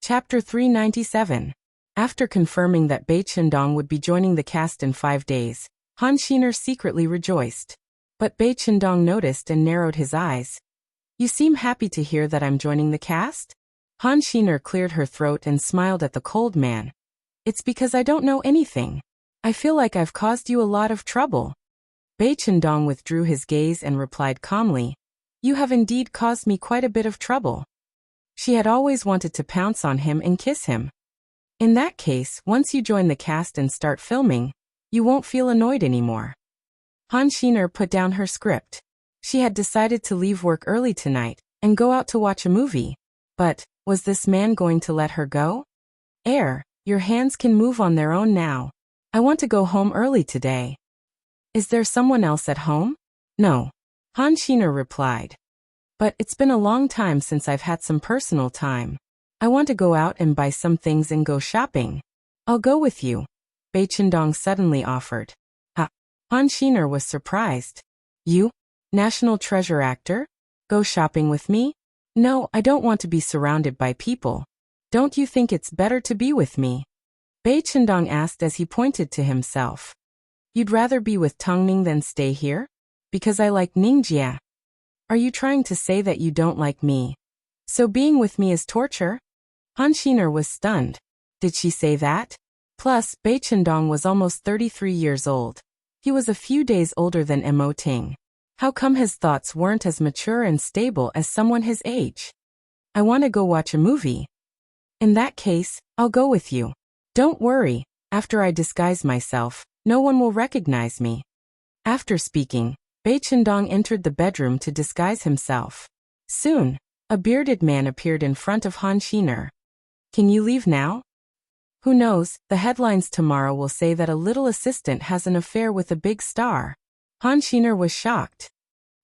Chapter 397. After confirming that Bai Qindong would be joining the cast in 5 days, Han Xiner secretly rejoiced. But Bai Qindong noticed and narrowed his eyes. "You seem happy to hear that I'm joining the cast?" Han Xiner cleared her throat and smiled at the cold man. "It's because I don't know anything. I feel like I've caused you a lot of trouble." Bai Qindong withdrew his gaze and replied calmly, "You have indeed caused me quite a bit of trouble." She had always wanted to pounce on him and kiss him. "In that case, once you join the cast and start filming, you won't feel annoyed anymore." Han Xiner put down her script. She had decided to leave work early tonight and go out to watch a movie. But, was this man going to let her go? Your hands can move on their own now. I want to go home early today." "Is there someone else at home?" "No." Han Xiner replied. "But it's been a long time since I've had some personal time. I want to go out and buy some things and go shopping." "I'll go with you," Bai Qindong suddenly offered. Han Xiner was surprised. "You? National treasure actor? Go shopping with me? No, I don't want to be surrounded by people. Don't you think it's better to be with me?" Bai Qindong asked as he pointed to himself. "You'd rather be with Tongning than stay here? Because I like Ningjia. Are you trying to say that you don't like me? So being with me is torture?" Han Xiner was stunned. Did she say that? Plus, Bai Qindong was almost 33 years old. He was a few days older than Mo Ting. How come his thoughts weren't as mature and stable as someone his age? "I want to go watch a movie." "In that case, I'll go with you. Don't worry, after I disguise myself, no one will recognize me." After speaking, Bai Qindong entered the bedroom to disguise himself. Soon, a bearded man appeared in front of Han Xiner. "Can you leave now?" "Who knows, the headlines tomorrow will say that a little assistant has an affair with a big star." Han Xiner was shocked.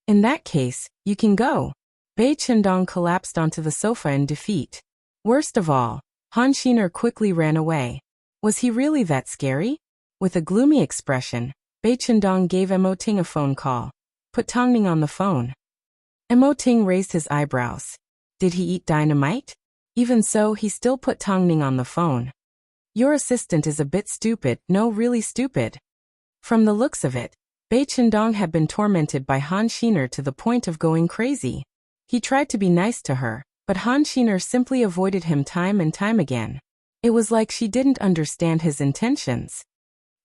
"In that case, you can go." Bai Qindong collapsed onto the sofa in defeat. Worst of all, Han Xiner quickly ran away. Was he really that scary? With a gloomy expression, Bai Qindong gave Mo Ting a phone call. "Put Tongning on the phone." Mo Ting raised his eyebrows. Did he eat dynamite? Even so, he still put Tongning on the phone. "Your assistant is a bit stupid, no, really stupid." From the looks of it, Bai Qindong had been tormented by Han Xiner to the point of going crazy. He tried to be nice to her, but Han Xiner simply avoided him time and time again. It was like she didn't understand his intentions.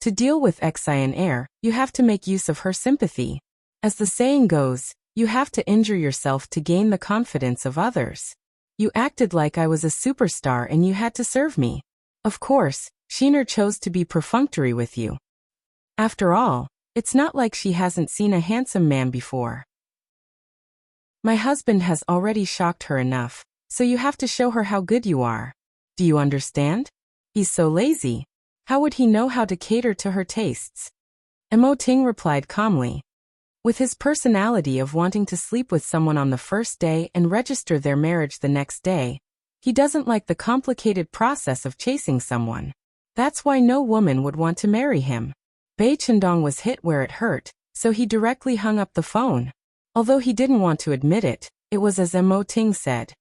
To deal with Xian Air, you have to make use of her sympathy. As the saying goes, you have to injure yourself to gain the confidence of others. You acted like I was a superstar and you had to serve me. Of course, Xiner chose to be perfunctory with you. After all, it's not like she hasn't seen a handsome man before. My husband has already shocked her enough, so you have to show her how good you are. Do you understand? He's so lazy. How would he know how to cater to her tastes? Mo Ting replied calmly. With his personality of wanting to sleep with someone on the first day and register their marriage the next day, he doesn't like the complicated process of chasing someone. That's why no woman would want to marry him. Bai Qindong was hit where it hurt, so he directly hung up the phone. Although he didn't want to admit it, it was as Mo Ting said.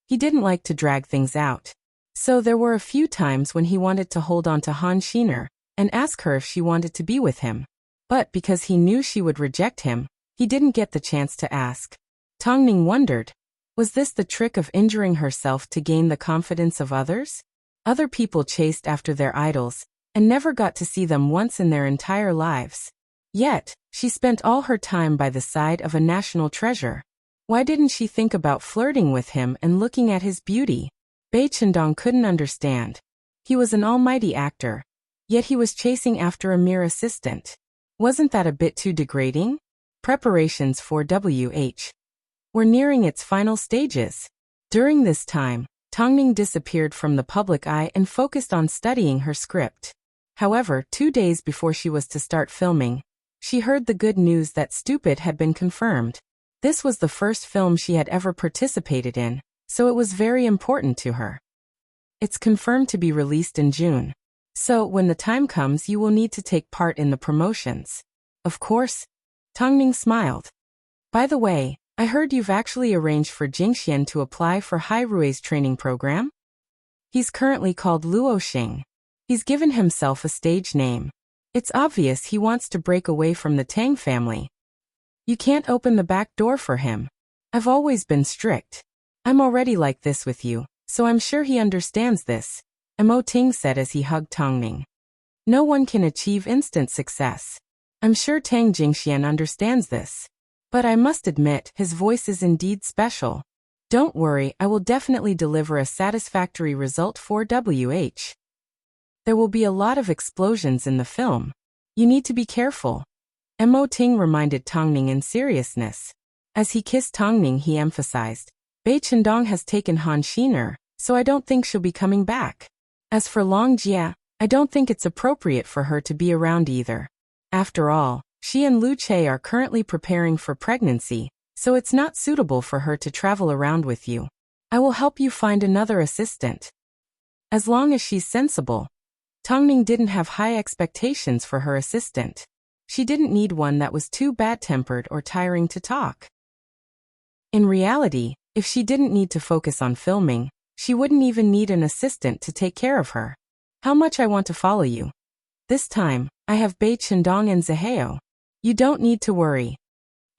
He didn't like to drag things out. So there were a few times when he wanted to hold on to Han Xiner and ask her if she wanted to be with him. But because he knew she would reject him, he didn't get the chance to ask. Tongning wondered, was this the trick of injuring herself to gain the confidence of others? Other people chased after their idols and never got to see them once in their entire lives. Yet, she spent all her time by the side of a national treasure. Why didn't she think about flirting with him and looking at his beauty? Bai Qindong couldn't understand. He was an almighty actor, yet he was chasing after a mere assistant. Wasn't that a bit too degrading? Preparations for WH were nearing its final stages. During this time, Tongning disappeared from the public eye and focused on studying her script. However, 2 days before she was to start filming, she heard the good news that Stupid had been confirmed. This was the first film she had ever participated in, so it was very important to her. It's confirmed to be released in June. So, when the time comes, you will need to take part in the promotions. Of course. Tongning smiled. By the way, I heard you've actually arranged for Jingxian to apply for Hai Rui's training program? He's currently called Luo Xing. He's given himself a stage name. It's obvious he wants to break away from the Tang family. You can't open the back door for him. I've always been strict. I'm already like this with you, so I'm sure he understands this, Mo Ting said as he hugged Tongning. No one can achieve instant success. I'm sure Tang Jingxian understands this. But I must admit, his voice is indeed special. Don't worry, I will definitely deliver a satisfactory result for WH. There will be a lot of explosions in the film. You need to be careful. Mo Ting reminded Tongning in seriousness. As he kissed Tongning, he emphasized, Bei Chendong has taken Han Xiner, so I don't think she'll be coming back. As for Long Jia, I don't think it's appropriate for her to be around either. After all, she and Lu Che are currently preparing for pregnancy, so it's not suitable for her to travel around with you. I will help you find another assistant. As long as she's sensible. Tongning didn't have high expectations for her assistant. She didn't need one that was too bad-tempered or tiring to talk. In reality, if she didn't need to focus on filming, she wouldn't even need an assistant to take care of her. How much I want to follow you. This time, I have Bei Chendong and Zaheo. You don't need to worry.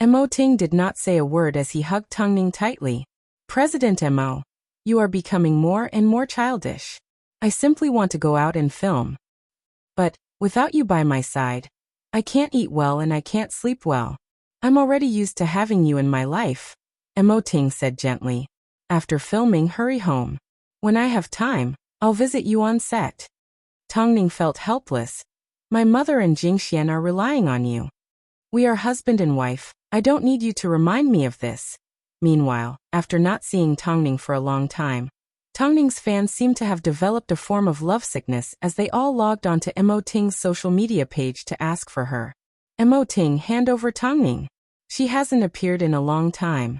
Mo Ting did not say a word as he hugged Tongning tightly. President Mo, you are becoming more and more childish. I simply want to go out and film. But, without you by my side, I can't eat well and I can't sleep well. I'm already used to having you in my life, Mo Ting said gently. After filming, hurry home. When I have time, I'll visit you on set. Tongning felt helpless. My mother and Jingxian are relying on you. We are husband and wife. I don't need you to remind me of this. Meanwhile, after not seeing Tongning for a long time, Tongning's fans seemed to have developed a form of lovesickness as they all logged onto Mo Ting's social media page to ask for her. Mo Ting, hand over Tongning. She hasn't appeared in a long time.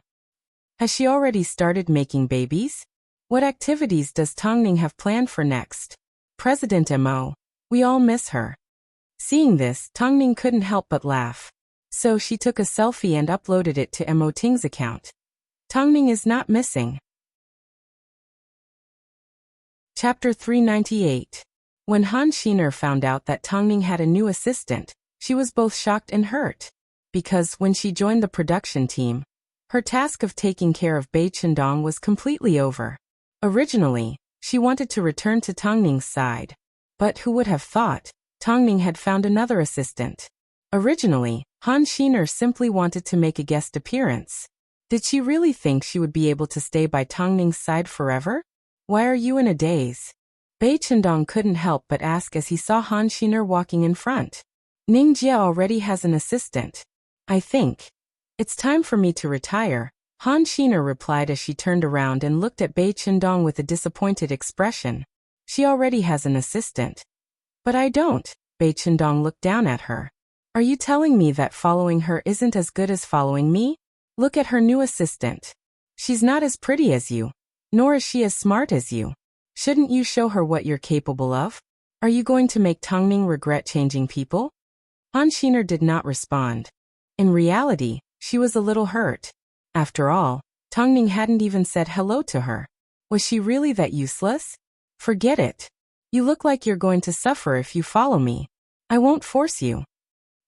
Has she already started making babies? What activities does Tongning have planned for next? President Mo, we all miss her. Seeing this, Tongning couldn't help but laugh. So she took a selfie and uploaded it to Mo Ting's account. Tongning is not missing. Chapter 398. When Han Xiner found out that Tongning had a new assistant, she was both shocked and hurt. Because when she joined the production team, her task of taking care of Bei Chendong was completely over. Originally, she wanted to return to Tongning's side. But who would have thought, Tongning had found another assistant. Originally, Han Xiner simply wanted to make a guest appearance. Did she really think she would be able to stay by Tongning's side forever? Why are you in a daze? Bei Chendong couldn't help but ask as he saw Han Xiner walking in front. Ning Jia already has an assistant. I think. It's time for me to retire, Han Xiner replied as she turned around and looked at Bei Chendong with a disappointed expression. She already has an assistant. But I don't, Bei Chendong looked down at her. Are you telling me that following her isn't as good as following me? Look at her new assistant. She's not as pretty as you. Nor is she as smart as you. Shouldn't you show her what you're capable of? Are you going to make Tongning regret changing people? Han Xiner did not respond. In reality, she was a little hurt. After all, Tongning hadn't even said hello to her. Was she really that useless? Forget it. You look like you're going to suffer if you follow me. I won't force you.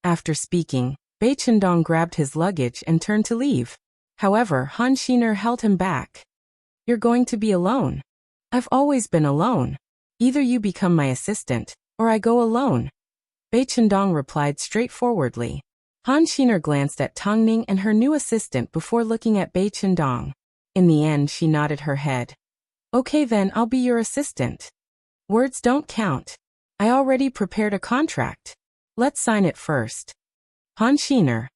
After speaking, Bei Chendong grabbed his luggage and turned to leave. However, Han Xiner held him back. You're going to be alone. I've always been alone. Either you become my assistant, or I go alone. Bei Chendong replied straightforwardly. Han Xiner glanced at Tongning and her new assistant before looking at Bei Chendong. In the end, she nodded her head. Okay then, I'll be your assistant. Words don't count. I already prepared a contract. Let's sign it first. Han Xiner.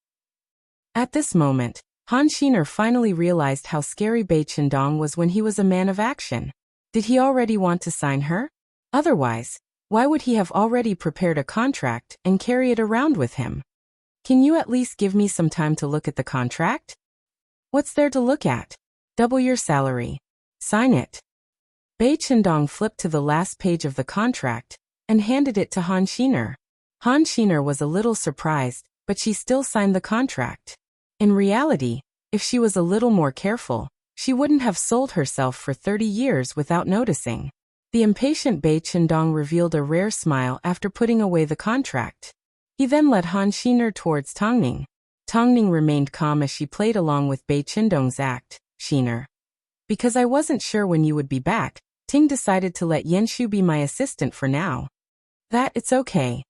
At this moment, Han Xiner finally realized how scary Bei Chendong was when he was a man of action. Did he already want to sign her? Otherwise, why would he have already prepared a contract and carry it around with him? Can you at least give me some time to look at the contract? What's there to look at? Double your salary. Sign it. Bei Chendong flipped to the last page of the contract and handed it to Han Xiner. Han Xiner was a little surprised, but she still signed the contract. In reality, if she was a little more careful, she wouldn't have sold herself for 30 years without noticing. The impatient Bei Qindong revealed a rare smile after putting away the contract. He then led Han Xiner towards Tongning. Tongning remained calm as she played along with Bei Qindong's act. Xiner. Because I wasn't sure when you would be back, Ting decided to let Yenshu be my assistant for now. It's okay.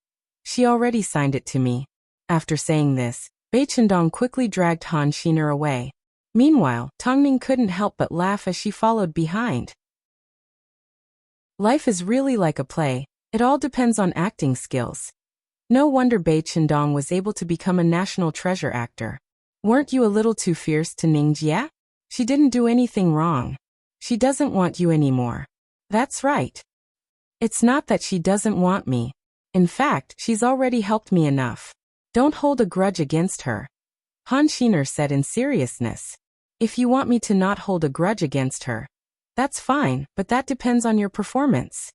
She already signed it to me. After saying this, Bei Qindong quickly dragged Han Xiner away. Meanwhile, Tongning couldn't help but laugh as she followed behind. Life is really like a play. It all depends on acting skills. No wonder Bei Qindong was able to become a national treasure actor. Weren't you a little too fierce to Ningjia? She didn't do anything wrong. She doesn't want you anymore. That's right. It's not that she doesn't want me. In fact, she's already helped me enough. Don't hold a grudge against her. Han Xiner said in seriousness. If you want me to not hold a grudge against her, that's fine, but that depends on your performance.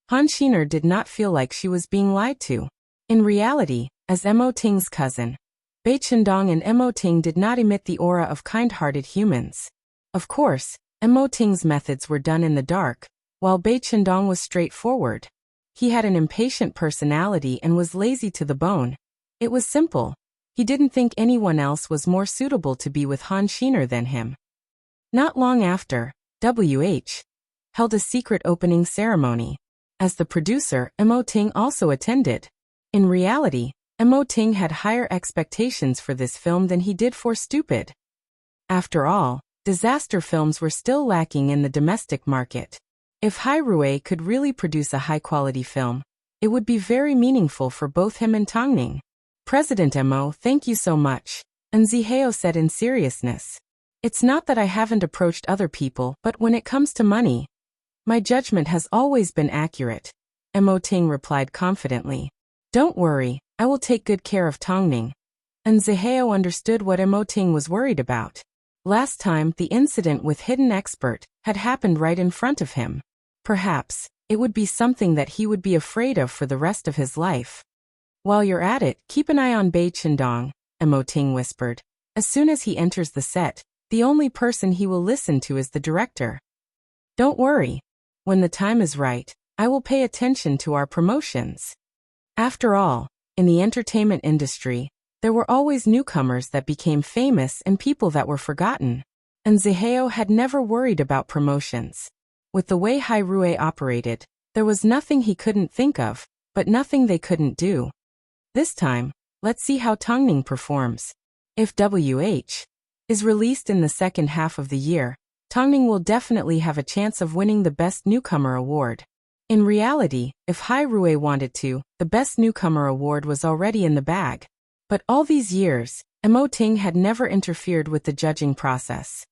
Han Xiner did not feel like she was being lied to. In reality, as Mo Ting's cousin, Bei Qindong and Mo Ting did not emit the aura of kind-hearted humans. Of course, Mo Ting's methods were done in the dark, while Bei Qindong was straightforward. He had an impatient personality and was lazy to the bone. It was simple. He didn't think anyone else was more suitable to be with Han Xiner than him. Not long after, WH held a secret opening ceremony. As the producer, Mo Ting also attended. In reality, Mo Ting had higher expectations for this film than he did for Stupid. After all, disaster films were still lacking in the domestic market. If Hai Rui could really produce a high-quality film, it would be very meaningful for both him and Tongning. President Mo, thank you so much, Zihao said in seriousness. It's not that I haven't approached other people, but when it comes to money, my judgment has always been accurate, Mo Ting replied confidently. Don't worry, I will take good care of Tongning. Zihao understood what Mo Ting was worried about. Last time, the incident with Hidden Expert had happened right in front of him. Perhaps, it would be something that he would be afraid of for the rest of his life. While you're at it, keep an eye on Bei Qindong, Mo Ting whispered. As soon as he enters the set, the only person he will listen to is the director. Don't worry. When the time is right, I will pay attention to our promotions. After all, in the entertainment industry, there were always newcomers that became famous and people that were forgotten. And Zihao had never worried about promotions. With the way Hai Rui operated, there was nothing he couldn't think of, but nothing they couldn't do. This time, let's see how Tongning performs. If WH is released in the second half of the year, Tongning will definitely have a chance of winning the Best Newcomer award. In reality, if Hai Rui wanted to, the Best Newcomer award was already in the bag. But all these years, Mo Ting had never interfered with the judging process.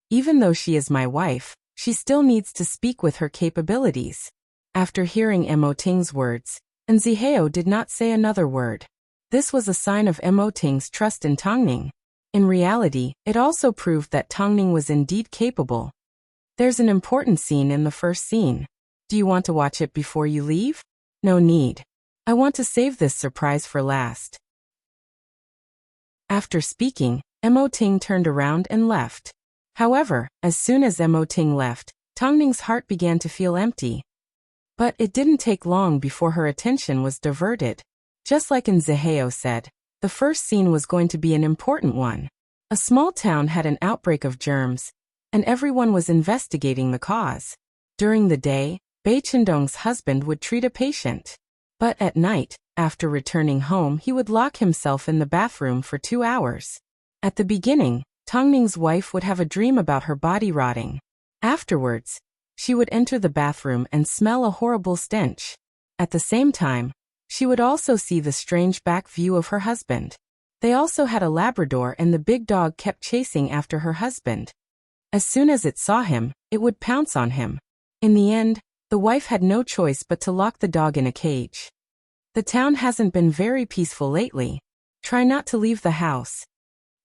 Even though she is my wife, she still needs to speak with her capabilities. After hearing Mo Ting's words, Zihao did not say another word. This was a sign of Mo Ting's trust in Tongning. In reality, it also proved that Tongning was indeed capable. There's an important scene in the first scene. Do you want to watch it before you leave? No need. I want to save this surprise for last. After speaking, Mo Ting turned around and left. However, as soon as Mo Ting left, Tongning's heart began to feel empty. But it didn't take long before her attention was diverted. Just like Zihao said, the first scene was going to be an important one. A small town had an outbreak of germs, and everyone was investigating the cause. During the day, Bei Qindong's husband would treat a patient. But at night, after returning home, he would lock himself in the bathroom for 2 hours. At the beginning, Tongning's wife would have a dream about her body rotting. Afterwards, she would enter the bathroom and smell a horrible stench. At the same time, she would also see the strange back view of her husband. They also had a Labrador, and the big dog kept chasing after her husband. As soon as it saw him, it would pounce on him. In the end, the wife had no choice but to lock the dog in a cage. The town hasn't been very peaceful lately. Try not to leave the house.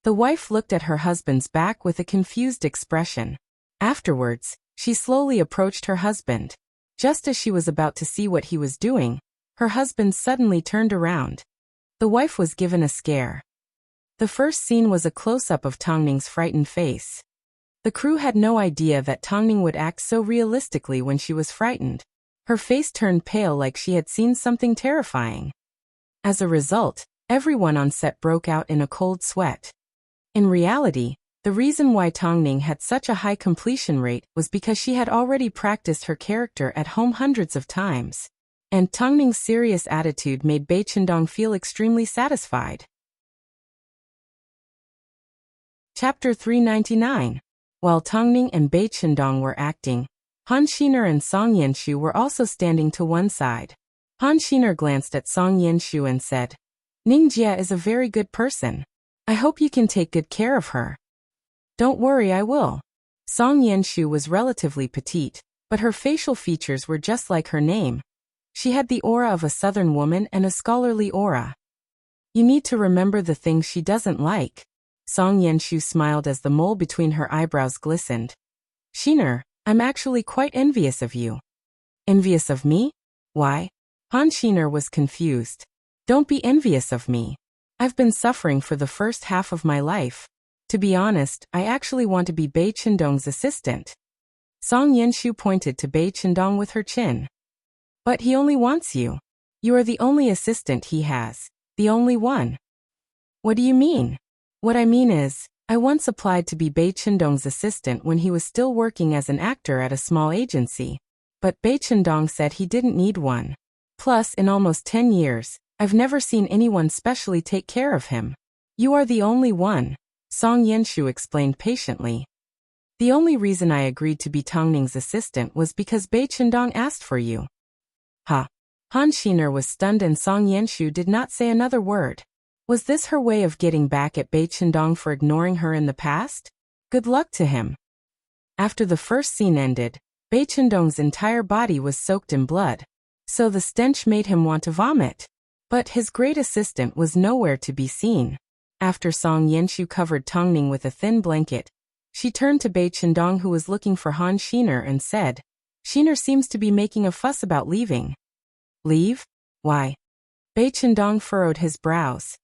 The wife looked at her husband's back with a confused expression. Afterwards, she slowly approached her husband. Just as she was about to see what he was doing, her husband suddenly turned around. The wife was given a scare. The first scene was a close-up of Tongning's frightened face. The crew had no idea that Tongning would act so realistically when she was frightened. Her face turned pale like she had seen something terrifying. As a result, everyone on set broke out in a cold sweat. In reality, the reason why Tongning had such a high completion rate was because she had already practiced her character at home hundreds of times. And Tongning's serious attitude made Bai Chendong feel extremely satisfied. Chapter 399. While Tongning and Bai Chendong were acting, Han Xiner and Song Yenshu were also standing to one side. Han Xiner glanced at Song Yenshu and said, "Ningjia is a very good person. I hope you can take good care of her." "Don't worry, I will." Song Yenshu was relatively petite, but her facial features were just like her name. She had the aura of a southern woman and a scholarly aura. "You need to remember the things she doesn't like." Song Yenshu smiled as the mole between her eyebrows glistened. "Xiner, I'm actually quite envious of you." "Envious of me? Why?" Han Xiner was confused. "Don't be envious of me. I've been suffering for the first half of my life. To be honest, I actually want to be Bai Chendong's assistant." Song Yenshu pointed to Bai Chendong with her chin. "But he only wants you. You are the only assistant he has. The only one." "What do you mean?" "What I mean is, I once applied to be Bai Chendong's assistant when he was still working as an actor at a small agency. But Bai Chendong said he didn't need one. Plus, in almost 10 years, I've never seen anyone specially take care of him. You are the only one," Song Yenshu explained patiently. "The only reason I agreed to be Tongning's assistant was because Bai Chendong asked for you." "Ha." Han Xiner was stunned and Song Yenshu did not say another word. Was this her way of getting back at Bai Chendong for ignoring her in the past? Good luck to him. After the first scene ended, Bai Chendong's entire body was soaked in blood, so the stench made him want to vomit. But his great assistant was nowhere to be seen. After Song Yenshu covered Tongning with a thin blanket, she turned to Bai Chendong who was looking for Han Xiner and said, "Xiner seems to be making a fuss about leaving." "Leave? Why?" Bai Chendong furrowed his brows.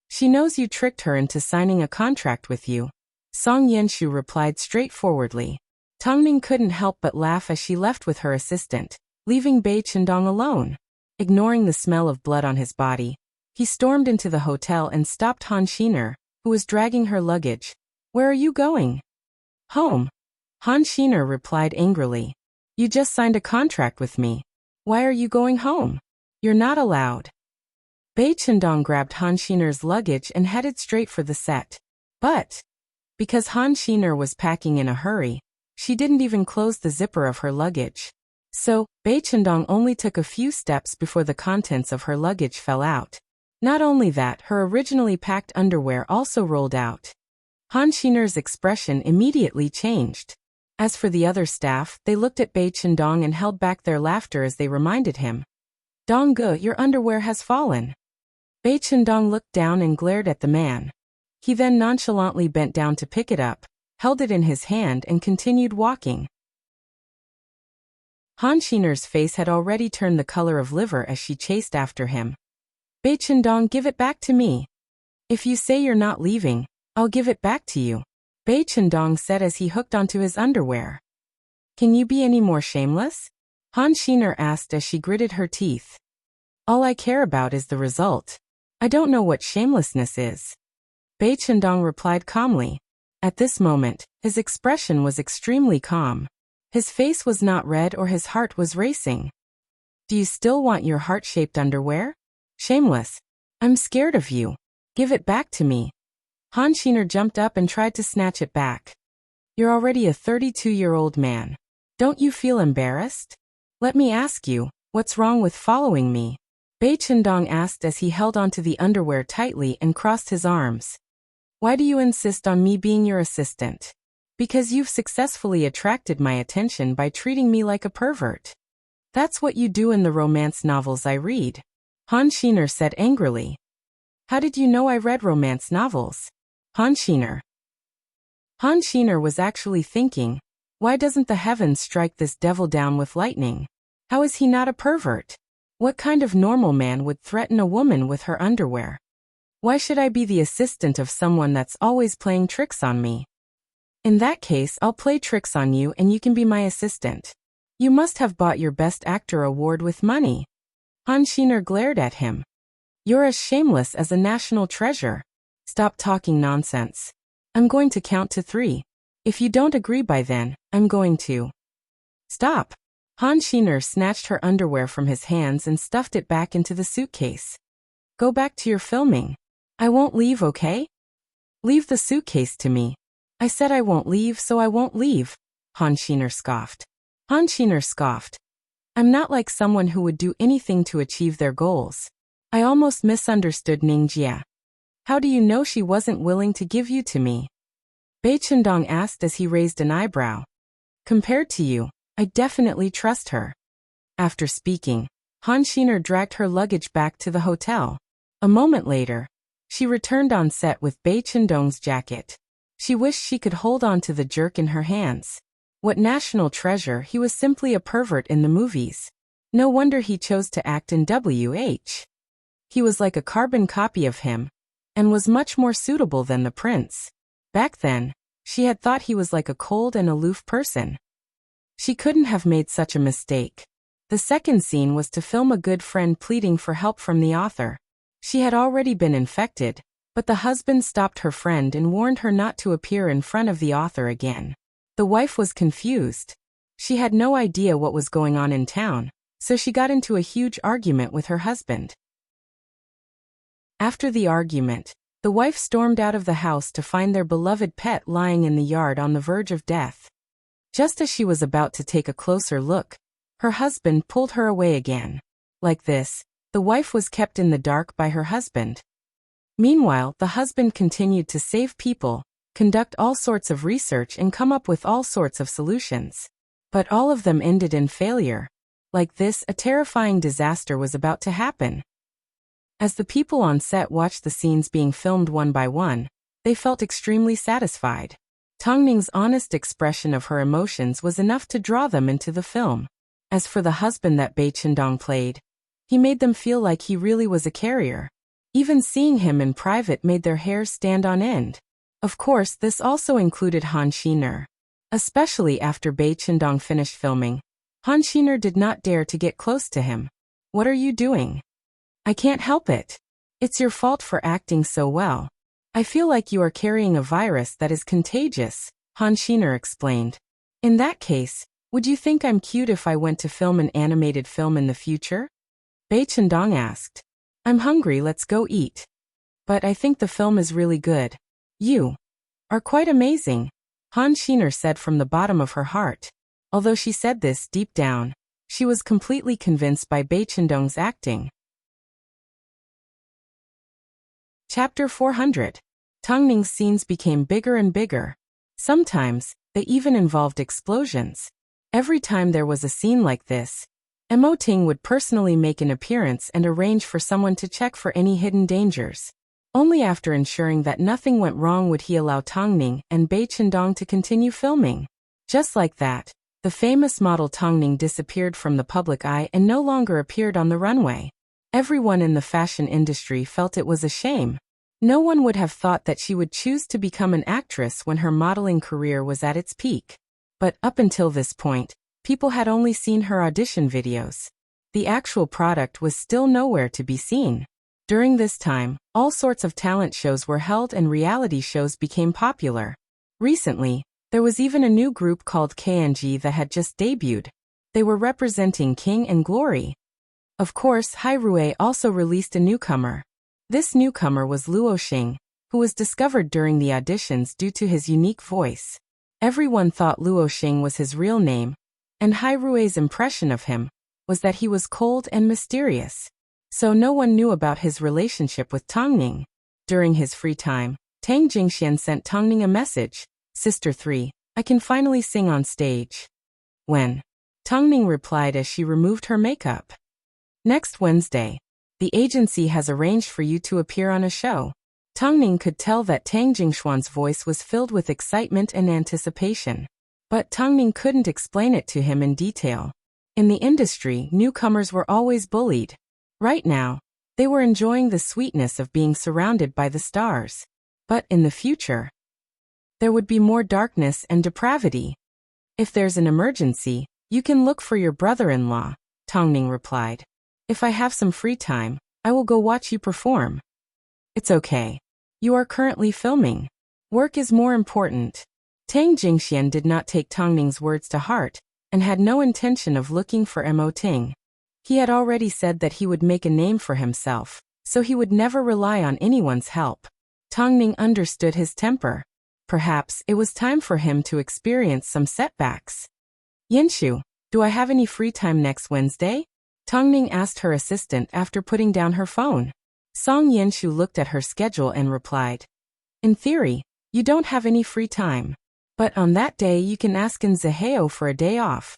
"She knows you tricked her into signing a contract with you," Song Yenshu replied straightforwardly. Tongning couldn't help but laugh as she left with her assistant, leaving Bai Chendong alone. Ignoring the smell of blood on his body, he stormed into the hotel and stopped Han Xiner, who was dragging her luggage. "Where are you going?" "Home." Han Xiner replied angrily. "You just signed a contract with me. Why are you going home? You're not allowed." Bai Chendong grabbed Han Xiner's luggage and headed straight for the set. But, because Han Xiner was packing in a hurry, she didn't even close the zipper of her luggage. So, Bai Chendong only took a few steps before the contents of her luggage fell out. Not only that, her originally packed underwear also rolled out. Han Xiner's expression immediately changed. As for the other staff, they looked at Bai Chendong and held back their laughter as they reminded him. "Dongge, your underwear has fallen." Bai Chendong looked down and glared at the man. He then nonchalantly bent down to pick it up, held it in his hand and continued walking. Han Xiner's face had already turned the color of liver as she chased after him. "Bai Chendong, give it back to me. If you say you're not leaving, I'll give it back to you," Bai Chendong said as he hooked onto his underwear. "Can you be any more shameless?" Han Xiner asked as she gritted her teeth. "All I care about is the result. I don't know what shamelessness is," Bai Chendong replied calmly. At this moment, his expression was extremely calm. His face was not red or his heart was racing. "Do you still want your heart-shaped underwear? Shameless. I'm scared of you. Give it back to me." Han Xiner jumped up and tried to snatch it back. "You're already a 32-year-old man. Don't you feel embarrassed? Let me ask you, what's wrong with following me?" Bai Chendong asked as he held onto the underwear tightly and crossed his arms. "Why do you insist on me being your assistant?" "Because you've successfully attracted my attention by treating me like a pervert. That's what you do in the romance novels I read," Han Xiner said angrily. "How did you know I read romance novels?" Han Xiner was actually thinking, why doesn't the heavens strike this devil down with lightning? How is he not a pervert? What kind of normal man would threaten a woman with her underwear? Why should I be the assistant of someone that's always playing tricks on me? In that case, I'll play tricks on you and you can be my assistant. You must have bought your Best Actor award with money. Han Xiner glared at him. You're as shameless as a national treasure. Stop talking nonsense. I'm going to count to 3. If you don't agree by then, I'm going to. Stop. Han Xiner snatched her underwear from his hands and stuffed it back into the suitcase. Go back to your filming. I won't leave, okay? Leave the suitcase to me. I said I won't leave, so I won't leave. Han Xiner scoffed. Han Xiner scoffed. I'm not like someone who would do anything to achieve their goals. I almost misunderstood Ningjia. How do you know she wasn't willing to give you to me? Bei Chendong asked as he raised an eyebrow. Compared to you, I definitely trust her. After speaking, Han Xiner dragged her luggage back to the hotel. A moment later, she returned on set with Bei Chendong's jacket. She wished she could hold on to the jerk in her hands. What national treasure, he was simply a pervert in the movies. No wonder he chose to act in WH. He was like a carbon copy of him, and was much more suitable than the prince. Back then, she had thought he was like a cold and aloof person. She couldn't have made such a mistake. The second scene was to film a good friend pleading for help from the author. She had already been infected, but the husband stopped her friend and warned her not to appear in front of the author again. The wife was confused. She had no idea what was going on in town, so she got into a huge argument with her husband. After the argument, the wife stormed out of the house to find their beloved pet lying in the yard on the verge of death. Just as she was about to take a closer look, her husband pulled her away again. Like this, the wife was kept in the dark by her husband. Meanwhile, the husband continued to save people, conduct all sorts of research and come up with all sorts of solutions. But all of them ended in failure. Like this, a terrifying disaster was about to happen. As the people on set watched the scenes being filmed one by one, they felt extremely satisfied. Tang Ning's honest expression of her emotions was enough to draw them into the film. As for the husband that Bei Chendong played, he made them feel like he really was a carrier. Even seeing him in private made their hairs stand on end. Of course, this also included Han Xiner. Especially after Bei Chendong finished filming, Han Xiner did not dare to get close to him. What are you doing? I can't help it. It's your fault for acting so well. I feel like you are carrying a virus that is contagious, Han Xiner explained. In that case, would you think I'm cute if I went to film an animated film in the future? Bei Chendong asked. I'm hungry, let's go eat. But I think the film is really good. You are quite amazing, Han Xiner said from the bottom of her heart. Although she said this deep down, she was completely convinced by Bei Chendong's acting. Chapter 400. Tang Ning's scenes became bigger and bigger. Sometimes, they even involved explosions. Every time there was a scene like this, Mo Ting would personally make an appearance and arrange for someone to check for any hidden dangers. Only after ensuring that nothing went wrong would he allow Tang Ning and Bei Chendong to continue filming. Just like that, the famous model Tang Ning disappeared from the public eye and no longer appeared on the runway. Everyone in the fashion industry felt it was a shame. No one would have thought that she would choose to become an actress when her modeling career was at its peak. But up until this point, people had only seen her audition videos. The actual product was still nowhere to be seen. During this time, all sorts of talent shows were held and reality shows became popular. Recently, there was even a new group called KNG that had just debuted. They were representing King and Glory. Of course, Hairue also released a newcomer. This newcomer was Luo Xing, who was discovered during the auditions due to his unique voice. Everyone thought Luo Xing was his real name, and Hairue's impression of him was that he was cold and mysterious. So no one knew about his relationship with Tang Ning. During his free time, Tang Jingxian sent Tang Ning a message, Sister 3, I can finally sing on stage. When? Tang Ning replied as she removed her makeup. Next Wednesday. The agency has arranged for you to appear on a show. Tang Ning could tell that Tang Jingshuan's voice was filled with excitement and anticipation. But Tang Ning couldn't explain it to him in detail. In the industry, newcomers were always bullied. Right now, they were enjoying the sweetness of being surrounded by the stars. But in the future, there would be more darkness and depravity. If there's an emergency, you can look for your brother-in-law, Tongning replied. If I have some free time, I will go watch you perform. It's okay. You are currently filming. Work is more important. Tang Jingxian did not take Tongning's words to heart, and had no intention of looking for Mo Ting. He had already said that he would make a name for himself, so he would never rely on anyone's help. Tongning understood his temper. Perhaps it was time for him to experience some setbacks. Yinshu, do I have any free time next Wednesday? Tongning asked her assistant after putting down her phone. Song Yinshu looked at her schedule and replied, in theory, you don't have any free time. But on that day you can ask in Zihao for a day off.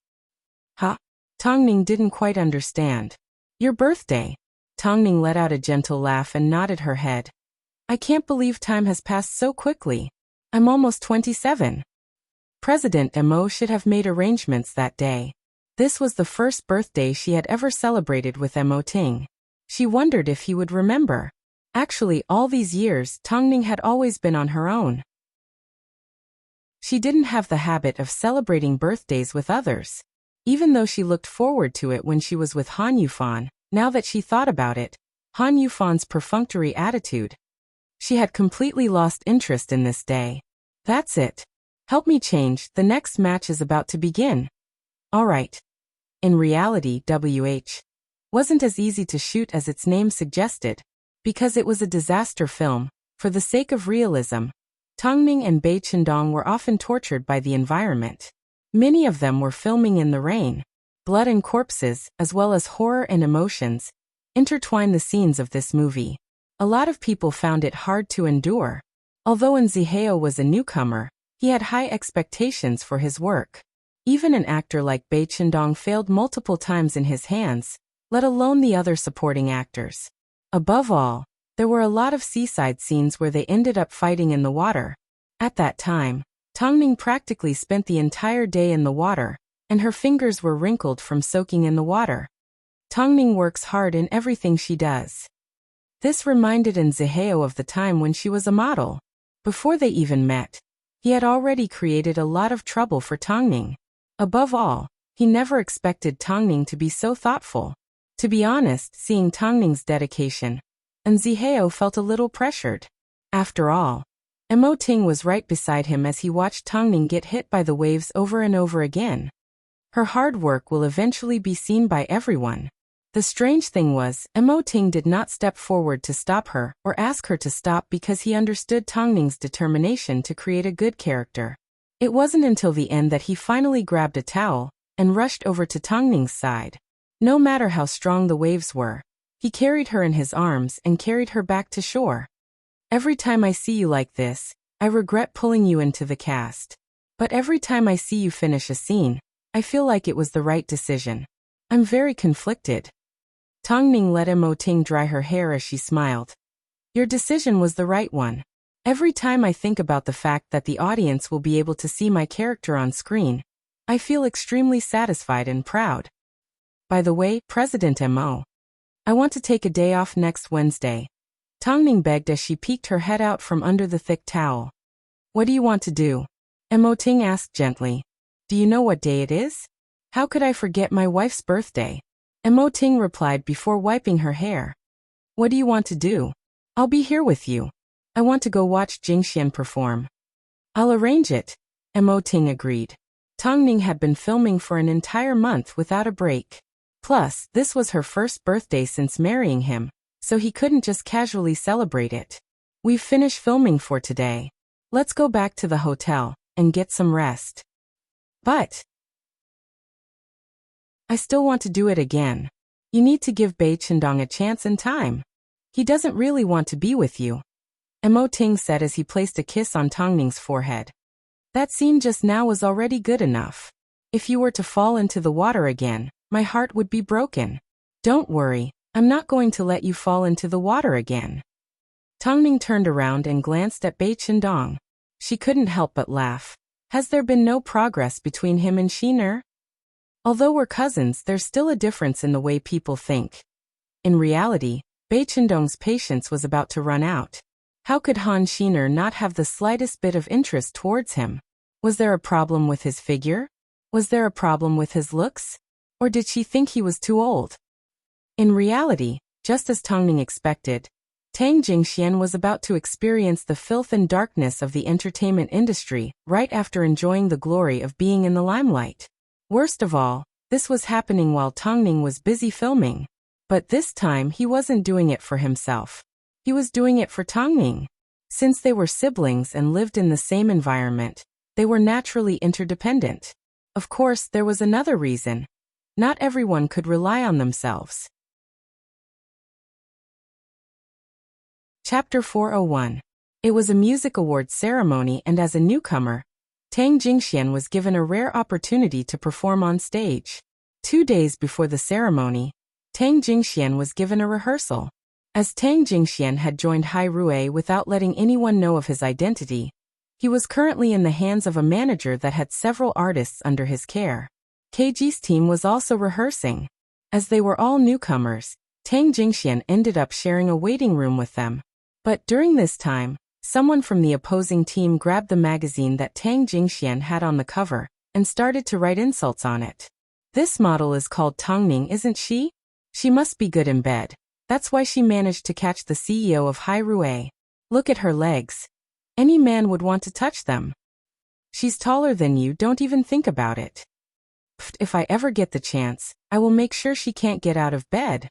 Huh? Tongning didn't quite understand. Your birthday. Tongning let out a gentle laugh and nodded her head. I can't believe time has passed so quickly. I'm almost 27. President Mo should have made arrangements that day. This was the first birthday she had ever celebrated with Mo Ting. She wondered if he would remember. Actually, all these years, Tongning had always been on her own. She didn't have the habit of celebrating birthdays with others. Even though she looked forward to it when she was with Han Yufan, now that she thought about it, Han Yufan's perfunctory attitude, she had completely lost interest in this day. That's it. Help me change, the next match is about to begin. All right. In reality, WH wasn't as easy to shoot as its name suggested, because it was a disaster film. For the sake of realism, Tongning and Bai Chendong were often tortured by the environment. Many of them were filming in the rain. Blood and corpses, as well as horror and emotions, intertwine the scenes of this movie. A lot of people found it hard to endure. Although Zihao was a newcomer, he had high expectations for his work. Even an actor like Bai Chendong failed multiple times in his hands, let alone the other supporting actors. Above all, there were a lot of seaside scenes where they ended up fighting in the water. At that time, Tongning practically spent the entire day in the water, and her fingers were wrinkled from soaking in the water. Tongning works hard in everything she does. This reminded Zihao of the time when she was a model. Before they even met, he had already created a lot of trouble for Tongning. Above all, he never expected Tongning to be so thoughtful. To be honest, seeing Tongning's dedication, Zihao felt a little pressured. After all, Mo Ting was right beside him as he watched Tongning get hit by the waves over and over again. Her hard work will eventually be seen by everyone. The strange thing was, Mo Ting did not step forward to stop her or ask her to stop because he understood Tongning's determination to create a good character. It wasn't until the end that he finally grabbed a towel and rushed over to Tongning's side. No matter how strong the waves were, he carried her in his arms and carried her back to shore. Every time I see you like this, I regret pulling you into the cast. But every time I see you finish a scene, I feel like it was the right decision. I'm very conflicted. Tongning let Mo Ting dry her hair as she smiled. Your decision was the right one. Every time I think about the fact that the audience will be able to see my character on screen, I feel extremely satisfied and proud. By the way, President Mo, I want to take a day off next Wednesday. Tongning begged as she peeked her head out from under the thick towel. What do you want to do? Mo Ting asked gently. Do you know what day it is? How could I forget my wife's birthday? Mo Ting replied before wiping her hair. What do you want to do? I'll be here with you. I want to go watch Jingxian perform. I'll arrange it. Mo Ting agreed. Tongning had been filming for an entire month without a break. Plus, this was her first birthday since marrying him, so he couldn't just casually celebrate it. We've finished filming for today. Let's go back to the hotel and get some rest. But I still want to do it again. You need to give Bai Chendong a chance and time. He doesn't really want to be with you. Mo Ting said as he placed a kiss on Tongning's forehead. That scene just now was already good enough. If you were to fall into the water again, my heart would be broken. Don't worry, I'm not going to let you fall into the water again. Tongning turned around and glanced at Bai Chendong. She couldn't help but laugh. Has there been no progress between him and Shiner? Although we're cousins, there's still a difference in the way people think. In reality, Bai Chendong's patience was about to run out. How could Han Xiner not have the slightest bit of interest towards him? Was there a problem with his figure? Was there a problem with his looks? Or did she think he was too old? In reality, just as Tang Ning expected, Tang Jingxian was about to experience the filth and darkness of the entertainment industry right after enjoying the glory of being in the limelight. Worst of all, this was happening while Tang Ning was busy filming. But this time he wasn't doing it for himself. He was doing it for Tang Ning. Since they were siblings and lived in the same environment, they were naturally interdependent. Of course, there was another reason. Not everyone could rely on themselves. Chapter 401. It was a music awards ceremony, and as a newcomer, Tang Jingxian was given a rare opportunity to perform on stage. 2 days before the ceremony, Tang Jingxian was given a rehearsal. As Tang Jingxian had joined Hai Rui without letting anyone know of his identity, he was currently in the hands of a manager that had several artists under his care. KG's team was also rehearsing. As they were all newcomers, Tang Jingxian ended up sharing a waiting room with them. But during this time, someone from the opposing team grabbed the magazine that Tang Jingxian had on the cover and started to write insults on it. This model is called Tang Ning, isn't she? She must be good in bed. That's why she managed to catch the CEO of Hai Rui. Look at her legs. Any man would want to touch them. She's taller than you, don't even think about it. Pfft, if I ever get the chance, I will make sure she can't get out of bed.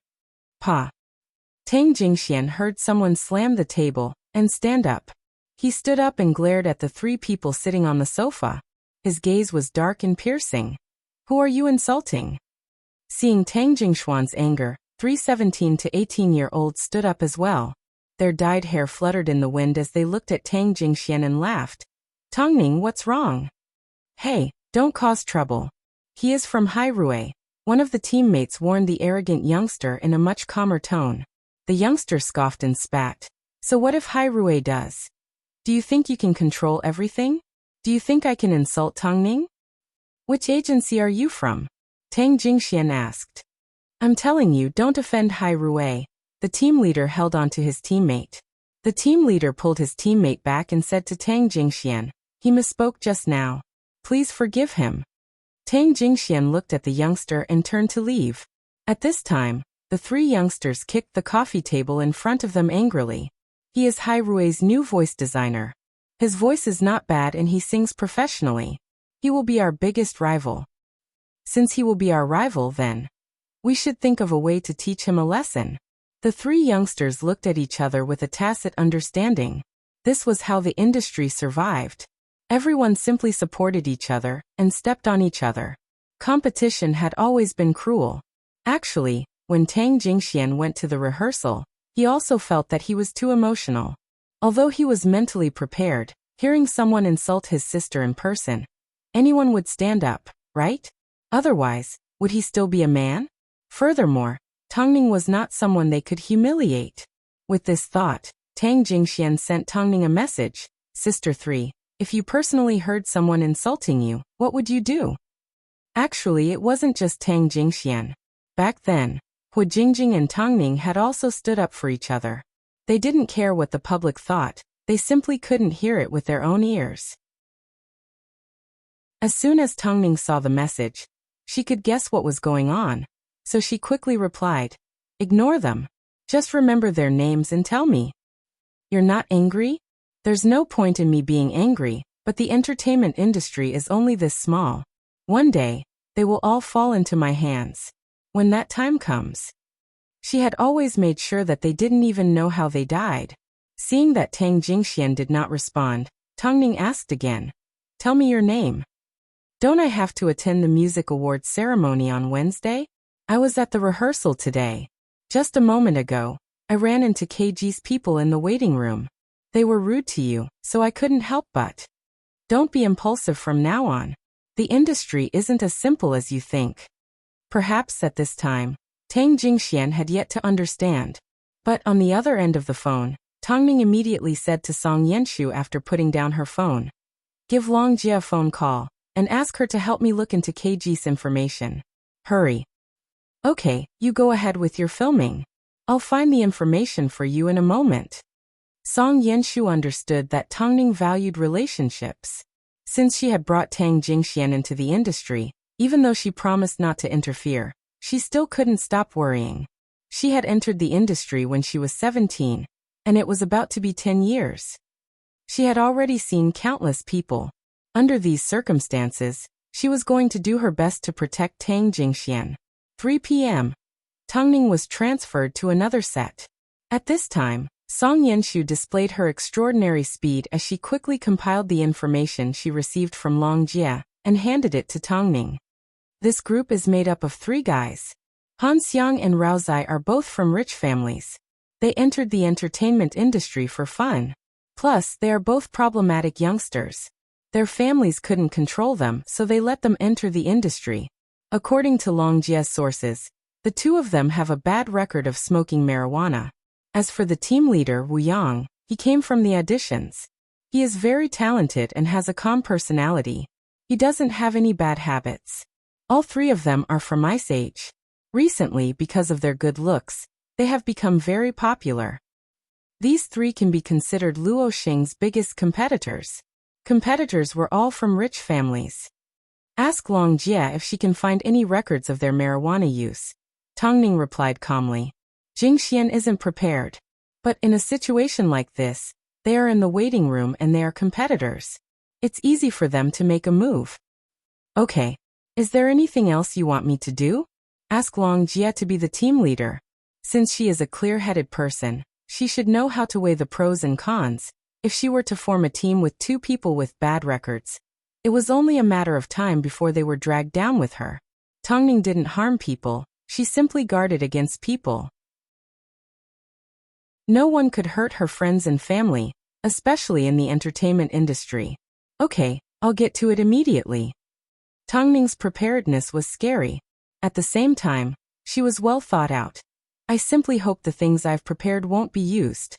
Pa. Tang Jingxian heard someone slam the table and stand up. He stood up and glared at the 3 people sitting on the sofa. His gaze was dark and piercing. Who are you insulting? Seeing Tang Jingxian's anger, 3 17 to 18-year-olds stood up as well. Their dyed hair fluttered in the wind as they looked at Tang Jingxian and laughed. Tang Ning, what's wrong? Hey, don't cause trouble. He is from Hai Rui. One of the teammates warned the arrogant youngster in a much calmer tone. The youngster scoffed and spat. So what if Hai Rui does? Do you think you can control everything? Do you think I can insult Tang Ning? Which agency are you from? Tang Jingxian asked. I'm telling you, don't offend Hai Rui. The team leader held on to his teammate. The team leader pulled his teammate back and said to Tang Jingxian, he misspoke just now. Please forgive him. Tang Jingxian looked at the youngster and turned to leave. At this time, the 3 youngsters kicked the coffee table in front of them angrily. He is Hai Rui's new voice designer. His voice is not bad and he sings professionally. He will be our biggest rival. Since he will be our rival, then we should think of a way to teach him a lesson. The 3 youngsters looked at each other with a tacit understanding. This was how the industry survived. Everyone simply supported each other and stepped on each other. Competition had always been cruel. Actually, when Tang Jingxian went to the rehearsal, he also felt that he was too emotional. Although he was mentally prepared, hearing someone insult his sister in person, anyone would stand up, right? Otherwise, would he still be a man? Furthermore, Tang Ning was not someone they could humiliate. With this thought, Tang Jingxian sent Tang Ning a message. Sister 3, if you personally heard someone insulting you, what would you do? Actually, it wasn't just Tang Jingxian. Back then, Hu Jingjing and Tang Ning had also stood up for each other. They didn't care what the public thought, they simply couldn't hear it with their own ears. As soon as Tang Ning saw the message, she could guess what was going on, so she quickly replied, ignore them. Just remember their names and tell me. You're not angry? There's no point in me being angry, but the entertainment industry is only this small. One day, they will all fall into my hands. When that time comes. She had always made sure that they didn't even know how they died. Seeing that Tang Jingxian did not respond, Tang Ning asked again, tell me your name. Don't I have to attend the music awards ceremony on Wednesday? I was at the rehearsal today. Just a moment ago, I ran into KG's people in the waiting room. They were rude to you, so I couldn't help but. Don't be impulsive from now on. The industry isn't as simple as you think. Perhaps at this time, Tang Jingxian had yet to understand. But on the other end of the phone, Tang Ning immediately said to Song Yenshu after putting down her phone, give Long Jia a phone call, and ask her to help me look into KG's information. Hurry. Okay, you go ahead with your filming. I'll find the information for you in a moment. Song Yenshu understood that Tongning valued relationships. Since she had brought Tang Jingxian into the industry, even though she promised not to interfere, she still couldn't stop worrying. She had entered the industry when she was 17, and it was about to be 10 years. She had already seen countless people. Under these circumstances, she was going to do her best to protect Tang Jingxian. 3 p.m. Tongning was transferred to another set. At this time, Song Yenshu displayed her extraordinary speed as she quickly compiled the information she received from Long Jie and handed it to Tongning. This group is made up of 3 guys. Han Xiang and Rao Zai are both from rich families. They entered the entertainment industry for fun. Plus, they are both problematic youngsters. Their families couldn't control them, so they let them enter the industry. According to Long Jie's sources, the 2 of them have a bad record of smoking marijuana. As for the team leader, Wu Yang, he came from the auditions. He is very talented and has a calm personality. He doesn't have any bad habits. All 3 of them are from Ice Age. Recently, because of their good looks, they have become very popular. These 3 can be considered Luo Xing's biggest competitors. Competitors were all from rich families. Ask Long Jie if she can find any records of their marijuana use. Tongning replied calmly. Jingxian isn't prepared. But in a situation like this, they are in the waiting room and they are competitors. It's easy for them to make a move. Okay. Is there anything else you want me to do? Ask Long Jie to be the team leader. Since she is a clear-headed person, she should know how to weigh the pros and cons. If she were to form a team with 2 people with bad records, it was only a matter of time before they were dragged down with her. Tongning didn't harm people, she simply guarded against people. No one could hurt her friends and family, especially in the entertainment industry. Okay, I'll get to it immediately. Tongning's preparedness was scary. At the same time, she was well thought out. I simply hope the things I've prepared won't be used.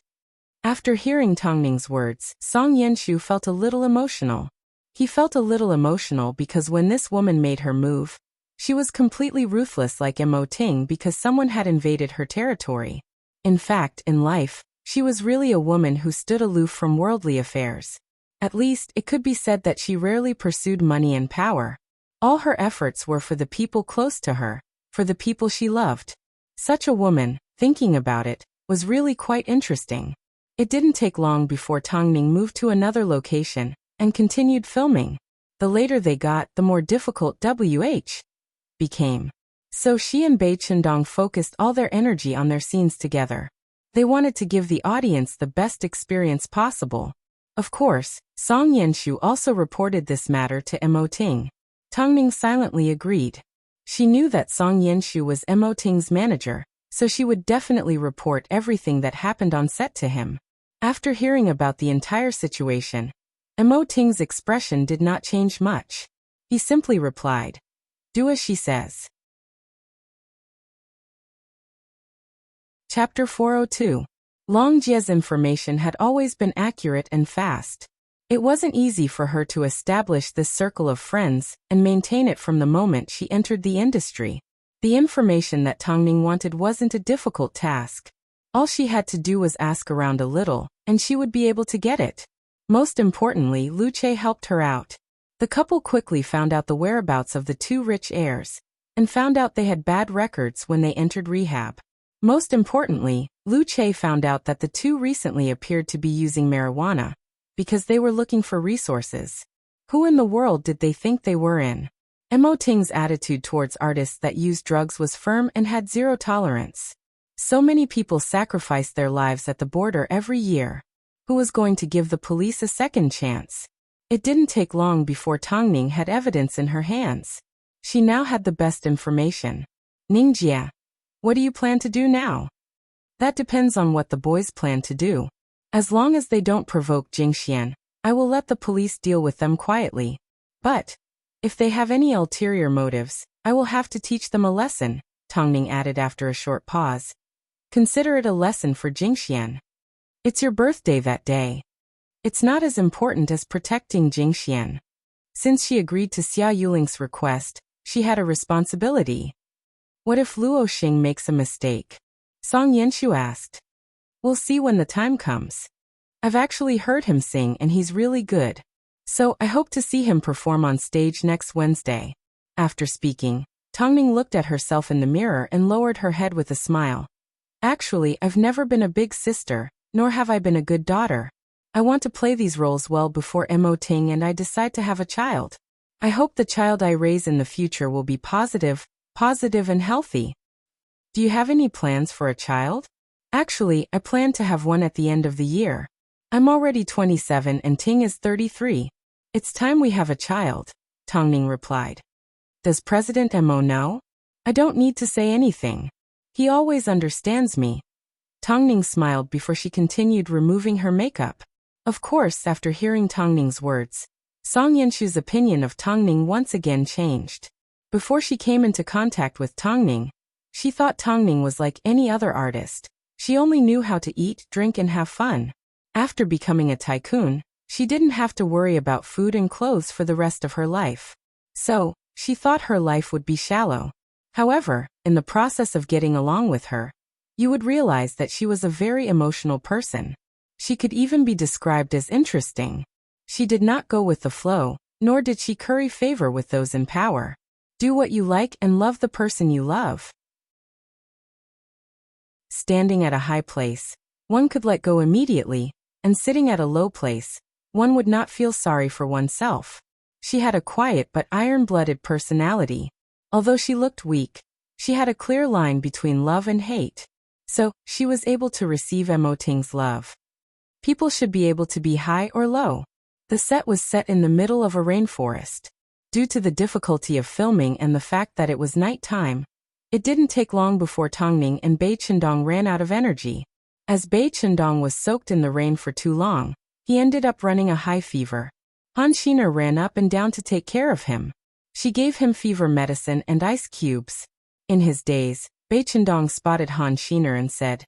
After hearing Tongning's words, Song Yenshu felt a little emotional. He felt a little emotional because when this woman made her move, she was completely ruthless like Mo Ting because someone had invaded her territory. In fact, in life, she was really a woman who stood aloof from worldly affairs. At least, it could be said that she rarely pursued money and power. All her efforts were for the people close to her, for the people she loved. Such a woman, thinking about it, was really quite interesting. It didn't take long before Tongning moved to another location and continued filming. The later they got, the more difficult WH became. So she and Bai Chendong focused all their energy on their scenes together. They wanted to give the audience the best experience possible. Of course, Song Yenshu also reported this matter to Mo Ting. Tongning silently agreed. She knew that Song Yenshu was Mo Ting's manager, so she would definitely report everything that happened on set to him. After hearing about the entire situation, Mo Ting's expression did not change much. He simply replied, "Do as she says." Chapter 402. Long Jie's information had always been accurate and fast. It wasn't easy for her to establish this circle of friends and maintain it from the moment she entered the industry. The information that Tongning wanted wasn't a difficult task. All she had to do was ask around a little, and she would be able to get it. Most importantly, Lu Che helped her out. The couple quickly found out the whereabouts of the 2 rich heirs, and found out they had bad records when they entered rehab. Most importantly, Lu Che found out that the 2 recently appeared to be using marijuana, because they were looking for resources. Who in the world did they think they were in? Mo Ting's attitude towards artists that used drugs was firm and had zero tolerance. So many people sacrificed their lives at the border every year. Who was going to give the police a second chance? It didn't take long before Tongning had evidence in her hands. She now had the best information. Ningjia, what do you plan to do now? That depends on what the boys plan to do. As long as they don't provoke Jingxian, I will let the police deal with them quietly. But if they have any ulterior motives, I will have to teach them a lesson, Tongning added after a short pause. Consider it a lesson for Jingxian. It's your birthday that day. It's not as important as protecting Jingxian. Since she agreed to Xia Yuling's request, she had a responsibility. What if Luo Xing makes a mistake? Song Yenshu asked. We'll see when the time comes. I've actually heard him sing and he's really good. So I hope to see him perform on stage next Wednesday. After speaking, Tongning looked at herself in the mirror and lowered her head with a smile. Actually, I've never been a big sister, nor have I been a good daughter. I want to play these roles well before Mo Ting and I decide to have a child. I hope the child I raise in the future will be positive and healthy. Do you have any plans for a child? Actually, I plan to have one at the end of the year. I'm already 27 and Ting is 33. It's time we have a child, Tongning replied. Does President Mo know? I don't need to say anything. He always understands me. Tongning smiled before she continued removing her makeup. Of course, after hearing Tongning's words, Song Yanshu's opinion of Tongning once again changed. Before she came into contact with Tongning, she thought Tongning was like any other artist. She only knew how to eat, drink and have fun. After becoming a tycoon, she didn't have to worry about food and clothes for the rest of her life. So, she thought her life would be shallow. However, in the process of getting along with her, you would realize that she was a very emotional person. She could even be described as interesting. She did not go with the flow, nor did she curry favor with those in power. Do what you like and love the person you love. Standing at a high place, one could let go immediately, and sitting at a low place, one would not feel sorry for oneself. She had a quiet but iron-blooded personality. Although she looked weak, she had a clear line between love and hate. So, she was able to receive Mo Ting's love. People should be able to be high or low. The set was set in the middle of a rainforest. Due to the difficulty of filming and the fact that it was night time, it didn't take long before Tongning and Bai Chendong ran out of energy. As Bai Chendong was soaked in the rain for too long, he ended up running a high fever. Han Xiner ran up and down to take care of him. She gave him fever medicine and ice cubes. In his daze, Bai Chendong spotted Han Xiner and said,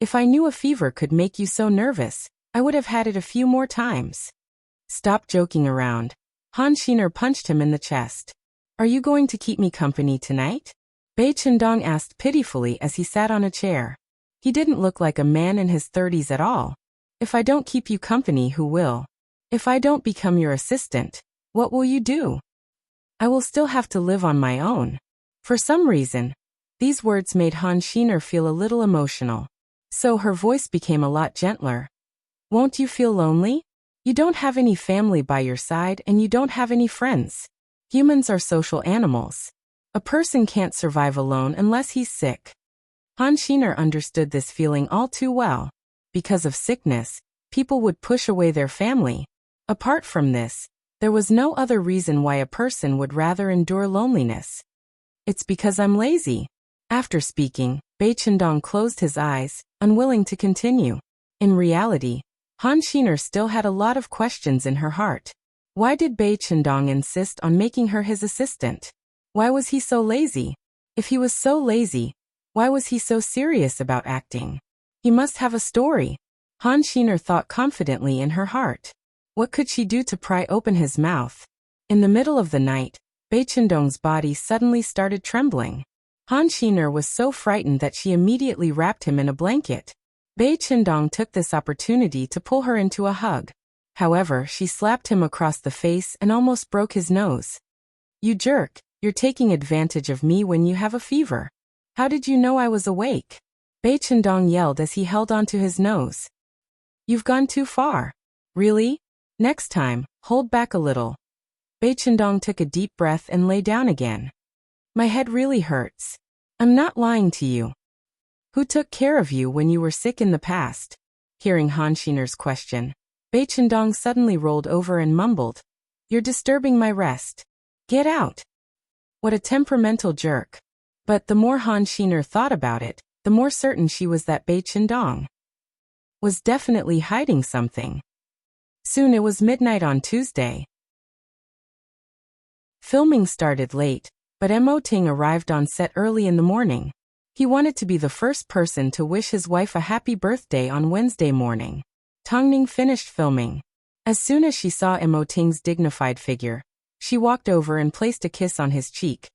"If I knew a fever could make you so nervous, I would have had it a few more times." Stop joking around. Han Xiner punched him in the chest. "Are you going to keep me company tonight?" Bai Chendong asked pitifully as he sat on a chair. He didn't look like a man in his 30s at all. "If I don't keep you company, who will? If I don't become your assistant, what will you do? I will still have to live on my own." For some reason, these words made Han Xiner feel a little emotional. So her voice became a lot gentler. "Won't you feel lonely? You don't have any family by your side and you don't have any friends. Humans are social animals. A person can't survive alone unless he's sick." Han Xiner understood this feeling all too well. Because of sickness, people would push away their family. Apart from this, there was no other reason why a person would rather endure loneliness. "It's because I'm lazy." After speaking, Bai Chendong closed his eyes, unwilling to continue. In reality, Han Xiner still had a lot of questions in her heart. Why did Bai Chendong insist on making her his assistant? Why was he so lazy? If he was so lazy, why was he so serious about acting? He must have a story. Han Xiner thought confidently in her heart. What could she do to pry open his mouth? In the middle of the night, Bai Chendong's body suddenly started trembling. Han Xiner was so frightened that she immediately wrapped him in a blanket. Bai Chendong took this opportunity to pull her into a hug. However, she slapped him across the face and almost broke his nose. "You jerk, you're taking advantage of me when you have a fever. How did you know I was awake?" Bai Chendong yelled as he held onto his nose. "You've gone too far." "Really? Next time, hold back a little." Bai Chendong took a deep breath and lay down again. "My head really hurts. I'm not lying to you. Who took care of you when you were sick in the past?" Hearing Han Xiner's question, Bai Chendong suddenly rolled over and mumbled, "You're disturbing my rest. Get out." What a temperamental jerk. But the more Han Xiner thought about it, the more certain she was that Bai Chendong was definitely hiding something. Soon it was midnight on Tuesday. Filming started late, but Mo Ting arrived on set early in the morning. He wanted to be the first person to wish his wife a happy birthday on Wednesday morning. Tongning finished filming. As soon as she saw Mo Ting's dignified figure, she walked over and placed a kiss on his cheek.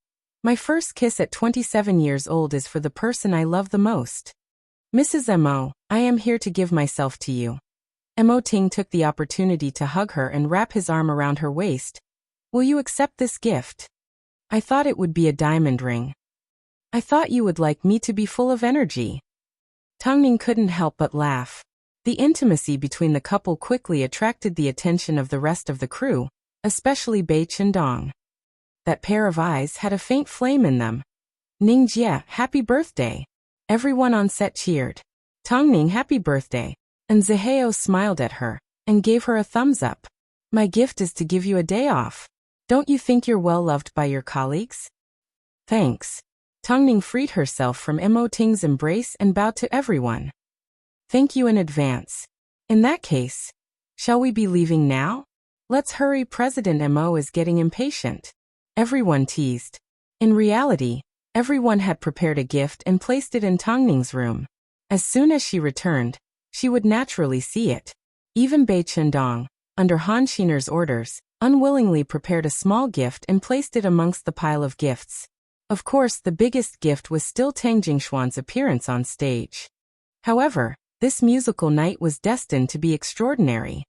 "My first kiss at 27 years old is for the person I love the most. Mrs. Mo, I am here to give myself to you." Emoting took the opportunity to hug her and wrap his arm around her waist. Will you accept this gift? I thought it would be a diamond ring. I thought you would like me to be full of energy. Tongning couldn't help but laugh. The intimacy between the couple quickly attracted the attention of the rest of the crew, especially Bai Chendong. That pair of eyes had a faint flame in them. Ningjie, happy birthday. Everyone on set cheered. Tongning, happy birthday. And Zaheo smiled at her and gave her a thumbs up. My gift is to give you a day off. Don't you think you're well loved by your colleagues? Thanks. Tongning freed herself from Emoting's embrace and bowed to everyone. Thank you in advance. In that case, shall we be leaving now? Let's hurry, President Mo is getting impatient. Everyone teased. In reality, everyone had prepared a gift and placed it in Tongning's room. As soon as she returned, she would naturally see it. Even Bai Chendong, under Han Xiner's orders, unwillingly prepared a small gift and placed it amongst the pile of gifts. Of course, the biggest gift was still Tang Jingshuan's appearance on stage. However, this musical night was destined to be extraordinary.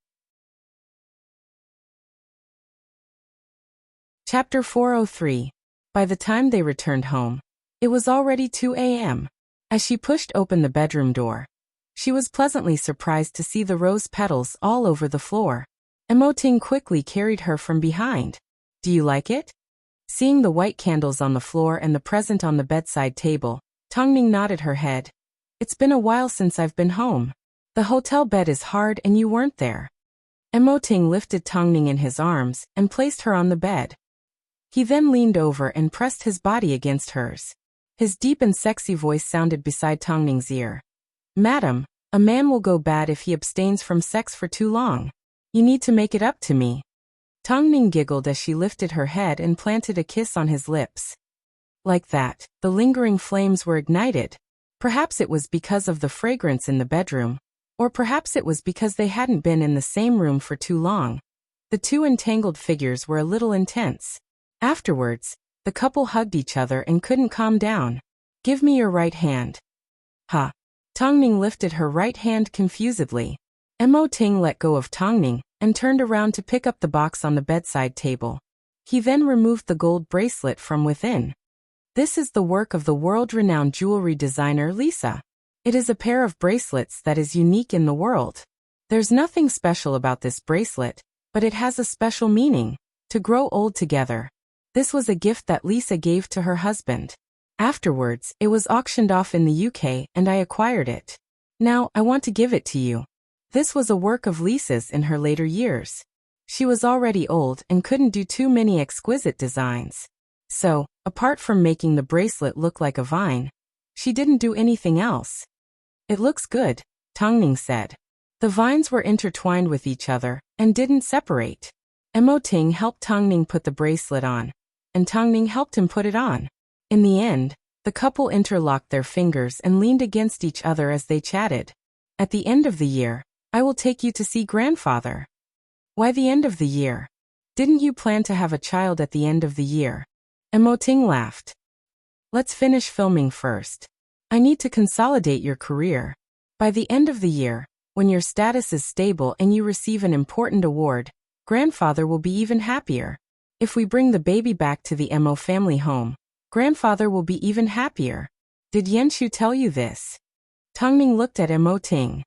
Chapter 403. By the time they returned home, it was already 2 a.m. As she pushed open the bedroom door, she was pleasantly surprised to see the rose petals all over the floor. Emoting quickly carried her from behind. Do you like it? Seeing the white candles on the floor and the present on the bedside table, Tongning nodded her head. It's been a while since I've been home. The hotel bed is hard and you weren't there. Emoting lifted Tongning in his arms and placed her on the bed. He then leaned over and pressed his body against hers. His deep and sexy voice sounded beside Tongning's ear. Madam, a man will go bad if he abstains from sex for too long. You need to make it up to me. Tongning giggled as she lifted her head and planted a kiss on his lips. Like that, the lingering flames were ignited. Perhaps it was because of the fragrance in the bedroom, or perhaps it was because they hadn't been in the same room for too long. The two entangled figures were a little intense. Afterwards, the couple hugged each other and couldn't calm down. Give me your right hand. Ha! Tongning lifted her right hand confusedly. Emoting let go of Tongning and turned around to pick up the box on the bedside table. He then removed the gold bracelet from within. This is the work of the world-renowned jewelry designer Lisa. It is a pair of bracelets that is unique in the world. There's nothing special about this bracelet, but it has a special meaning: to grow old together. This was a gift that Lisa gave to her husband. Afterwards, it was auctioned off in the UK and I acquired it. Now, I want to give it to you. This was a work of Lisa's in her later years. She was already old and couldn't do too many exquisite designs. So, apart from making the bracelet look like a vine, she didn't do anything else. It looks good, Tongning said. The vines were intertwined with each other and didn't separate. Emoting helped Tongning put the bracelet on, and Tongning helped him put it on. In the end, the couple interlocked their fingers and leaned against each other as they chatted. At the end of the year, I will take you to see grandfather. Why the end of the year? Didn't you plan to have a child at the end of the year? Emoting laughed. Let's finish filming first. I need to consolidate your career. By the end of the year, when your status is stable and you receive an important award, grandfather will be even happier. If we bring the baby back to the Mo family home, grandfather will be even happier. Did Yenshu tell you this? Tongning looked at Emoting.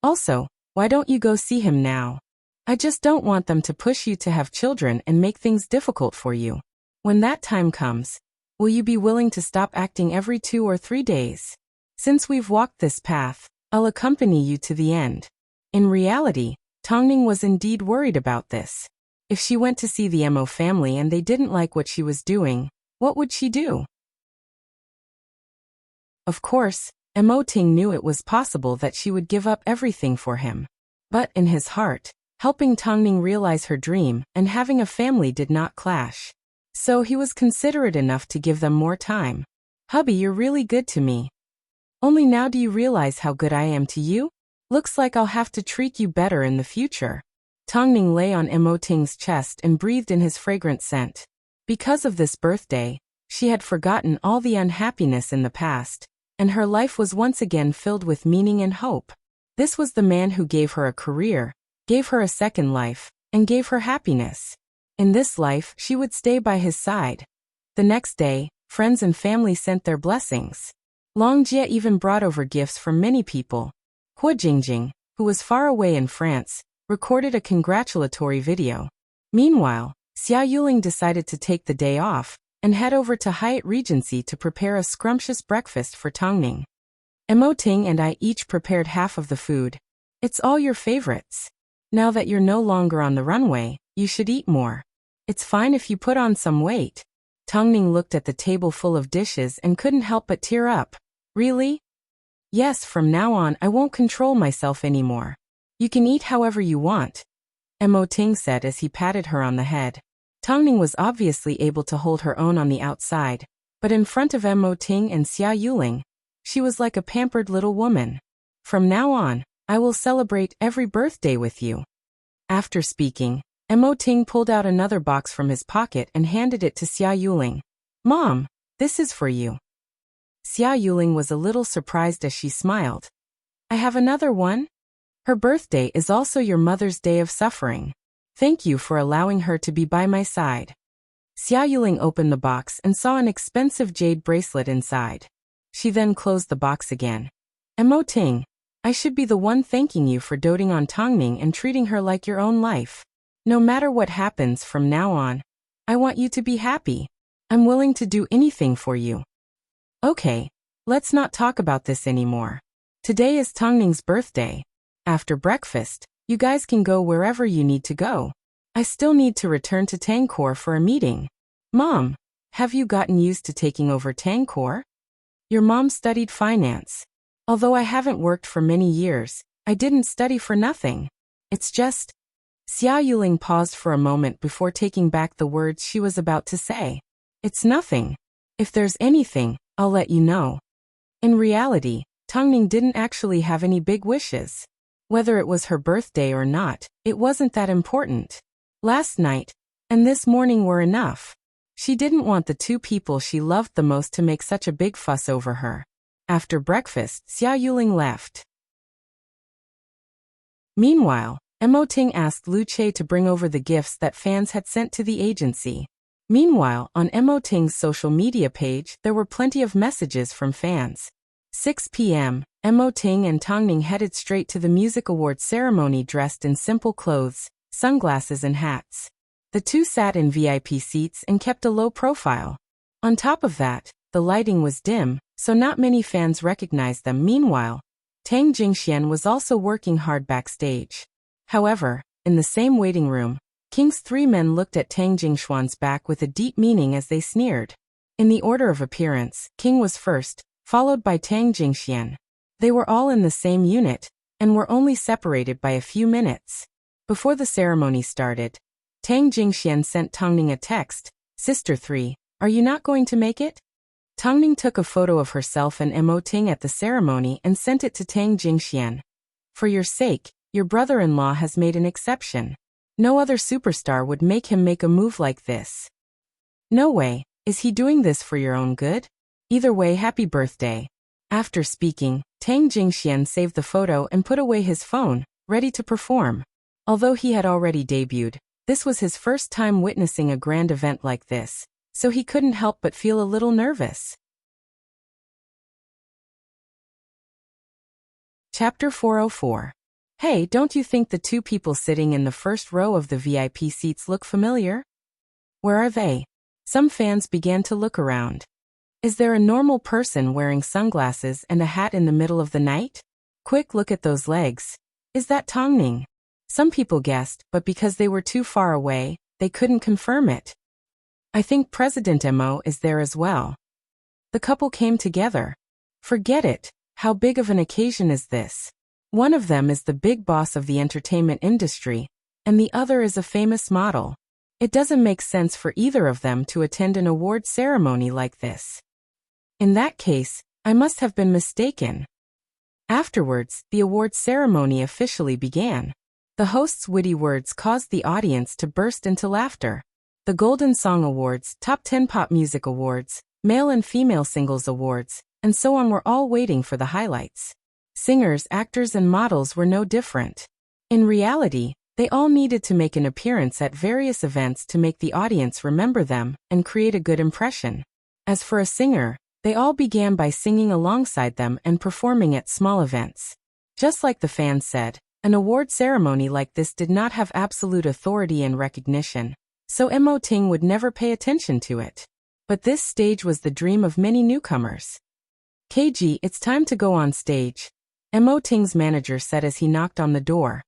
Also, why don't you go see him now? I just don't want them to push you to have children and make things difficult for you. When that time comes, will you be willing to stop acting every 2 or 3 days? Since we've walked this path, I'll accompany you to the end. In reality, Tongning was indeed worried about this. If she went to see the Mo family and they didn't like what she was doing, what would she do? Of course, Emoting knew it was possible that she would give up everything for him. But in his heart, helping Tongning realize her dream and having a family did not clash. So he was considerate enough to give them more time. Hubby, you're really good to me. Only now do you realize how good I am to you? Looks like I'll have to treat you better in the future. Tongning lay on Emoting's chest and breathed in his fragrant scent. Because of this birthday, she had forgotten all the unhappiness in the past, and her life was once again filled with meaning and hope. This was the man who gave her a career, gave her a second life, and gave her happiness. In this life, she would stay by his side. The next day, friends and family sent their blessings. Long Jie even brought over gifts from many people. Hua Jingjing, who was far away in France, recorded a congratulatory video. Meanwhile, Xia Yuling decided to take the day off and head over to Hyatt Regency to prepare a scrumptious breakfast for Tongning. Mo Ting and I each prepared half of the food. It's all your favorites. Now that you're no longer on the runway, you should eat more. It's fine if you put on some weight. Tongning looked at the table full of dishes and couldn't help but tear up. Really? Yes, from now on I won't control myself anymore. You can eat however you want, Mo Ting said as he patted her on the head. Tongning was obviously able to hold her own on the outside, but in front of Mo Ting and Xia Yuling, she was like a pampered little woman. From now on, I will celebrate every birthday with you. After speaking, Mo Ting pulled out another box from his pocket and handed it to Xia Yuling. Mom, this is for you. Xia Yuling was a little surprised as she smiled. I have another one? Her birthday is also your mother's day of suffering. Thank you for allowing her to be by my side. Xia Yuling opened the box and saw an expensive jade bracelet inside. She then closed the box again. Mo Ting, I should be the one thanking you for doting on Tongning and treating her like your own life. No matter what happens from now on, I want you to be happy. I'm willing to do anything for you. Okay, let's not talk about this anymore. Today is Tongning's birthday. After breakfast, you guys can go wherever you need to go. I still need to return to Tangkor for a meeting. Mom, have you gotten used to taking over Tangkor? Your mom studied finance. Although I haven't worked for many years, I didn't study for nothing. It's just... Xia Yuling paused for a moment before taking back the words she was about to say. It's nothing. If there's anything, I'll let you know. In reality, Tongning didn't actually have any big wishes. Whether it was her birthday or not, it wasn't that important. Last night and this morning were enough. She didn't want the two people she loved the most to make such a big fuss over her. After breakfast, Xia Yuling left. Meanwhile, Mo Ting asked Lu Che to bring over the gifts that fans had sent to the agency. Meanwhile, on Mo Ting's social media page, there were plenty of messages from fans. 6 p.m., Mo Ting and Tongning headed straight to the music awards ceremony dressed in simple clothes, sunglasses and hats. The two sat in VIP seats and kept a low profile. On top of that, the lighting was dim, so not many fans recognized them. Meanwhile, Tang Jingxian was also working hard backstage. However, in the same waiting room, King's three men looked at Tang Jingxuan's back with a deep meaning as they sneered. In the order of appearance, King was first, followed by Tang Jingxian. They were all in the same unit, and were only separated by a few minutes. Before the ceremony started, Tang Jingxian sent Tongning a text, Sister 3, are you not going to make it? Tongning took a photo of herself and Mo Ting at the ceremony and sent it to Tang Jingxian. For your sake, your brother-in-law has made an exception. No other superstar would make him make a move like this. No way, is he doing this for your own good? Either way, happy birthday. After speaking, Tang Jingxian saved the photo and put away his phone, ready to perform. Although he had already debuted, this was his first time witnessing a grand event like this, so he couldn't help but feel a little nervous. Chapter 404. Hey, don't you think the two people sitting in the first row of the VIP seats look familiar? Where are they? Some fans began to look around. Is there a normal person wearing sunglasses and a hat in the middle of the night? Quick look at those legs. Is that Tongning? Some people guessed, but because they were too far away, they couldn't confirm it. I think President Mo is there as well. The couple came together. Forget it, how big of an occasion is this? One of them is the big boss of the entertainment industry, and the other is a famous model. It doesn't make sense for either of them to attend an award ceremony like this. In that case, I must have been mistaken. Afterwards, the award ceremony officially began. The host's witty words caused the audience to burst into laughter. The Golden Song Awards, Top 10 Pop Music Awards, Male and Female Singles Awards, and so on were all waiting for the highlights. Singers, actors, and models were no different. In reality, they all needed to make an appearance at various events to make the audience remember them and create a good impression. As for a singer, they all began by singing alongside them and performing at small events. Just like the fans said, an award ceremony like this did not have absolute authority and recognition, so Mo Ting would never pay attention to it. But this stage was the dream of many newcomers. KG, it's time to go on stage, Mo Ting's manager said as he knocked on the door.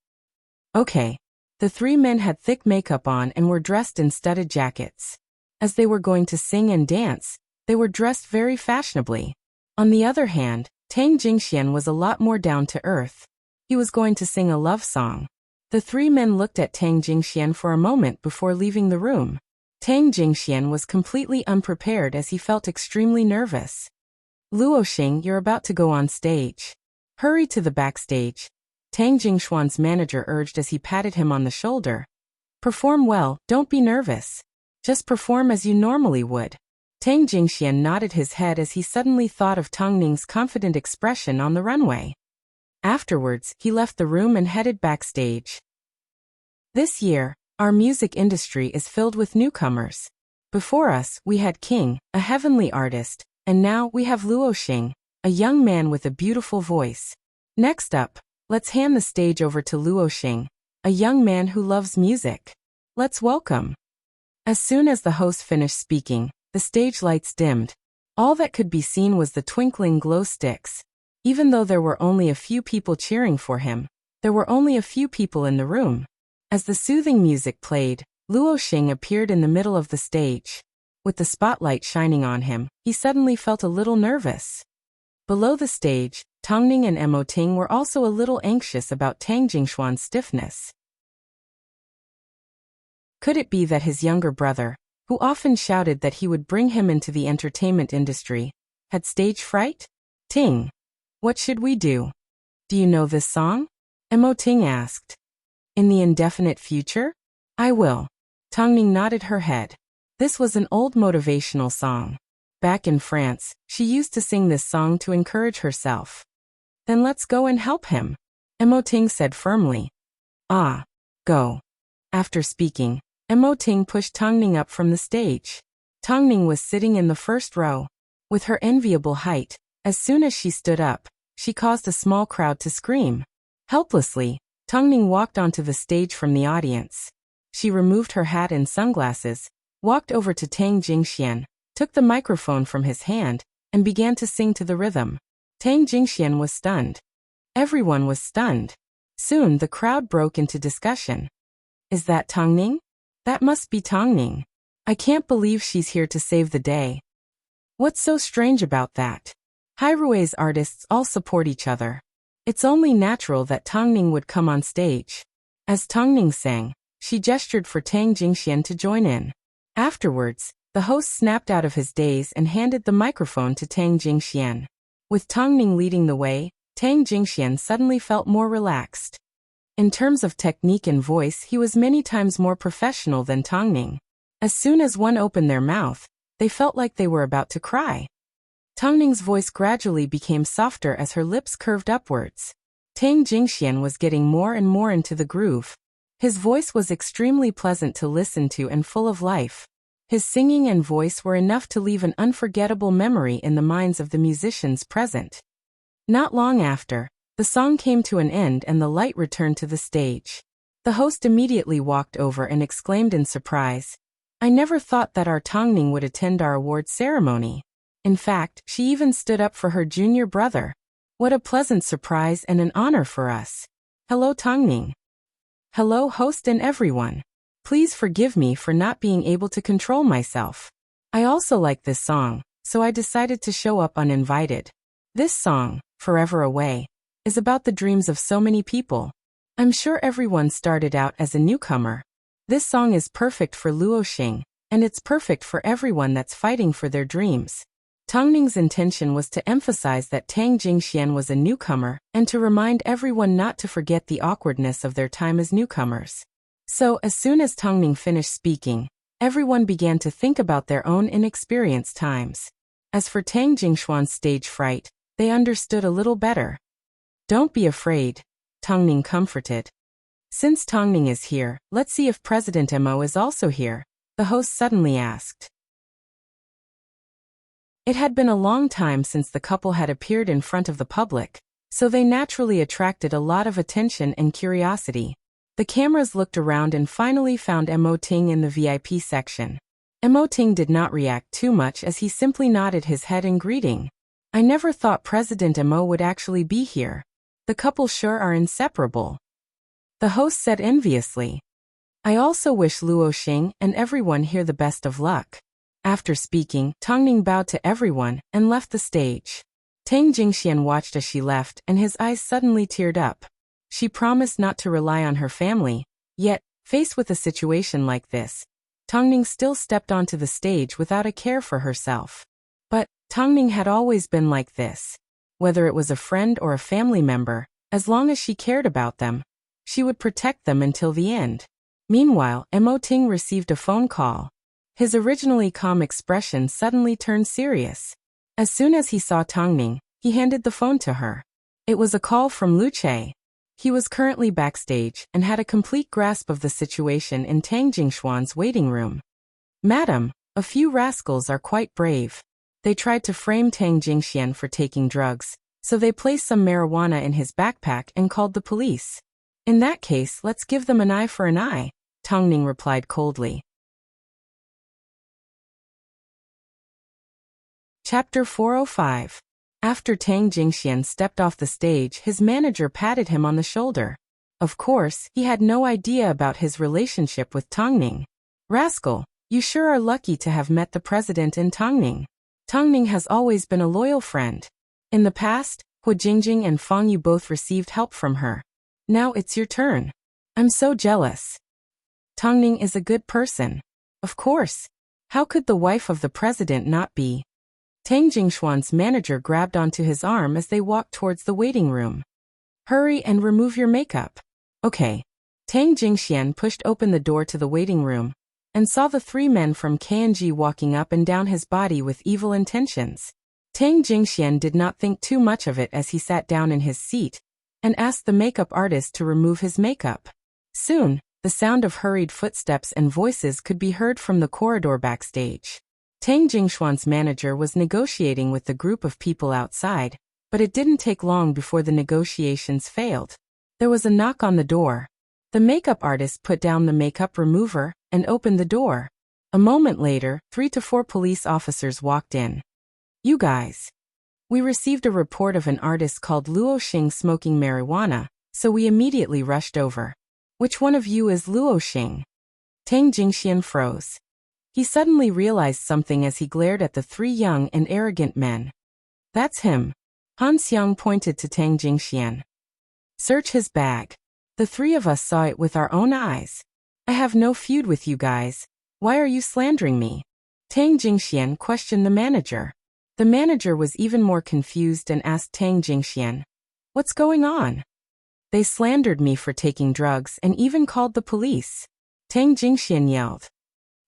Okay. The three men had thick makeup on and were dressed in studded jackets. As they were going to sing and dance, they were dressed very fashionably. On the other hand, Tang Jingxian was a lot more down to earth. He was going to sing a love song. The three men looked at Tang Jingxian for a moment before leaving the room. Tang Jingxian was completely unprepared as he felt extremely nervous. Luo Xing, you're about to go on stage. Hurry to the backstage, Tang Jingshuan's manager urged as he patted him on the shoulder. Perform well, don't be nervous. Just perform as you normally would. Tang Jingxian nodded his head as he suddenly thought of Tang Ning's confident expression on the runway. Afterwards, he left the room and headed backstage. This year, our music industry is filled with newcomers. Before us, we had King, a heavenly artist, and now we have Luo Xing, a young man with a beautiful voice. Next up, let's hand the stage over to Luo Xing, a young man who loves music. Let's welcome. As soon as the host finished speaking, the stage lights dimmed. All that could be seen was the twinkling glow sticks. Even though there were only a few people cheering for him, there were only a few people in the room. As the soothing music played, Luo Xing appeared in the middle of the stage. With the spotlight shining on him, he suddenly felt a little nervous. Below the stage, Tang Ning and Mo Ting were also a little anxious about Tang Jingshuan's stiffness. Could it be that his younger brother, who often shouted that he would bring him into the entertainment industry, had stage fright? Ting, what should we do? Do you know this song? Mo Ting asked. In the indefinite future? I will. Tang Ning nodded her head. This was an old motivational song. Back in France, she used to sing this song to encourage herself. Then let's go and help him, Mo Ting said firmly. Ah, go. After speaking, Mo Ting pushed Tang Ning up from the stage. Tang Ning was sitting in the first row. With her enviable height, as soon as she stood up, she caused a small crowd to scream. Helplessly, Tang Ning walked onto the stage from the audience. She removed her hat and sunglasses, walked over to Tang Jingxian, took the microphone from his hand, and began to sing to the rhythm. Tang Jingxian was stunned. Everyone was stunned. Soon the crowd broke into discussion. Is that Tang Ning? That must be Tang Ning. I can't believe she's here to save the day. What's so strange about that? Hairue's artists all support each other. It's only natural that Tang Ning would come on stage. As Tang Ning sang, she gestured for Tang Jingxian to join in. Afterwards, the host snapped out of his daze and handed the microphone to Tang Jingxian. With Tang Ning leading the way, Tang Jingxian suddenly felt more relaxed. In terms of technique and voice, he was many times more professional than Tang Ning. As soon as one opened their mouth, they felt like they were about to cry. Tang Ning's voice gradually became softer as her lips curved upwards. Tang Jingxian was getting more and more into the groove. His voice was extremely pleasant to listen to and full of life. His singing and voice were enough to leave an unforgettable memory in the minds of the musicians present. Not long after, the song came to an end and the light returned to the stage. The host immediately walked over and exclaimed in surprise, I never thought that our Tang Ning would attend our award ceremony. In fact, she even stood up for her junior brother. What a pleasant surprise and an honor for us. Hello Tang Ning. Hello host and everyone. Please forgive me for not being able to control myself. I also like this song, so I decided to show up uninvited. This song, Forever Away, is about the dreams of so many people. I'm sure everyone started out as a newcomer. This song is perfect for Luo Xing, and it's perfect for everyone that's fighting for their dreams. Tang Ning's intention was to emphasize that Tang Jingxian was a newcomer and to remind everyone not to forget the awkwardness of their time as newcomers. So, as soon as Tang Ning finished speaking, everyone began to think about their own inexperienced times. As for Tang Jingshuan's stage fright, they understood a little better. Don't be afraid, Tongning comforted. Since Tongning is here, let's see if President Mo is also here, the host suddenly asked. It had been a long time since the couple had appeared in front of the public, so they naturally attracted a lot of attention and curiosity. The cameras looked around and finally found Mo Ting in the VIP section. Mo Ting did not react too much as he simply nodded his head in greeting. I never thought President Mo would actually be here. The couple sure are inseparable, the host said enviously. I also wish Luo Xing and everyone here the best of luck. After speaking, Tongning bowed to everyone and left the stage. Tang Jingxian watched as she left and his eyes suddenly teared up. She promised not to rely on her family, yet, faced with a situation like this, Tongning still stepped onto the stage without a care for herself. But, Tongning had always been like this. Whether it was a friend or a family member, as long as she cared about them, she would protect them until the end. Meanwhile, Mo Ting received a phone call. His originally calm expression suddenly turned serious. As soon as he saw Tongning, he handed the phone to her. It was a call from Lu Che. He was currently backstage and had a complete grasp of the situation in Tang Jingshuan's waiting room. Madam, a few rascals are quite brave. They tried to frame Tang Jingxian for taking drugs, so they placed some marijuana in his backpack and called the police. In that case, let's give them an eye for an eye, Tongning replied coldly. Chapter 405. After Tang Jingxian stepped off the stage, his manager patted him on the shoulder. Of course, he had no idea about his relationship with Tongning. Rascal, you sure are lucky to have met the president and Tongning. Tongning has always been a loyal friend. In the past, Hu Jingjing and Fang Yu both received help from her. Now it's your turn. I'm so jealous. Tongning is a good person. Of course. How could the wife of the president not be? Tang Jingshuan's manager grabbed onto his arm as they walked towards the waiting room. Hurry and remove your makeup. Okay. Tang Jingxian pushed open the door to the waiting room and saw the three men from KNG walking up and down his body with evil intentions. Tang Jingxian did not think too much of it as he sat down in his seat and asked the makeup artist to remove his makeup. Soon, the sound of hurried footsteps and voices could be heard from the corridor backstage. Tang Jingshuan's manager was negotiating with the group of people outside, but it didn't take long before the negotiations failed. There was a knock on the door. The makeup artist put down the makeup remover and opened the door. A moment later, 3 to 4 police officers walked in. You guys. We received a report of an artist called Luo Xing smoking marijuana, so we immediately rushed over. Which one of you is Luo Xing? Tang Jingxian froze. He suddenly realized something as he glared at the 3 young and arrogant men. That's him. Han Xiang pointed to Tang Jingxian. Search his bag. The 3 of us saw it with our own eyes. I have no feud with you guys. Why are you slandering me? Tang Jingxian questioned the manager. The manager was even more confused and asked Tang Jingxian, what's going on? They slandered me for taking drugs and even called the police. Tang Jingxian yelled.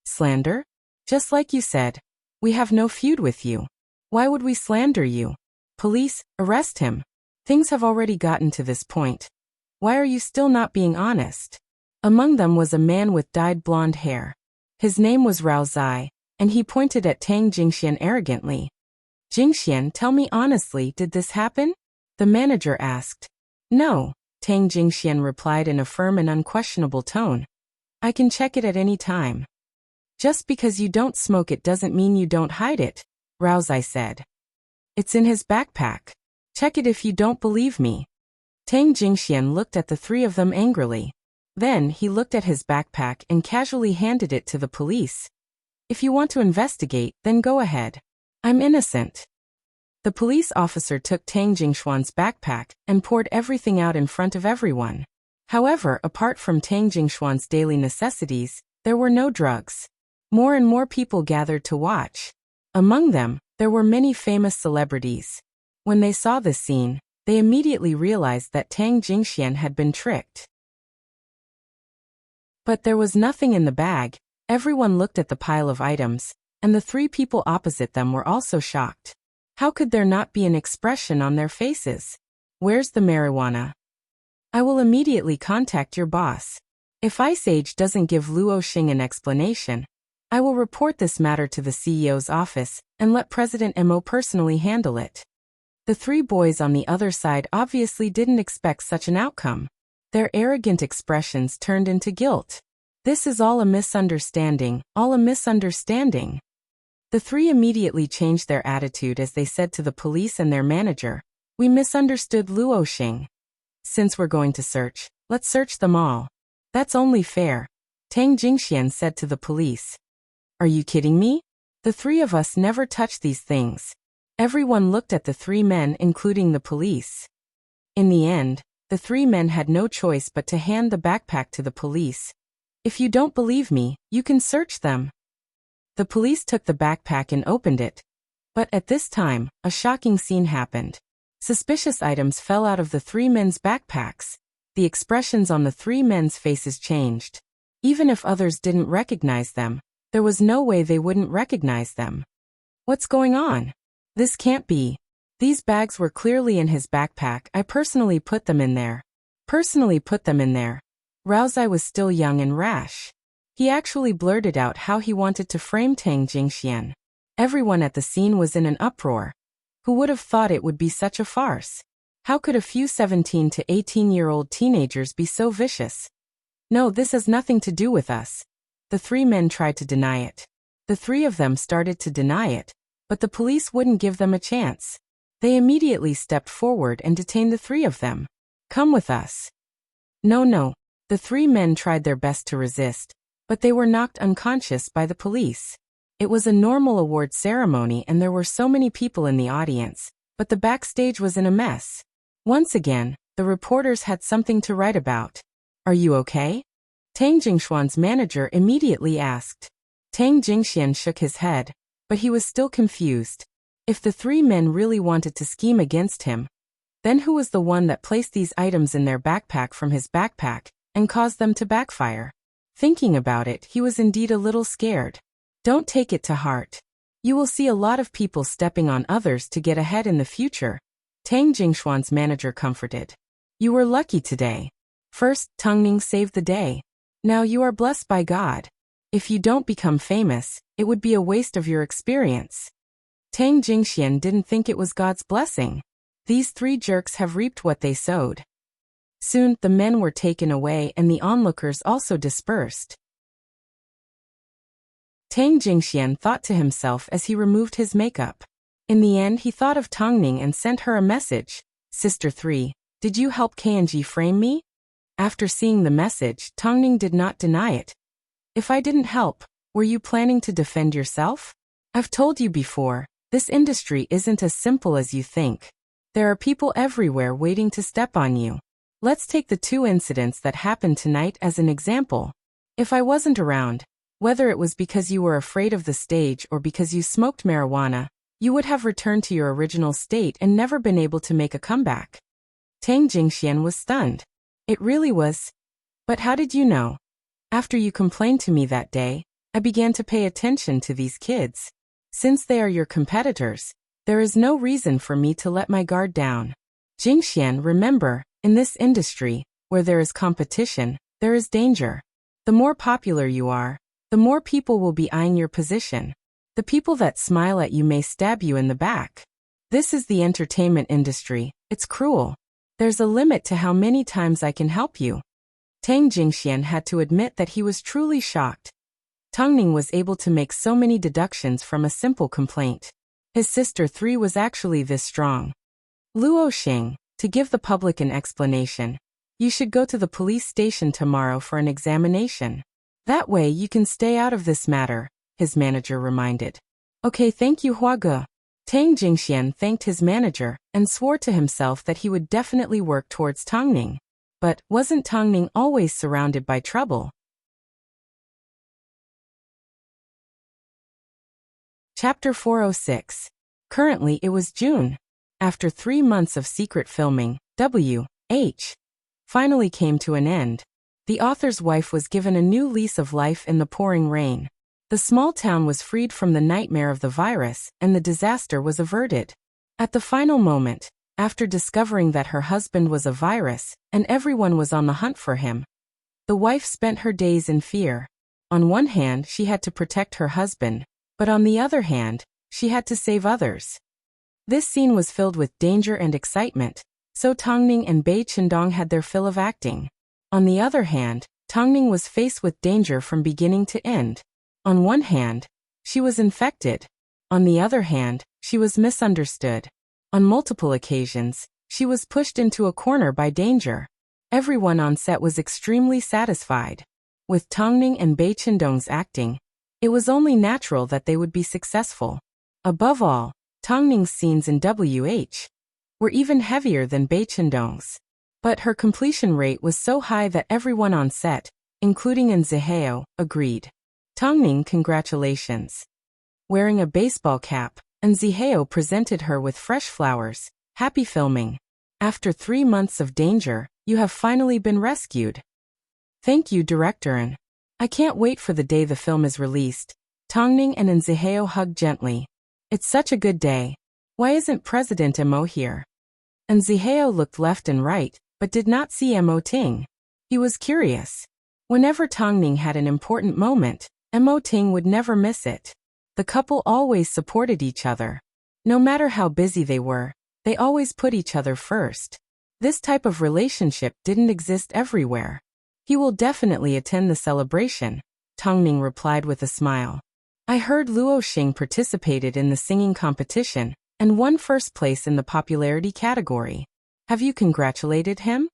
Slander? Just like you said, we have no feud with you. Why would we slander you? Police, arrest him. Things have already gotten to this point. Why are you still not being honest? Among them was a man with dyed blonde hair. His name was Rao Zai, and he pointed at Tang Jingxian arrogantly. Jingxian, tell me honestly, did this happen? The manager asked. No, Tang Jingxian replied in a firm and unquestionable tone. I can check it at any time. Just because you don't smoke it doesn't mean you don't hide it, Rao Zai said. It's in his backpack. Check it if you don't believe me. Tang Jingxian looked at the 3 of them angrily. Then he looked at his backpack and casually handed it to the police. If you want to investigate, then go ahead. I'm innocent. The police officer took Tang Jingshuan's backpack and poured everything out in front of everyone. However, apart from Tang Jingshuan's daily necessities, there were no drugs. More and more people gathered to watch. Among them, there were many famous celebrities. When they saw this scene, they immediately realized that Tang Jingxian had been tricked. But there was nothing in the bag. Everyone looked at the pile of items, and the 3 people opposite them were also shocked. How could there not be an expression on their faces? Where's the marijuana? I will immediately contact your boss. If Ice Age doesn't give Luo Xing an explanation, I will report this matter to the CEO's office and let President Mo personally handle it. The three boys on the other side obviously didn't expect such an outcome. Their arrogant expressions turned into guilt. This is all a misunderstanding, all a misunderstanding. The three immediately changed their attitude as they said to the police and their manager, "We misunderstood Luo Xing. Since we're going to search, let's search them all. That's only fair," Tang Jingxian said to the police. "Are you kidding me? The three of us never touched these things." Everyone looked at the three men, including the police. In the end, the three men had no choice but to hand the backpack to the police. "If you don't believe me, you can search them." The police took the backpack and opened it. But at this time, a shocking scene happened. Suspicious items fell out of the three men's backpacks. The expressions on the three men's faces changed. Even if others didn't recognize them, there was no way they wouldn't recognize them. What's going on? This can't be. These bags were clearly in his backpack. I personally put them in there. Raozai was still young and rash. He actually blurted out how he wanted to frame Tang Jingxian. Everyone at the scene was in an uproar. Who would have thought it would be such a farce? How could a few 17 to 18-year-old teenagers be so vicious? "No, this has nothing to do with us." The three men tried to deny it. The three of them started to deny it, but the police wouldn't give them a chance. They immediately stepped forward and detained the three of them. "Come with us." No. The three men tried their best to resist, but they were knocked unconscious by the police. It was a normal award ceremony and there were so many people in the audience, but the backstage was in a mess. Once again, the reporters had something to write about. "Are you okay?" Tang Jingshuan's manager immediately asked. Tang Jingxian shook his head, but he was still confused. If the three men really wanted to scheme against him, then who was the one that placed these items in their backpack from his backpack and caused them to backfire? Thinking about it, he was indeed a little scared. "Don't take it to heart. You will see a lot of people stepping on others to get ahead in the future," Tang Jingshuan's manager comforted. "You were lucky today. First, Tongning saved the day. Now you are blessed by God. If you don't become famous, it would be a waste of your experience." Tang Jingxian didn't think it was God's blessing. These three jerks have reaped what they sowed. Soon, the men were taken away and the onlookers also dispersed. Tang Jingxian thought to himself as he removed his makeup. In the end, he thought of Tongning and sent her a message. "Sister 3, did you help KNG frame me?" After seeing the message, Tongning did not deny it. "If I didn't help, were you planning to defend yourself? I've told you before, this industry isn't as simple as you think. There are people everywhere waiting to step on you. Let's take the two incidents that happened tonight as an example. If I wasn't around, whether it was because you were afraid of the stage or because you smoked marijuana, you would have returned to your original state and never been able to make a comeback." Tang Jingxian was stunned. "It really was. But how did you know? After you complained to me that day, I began to pay attention to these kids. Since they are your competitors, there is no reason for me to let my guard down. Jingxian, remember, in this industry, where there is competition, there is danger. The more popular you are, the more people will be eyeing your position. The people that smile at you may stab you in the back. This is the entertainment industry. It's cruel. There's a limit to how many times I can help you." Tang Jingxian had to admit that he was truly shocked. Tongning was able to make so many deductions from a simple complaint. His sister 3 was actually this strong. "Luo Xing, to give the public an explanation, you should go to the police station tomorrow for an examination. That way you can stay out of this matter," his manager reminded. "Okay, thank you, Huage." Tang Jingxian thanked his manager and swore to himself that he would definitely work towards Tongning. But wasn't Tongning always surrounded by trouble? Chapter 406. Currently it was June. After 3 months of secret filming, W.H. finally came to an end. The author's wife was given a new lease of life in the pouring rain. The small town was freed from the nightmare of the virus, and the disaster was averted. At the final moment, after discovering that her husband was a virus and everyone was on the hunt for him. The wife spent her days in fear. On one hand, she had to protect her husband, but on the other hand, she had to save others. This scene was filled with danger and excitement, so Tongning and Bai Chendong had their fill of acting. On the other hand, Tongning was faced with danger from beginning to end. On one hand, she was infected. On the other hand, she was misunderstood. On multiple occasions, she was pushed into a corner by danger. Everyone on set was extremely satisfied. With Tongning and Bai Chendong's acting, it was only natural that they would be successful. Above all, Tongning's scenes in WH were even heavier than Bai Chendong's. But her completion rate was so high that everyone on set, including An Zihao, agreed. Tongning, congratulations. Wearing a baseball cap, An Zihao presented her with fresh flowers. Happy filming. After 3 months of danger, you have finally been rescued. Thank you, Director An. I can't wait for the day the film is released. Tongning and An Zihao hugged gently. It's such a good day. Why isn't President Mo here? An Zihao looked left and right, but did not see Mo Ting. He was curious. Whenever Tongning had an important moment, Mo Ting would never miss it. The couple always supported each other. No matter how busy they were, they always put each other first. This type of relationship didn't exist everywhere. He will definitely attend the celebration, Tongning replied with a smile. I heard Luo Xing participated in the singing competition and won first place in the popularity category. Have you congratulated him?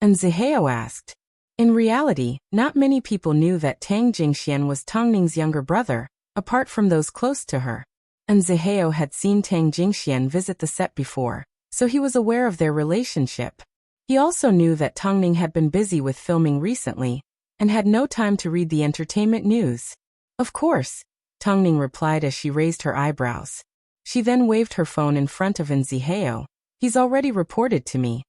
An Zihao asked. In reality, not many people knew that Tang Jingxian was Tongning's younger brother, apart from those close to her. An Zihao had seen Tang Jingxian visit the set before, so he was aware of their relationship. He also knew that Tongning had been busy with filming recently, and had no time to read the entertainment news. Of course, Tongning replied as she raised her eyebrows. She then waved her phone in front of An Zihao. He's already reported to me.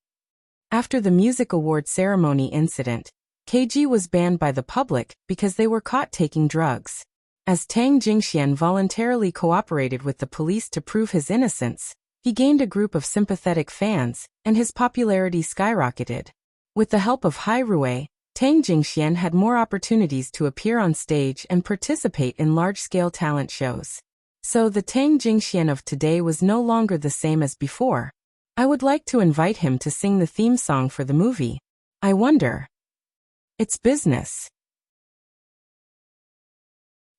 After the music award ceremony incident, KG was banned by the public because they were caught taking drugs. As Tang Jingxian voluntarily cooperated with the police to prove his innocence, he gained a group of sympathetic fans, and his popularity skyrocketed. With the help of Hai Rui, Tang Jingxian had more opportunities to appear on stage and participate in large-scale talent shows. So the Tang Jingxian of today was no longer the same as before. I would like to invite him to sing the theme song for the movie. I wonder. It's business.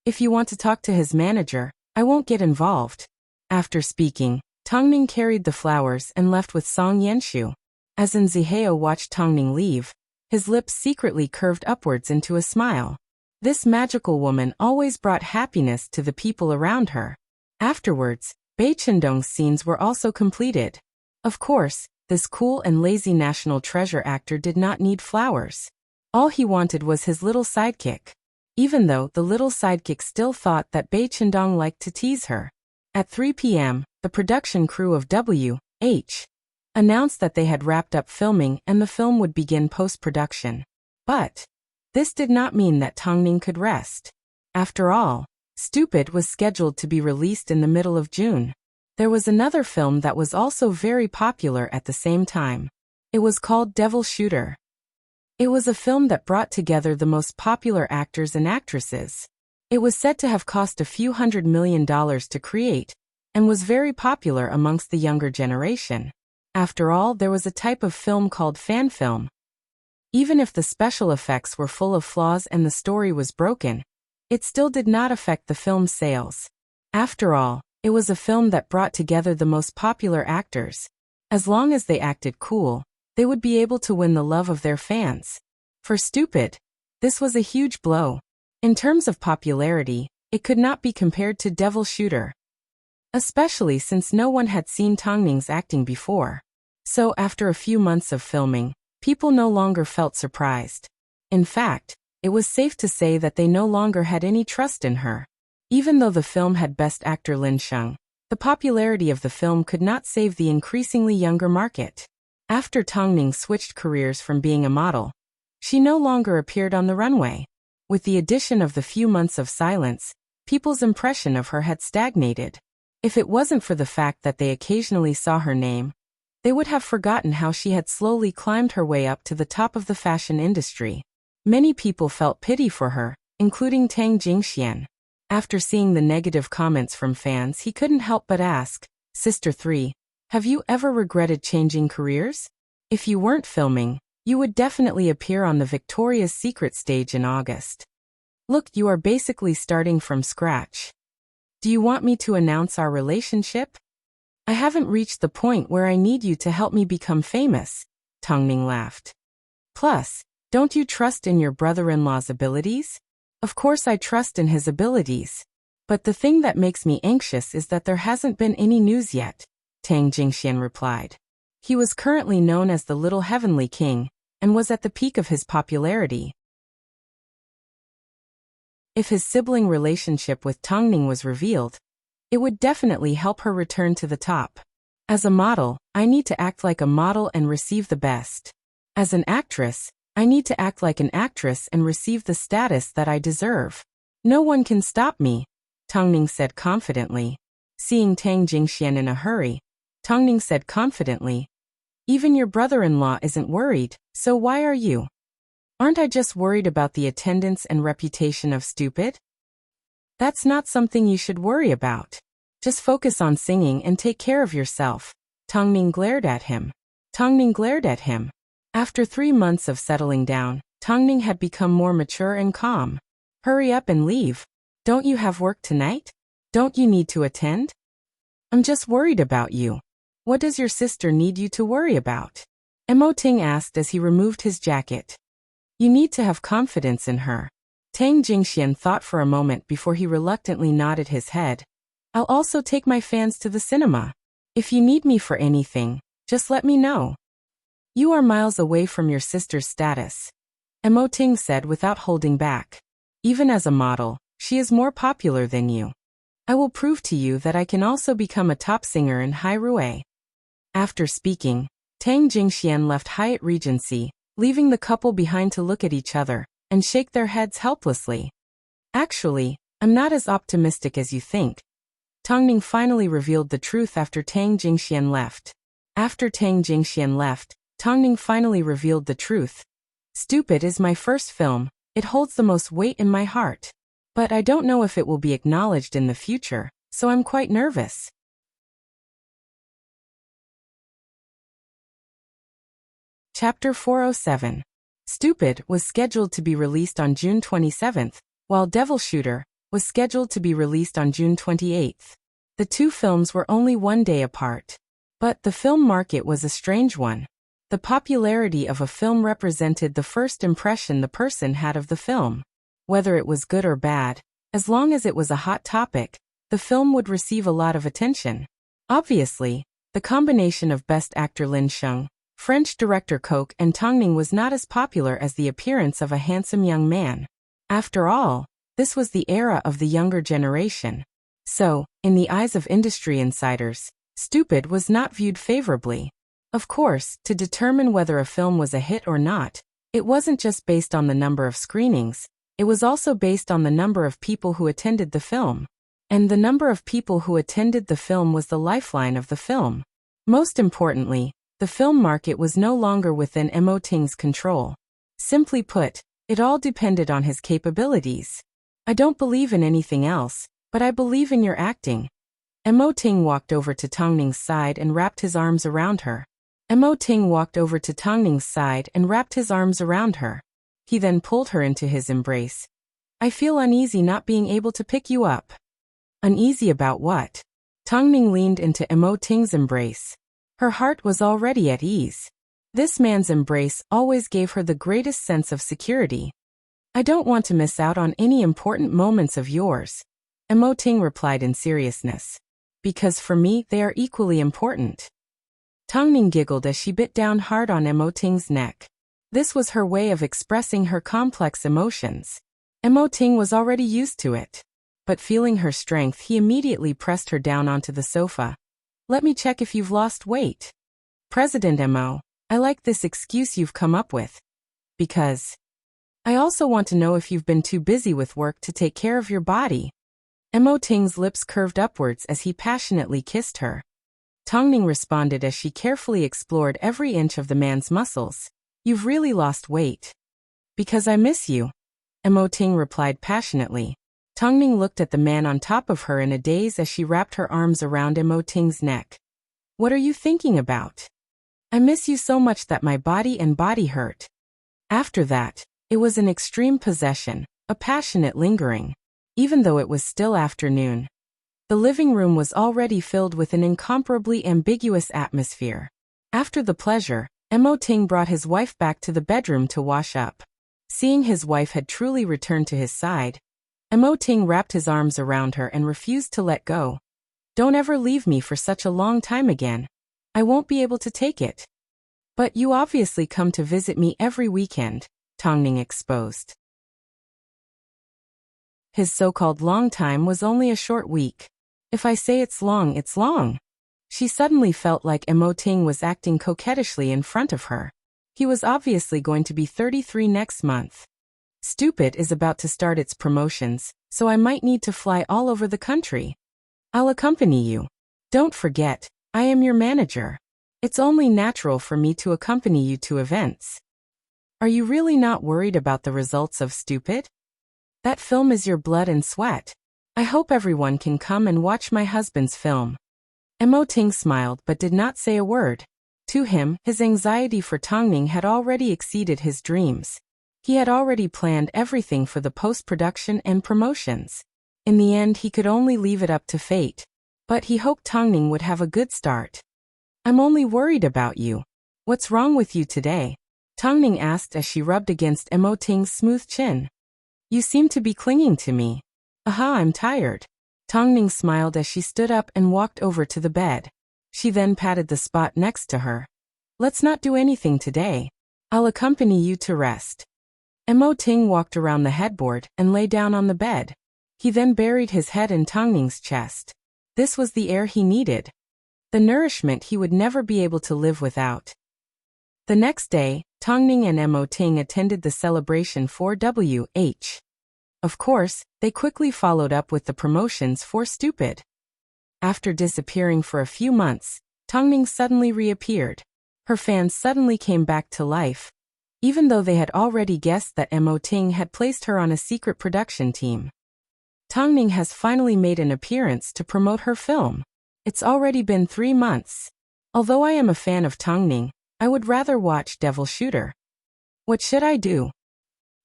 If you want to talk to his manager, I won't get involved. After speaking, Tongning carried the flowers and left with Song Yenshu. As An Zihao watched Tongning leave, his lips secretly curved upwards into a smile. This magical woman always brought happiness to the people around her. Afterwards, Bai Chendong's scenes were also completed. Of course, this cool and lazy national treasure actor did not need flowers. All he wanted was his little sidekick. Even though the little sidekick still thought that Bai Chendong liked to tease her. At 3 p.m., the production crew of WH announced that they had wrapped up filming and the film would begin post-production. But this did not mean that Tongning could rest. After all, Stupid was scheduled to be released in the middle of June. There was another film that was also very popular at the same time. It was called Devil Shooter. It was a film that brought together the most popular actors and actresses. It was said to have cost a few $100 million to create, and was very popular amongst the younger generation. After all, there was a type of film called fan film. Even if the special effects were full of flaws and the story was broken, it still did not affect the film's sales. After all, it was a film that brought together the most popular actors. As long as they acted cool, they would be able to win the love of their fans. For Stupid, this was a huge blow. In terms of popularity, it could not be compared to Devil Shooter. Especially since no one had seen Tongning's acting before. So after a few months of filming, people no longer felt surprised. In fact, it was safe to say that they no longer had any trust in her. Even though the film had Best Actor Lin Sheng, the popularity of the film could not save the increasingly younger market. After Tongning switched careers from being a model, she no longer appeared on the runway. With the addition of the few months of silence, people's impression of her had stagnated. If it wasn't for the fact that they occasionally saw her name, they would have forgotten how she had slowly climbed her way up to the top of the fashion industry. Many people felt pity for her, including Tang Jingxian. After seeing the negative comments from fans, he couldn't help but ask, Sister 3, have you ever regretted changing careers? If you weren't filming, you would definitely appear on the Victoria's Secret stage in August. Look, you are basically starting from scratch. Do you want me to announce our relationship? I haven't reached the point where I need you to help me become famous, Tongning laughed. Plus, don't you trust in your brother-in-law's abilities? Of course I trust in his abilities. But the thing that makes me anxious is that there hasn't been any news yet, Tang Jingxian replied. He was currently known as the Little Heavenly King, and was at the peak of his popularity. If his sibling relationship with Tongning was revealed, it would definitely help her return to the top. As a model, I need to act like a model and receive the best. As an actress, I need to act like an actress and receive the status that I deserve. No one can stop me, Tongning said confidently. Seeing Tang Jingxian in a hurry, Tongning said confidently, even your brother-in-law isn't worried, so why are you? Aren't I just worried about the attendance and reputation of Stupid? That's not something you should worry about. Just focus on singing and take care of yourself. Tongning glared at him. After 3 months of settling down, Tongning had become more mature and calm. Hurry up and leave. Don't you have work tonight? Don't you need to attend? I'm just worried about you. What does your sister need you to worry about? Emoting asked as he removed his jacket. You need to have confidence in her. Tang Jingxian thought for a moment before he reluctantly nodded his head. I'll also take my fans to the cinema. If you need me for anything, just let me know. You are miles away from your sister's status, Emoting said without holding back. Even as a model, she is more popular than you. I will prove to you that I can also become a top singer in Hairue. After speaking, Tang Jingxian left Hyatt Regency, leaving the couple behind to look at each other and shake their heads helplessly. Actually, I'm not as optimistic as you think. Tongning finally revealed the truth after Tang Jingxian left. Tongning finally revealed the truth. Stupid is my first film. It holds the most weight in my heart. But I don't know if it will be acknowledged in the future, so I'm quite nervous. Chapter 407. Stupid was scheduled to be released on June 27th, while Devil Shooter was scheduled to be released on June 28th. The two films were only 1 day apart. But the film market was a strange one. The popularity of a film represented the first impression the person had of the film. Whether it was good or bad, as long as it was a hot topic, the film would receive a lot of attention. Obviously, the combination of Best Actor Lin Sheng, French director Coq and Tongning was not as popular as the appearance of a handsome young man. After all, this was the era of the younger generation. So, in the eyes of industry insiders, Stupid was not viewed favorably. Of course, to determine whether a film was a hit or not, it wasn't just based on the number of screenings, it was also based on the number of people who attended the film. And the number of people who attended the film was the lifeline of the film. Most importantly, the film market was no longer within Emoting's control. Simply put, it all depended on his capabilities. I don't believe in anything else, but I believe in your acting. Emoting walked over to Tongning's side and wrapped his arms around her. He then pulled her into his embrace. I feel uneasy not being able to pick you up. Uneasy about what? Tongning leaned into Emoting's embrace. Her heart was already at ease. This man's embrace always gave her the greatest sense of security. I don't want to miss out on any important moments of yours, Emoting replied in seriousness. Because for me they are equally important. Tongning giggled as she bit down hard on Emoting's neck. This was her way of expressing her complex emotions. Emoting was already used to it. But feeling her strength, he immediately pressed her down onto the sofa. Let me check if you've lost weight. President Emo, I like this excuse you've come up with. Because I also want to know if you've been too busy with work to take care of your body. Emoting's lips curved upwards as he passionately kissed her. Tongning responded as she carefully explored every inch of the man's muscles. You've really lost weight. Because I miss you, Ting replied passionately. Tongning looked at the man on top of her in a daze as she wrapped her arms around Ting's neck. What are you thinking about? I miss you so much that my body and body hurt. After that, it was an extreme possession, a passionate lingering. Even though it was still afternoon, the living room was already filled with an incomparably ambiguous atmosphere. After the pleasure, Ting brought his wife back to the bedroom to wash up. Seeing his wife had truly returned to his side, Ting wrapped his arms around her and refused to let go. Don't ever leave me for such a long time again. I won't be able to take it. But you obviously come to visit me every weekend, Tongning exposed. His so-called long time was only a short week. If I say it's long, it's long. She suddenly felt like Ting was acting coquettishly in front of her. He was obviously going to be 33 next month. Stupid is about to start its promotions, so I might need to fly all over the country. I'll accompany you. Don't forget, I am your manager. It's only natural for me to accompany you to events. Are you really not worried about the results of Stupid? That film is your blood and sweat. I hope everyone can come and watch my husband's film. Ting smiled but did not say a word. To him, his anxiety for Tongning had already exceeded his dreams. He had already planned everything for the post-production and promotions. In the end, he could only leave it up to fate. But he hoped Tongning would have a good start. I'm only worried about you. What's wrong with you today? Tongning asked as she rubbed against Ting's smooth chin. You seem to be clinging to me. Aha, I'm tired. Tongning smiled as she stood up and walked over to the bed. She then patted the spot next to her. Let's not do anything today. I'll accompany you to rest. Ting walked around the headboard and lay down on the bed. He then buried his head in Tongning's chest. This was the air he needed. The nourishment he would never be able to live without. The next day, Tongning and Ting attended the celebration for WH. Of course, they quickly followed up with the promotions for Stupid. After disappearing for a few months, Tongning suddenly reappeared. Her fans suddenly came back to life, even though they had already guessed that Ting had placed her on a secret production team. Tongning has finally made an appearance to promote her film. It's already been 3 months. Although I am a fan of Tongning, I would rather watch Devil Shooter. What should I do?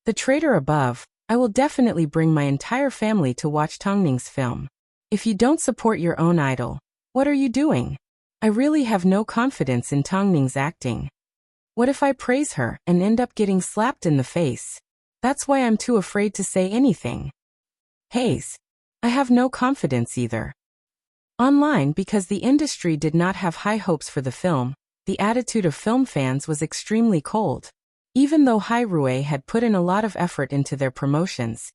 The traitor above, I will definitely bring my entire family to watch Tongning's film. If you don't support your own idol, what are you doing? I really have no confidence in Tongning's acting. What if I praise her and end up getting slapped in the face? That's why I'm too afraid to say anything. Hayes. I have no confidence either. Online, because the industry did not have high hopes for the film, the attitude of film fans was extremely cold. Even though Hairue had put in a lot of effort into their promotions,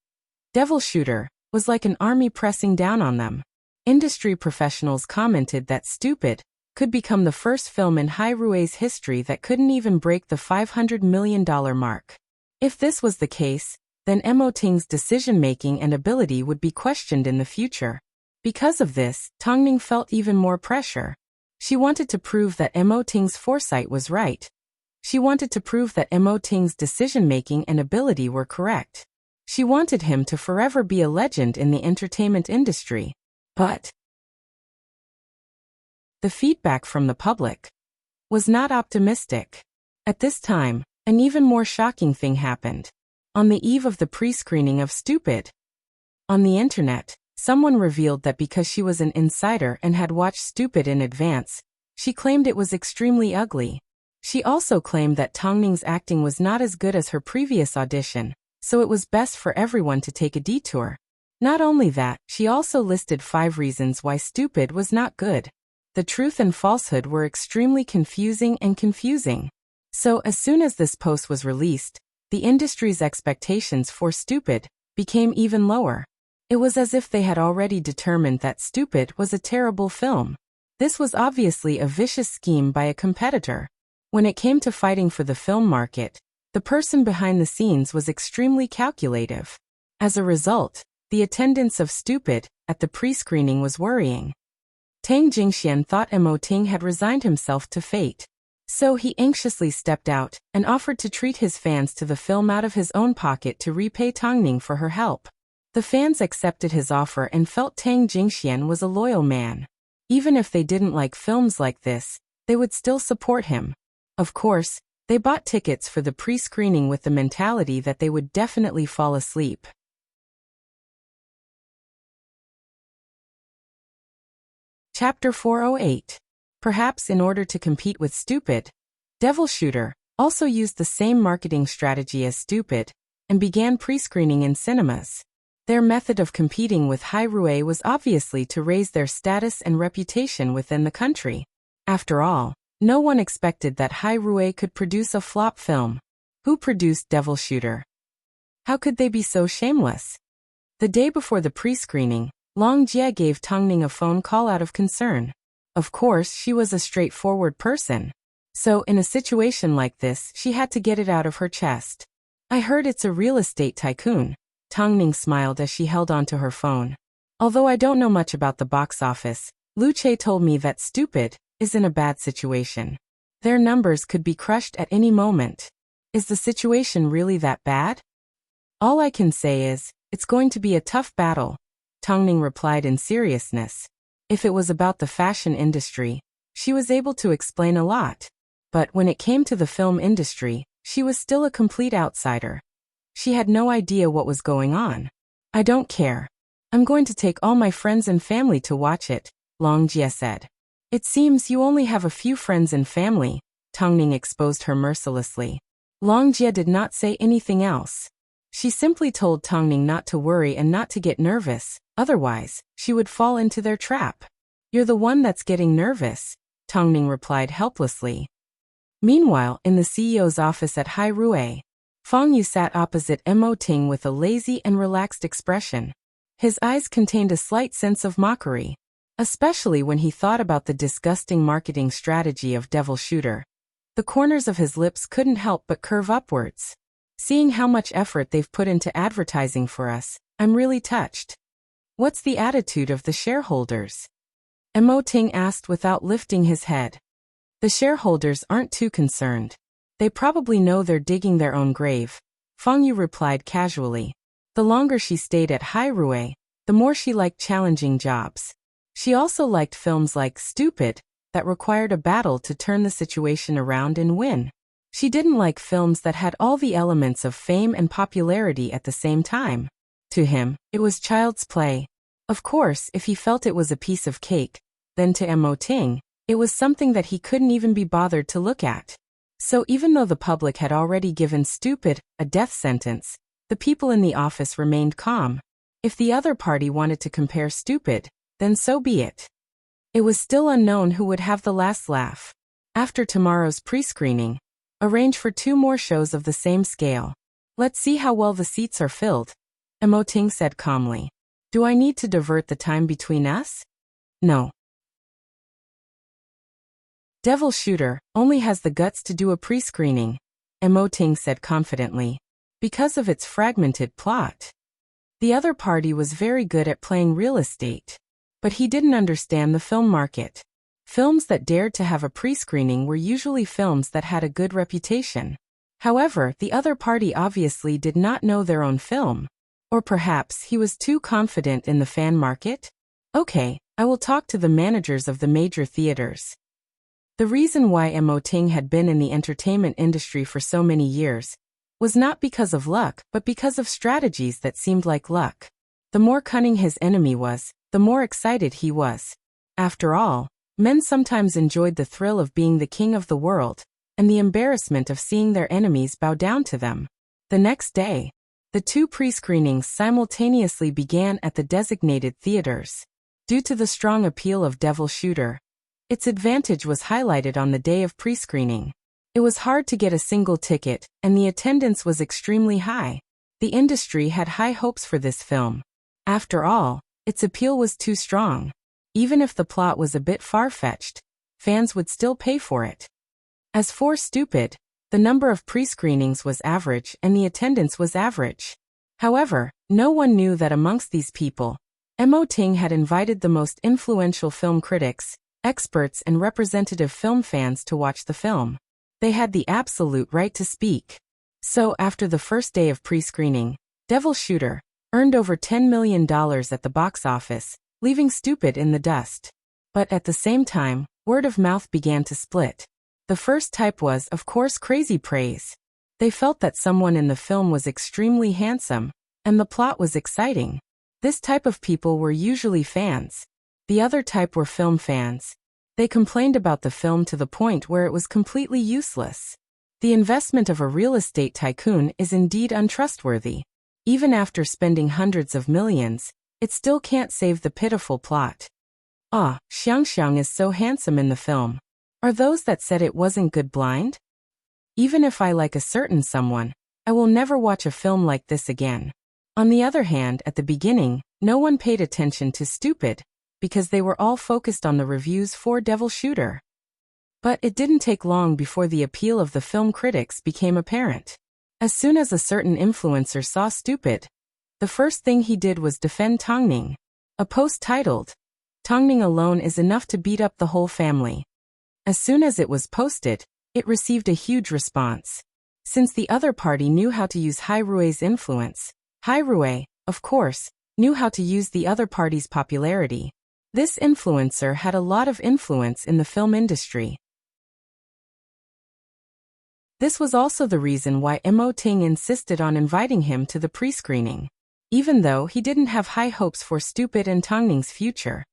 Devil Shooter was like an army pressing down on them. Industry professionals commented that Stupid could become the first film in Hairue's history that couldn't even break the $500 million mark. If this was the case, then Ting's decision-making and ability would be questioned in the future. Because of this, Tongning felt even more pressure. She wanted to prove that Ting's foresight was right. She wanted to prove that Ting's decision-making and ability were correct. She wanted him to forever be a legend in the entertainment industry. But the feedback from the public was not optimistic. At this time, an even more shocking thing happened. On the eve of the pre-screening of Stupid, on the internet, someone revealed that because she was an insider and had watched Stupid in advance, she claimed it was extremely ugly. She also claimed that Tongning's acting was not as good as her previous audition, so it was best for everyone to take a detour. Not only that, she also listed 5 reasons why Stupid was not good. The truth and falsehood were extremely confusing. So as soon as this post was released, the industry's expectations for Stupid became even lower. It was as if they had already determined that Stupid was a terrible film. This was obviously a vicious scheme by a competitor. When it came to fighting for the film market, the person behind the scenes was extremely calculative. As a result, the attendance of Stupid at the pre-screening was worrying. Tang Jingxian thought Mo Ting had resigned himself to fate. So he anxiously stepped out and offered to treat his fans to the film out of his own pocket to repay Tang Ning for her help. The fans accepted his offer and felt Tang Jingxian was a loyal man. Even if they didn't like films like this, they would still support him. Of course, they bought tickets for the pre-screening with the mentality that they would definitely fall asleep. Chapter 408. Perhaps in order to compete with Stupid, Devil Shooter also used the same marketing strategy as Stupid and began pre-screening in cinemas. Their method of competing with Hai Rui was obviously to raise their status and reputation within the country. After all, no one expected that Hai Rui could produce a flop film. Who produced Devil Shooter? How could they be so shameless? The day before the pre-screening, Long Jie gave Tang Ning a phone call out of concern. Of course, she was a straightforward person. So in a situation like this, she had to get it out of her chest. I heard it's a real estate tycoon. Tang Ning smiled as she held onto her phone. Although I don't know much about the box office, Lu Che told me that Stupid is in a bad situation. Their numbers could be crushed at any moment. Is the situation really that bad? All I can say is, it's going to be a tough battle. Tang Ning replied in seriousness. If it was about the fashion industry, she was able to explain a lot. But when it came to the film industry, she was still a complete outsider. She had no idea what was going on. I don't care. I'm going to take all my friends and family to watch it, Long Jie said. It seems you only have a few friends and family, Tang Ning exposed her mercilessly. Long Jie did not say anything else. She simply told Tang Ning not to worry and not to get nervous, otherwise, she would fall into their trap. You're the one that's getting nervous, Tang Ning replied helplessly. Meanwhile, in the CEO's office at Hai Rui, Fang Yu sat opposite Mo Ting with a lazy and relaxed expression. His eyes contained a slight sense of mockery, especially when he thought about the disgusting marketing strategy of Devil Shooter. The corners of his lips couldn't help but curve upwards. Seeing how much effort they've put into advertising for us, I'm really touched. What's the attitude of the shareholders? Mo Ting asked without lifting his head. The shareholders aren't too concerned. They probably know they're digging their own grave, Fang Yu replied casually. The longer she stayed at Hai Rui, the more she liked challenging jobs. She also liked films like Stupid, that required a battle to turn the situation around and win. She didn't like films that had all the elements of fame and popularity at the same time. To him, it was child's play. Of course, if he felt it was a piece of cake, then to Mo Ting, it was something that he couldn't even be bothered to look at. So even though the public had already given Stupid a death sentence, the people in the office remained calm. If the other party wanted to compare Stupid, then so be it. It was still unknown who would have the last laugh. After tomorrow's pre-screening, arrange for 2 more shows of the same scale. Let's see how well the seats are filled, Mo Ting said calmly. Do I need to divert the time between us? No. Devil Shooter only has the guts to do a pre-screening, Mo Ting said confidently, because of its fragmented plot. The other party was very good at playing real estate, but he didn't understand the film market. Films that dared to have a pre-screening were usually films that had a good reputation. However, the other party obviously did not know their own film. Or perhaps he was too confident in the fan market? Okay, I will talk to the managers of the major theaters. The reason why Mo Ting had been in the entertainment industry for so many years was not because of luck, but because of strategies that seemed like luck. The more cunning his enemy was, the more excited he was. After all, men sometimes enjoyed the thrill of being the king of the world, and the embarrassment of seeing their enemies bow down to them. The next day, the 2 pre-screenings simultaneously began at the designated theaters. Due to the strong appeal of Devil Shooter, its advantage was highlighted on the day of pre-screening. It was hard to get a single ticket, and the attendance was extremely high. The industry had high hopes for this film. After all, its appeal was too strong. Even if the plot was a bit far-fetched, fans would still pay for it. As for Stupid, the number of pre-screenings was average and the attendance was average. However, no one knew that amongst these people, Mo Ting had invited the most influential film critics, experts and representative film fans to watch the film. They had the absolute right to speak. So after the first day of pre-screening, Devil Shooter earned over $10 million at the box office, leaving Stupid in the dust. But at the same time, word of mouth began to split. The first type was, of course, crazy praise. They felt that someone in the film was extremely handsome, and the plot was exciting. This type of people were usually fans. The other type were film fans. They complained about the film to the point where it was completely useless. The investment of a real estate tycoon is indeed untrustworthy. Even after spending hundreds of millions, it still can't save the pitiful plot. Ah, Xiang is so handsome in the film. Are those that said it wasn't good blind? Even if I like a certain someone, I will never watch a film like this again. On the other hand, at the beginning, no one paid attention to Stupid, because they were all focused on the reviews for Devil Shooter. But it didn't take long before the appeal of the film critics became apparent. As soon as a certain influencer saw Stupid, the first thing he did was defend Tongning. A post titled, "Tongning alone is enough to beat up the whole family." As soon as it was posted, it received a huge response. Since the other party knew how to use Hai Rui's influence, Hai Rui, of course, knew how to use the other party's popularity. This influencer had a lot of influence in the film industry. This was also the reason why Mo Ting insisted on inviting him to the pre-screening, even though he didn't have high hopes for Stupid and Tongning's future.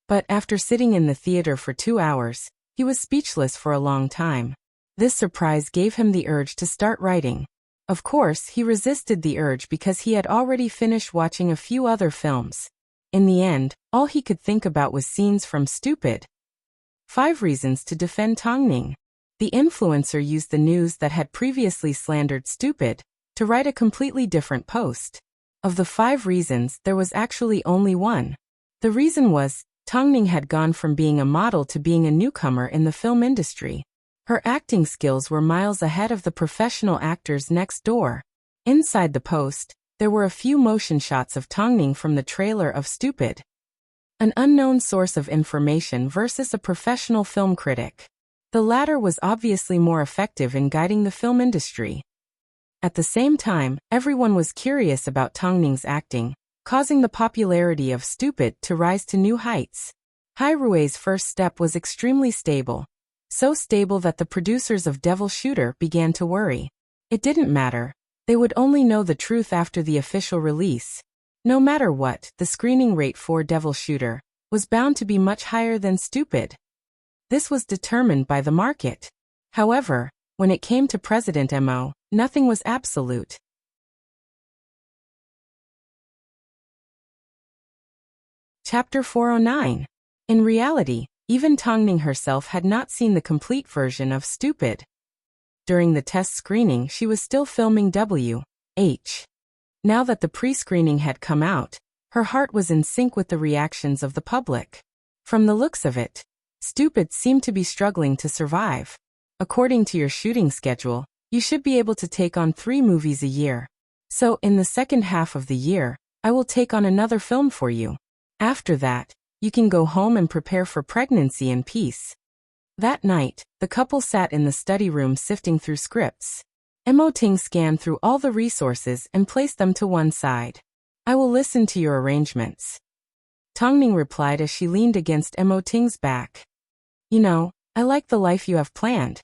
But after sitting in the theater for 2 hours, he was speechless for a long time. This surprise gave him the urge to start writing. Of course, he resisted the urge because he had already finished watching a few other films. In the end, all he could think about was scenes from Stupid. 5 reasons to defend Tongning. The influencer used the news that had previously slandered Stupid to write a completely different post. Of the 5 reasons, there was actually only one. The reason was, Tongning had gone from being a model to being a newcomer in the film industry. Her acting skills were miles ahead of the professional actors next door. Inside the post, there were a few motion shots of Tongning from the trailer of Stupid. An unknown source of information versus a professional film critic. The latter was obviously more effective in guiding the film industry. At the same time, everyone was curious about Tongning's acting, causing the popularity of Stupid to rise to new heights. Hai Rui's first step was extremely stable. So stable that the producers of Devil Shooter began to worry. It didn't matter. They would only know the truth after the official release. No matter what, the screening rate for Devil Shooter was bound to be much higher than Stupid. This was determined by the market. However, when it came to President Mo, nothing was absolute. Chapter 409. In reality, even Tongning herself had not seen the complete version of Stupid. During the test screening, she was still filming W.H. Now that the pre-screening had come out, her heart was in sync with the reactions of the public. From the looks of it, Stupid seemed to be struggling to survive. According to your shooting schedule, you should be able to take on 3 movies a year. So in the second half of the year, I will take on another film for you. After that, you can go home and prepare for pregnancy in peace. That night, the couple sat in the study room sifting through scripts. Mo Ting scanned through all the resources and placed them to one side. I will listen to your arrangements. Tongning replied as she leaned against Mo Ting's back. You know, I like the life you have planned.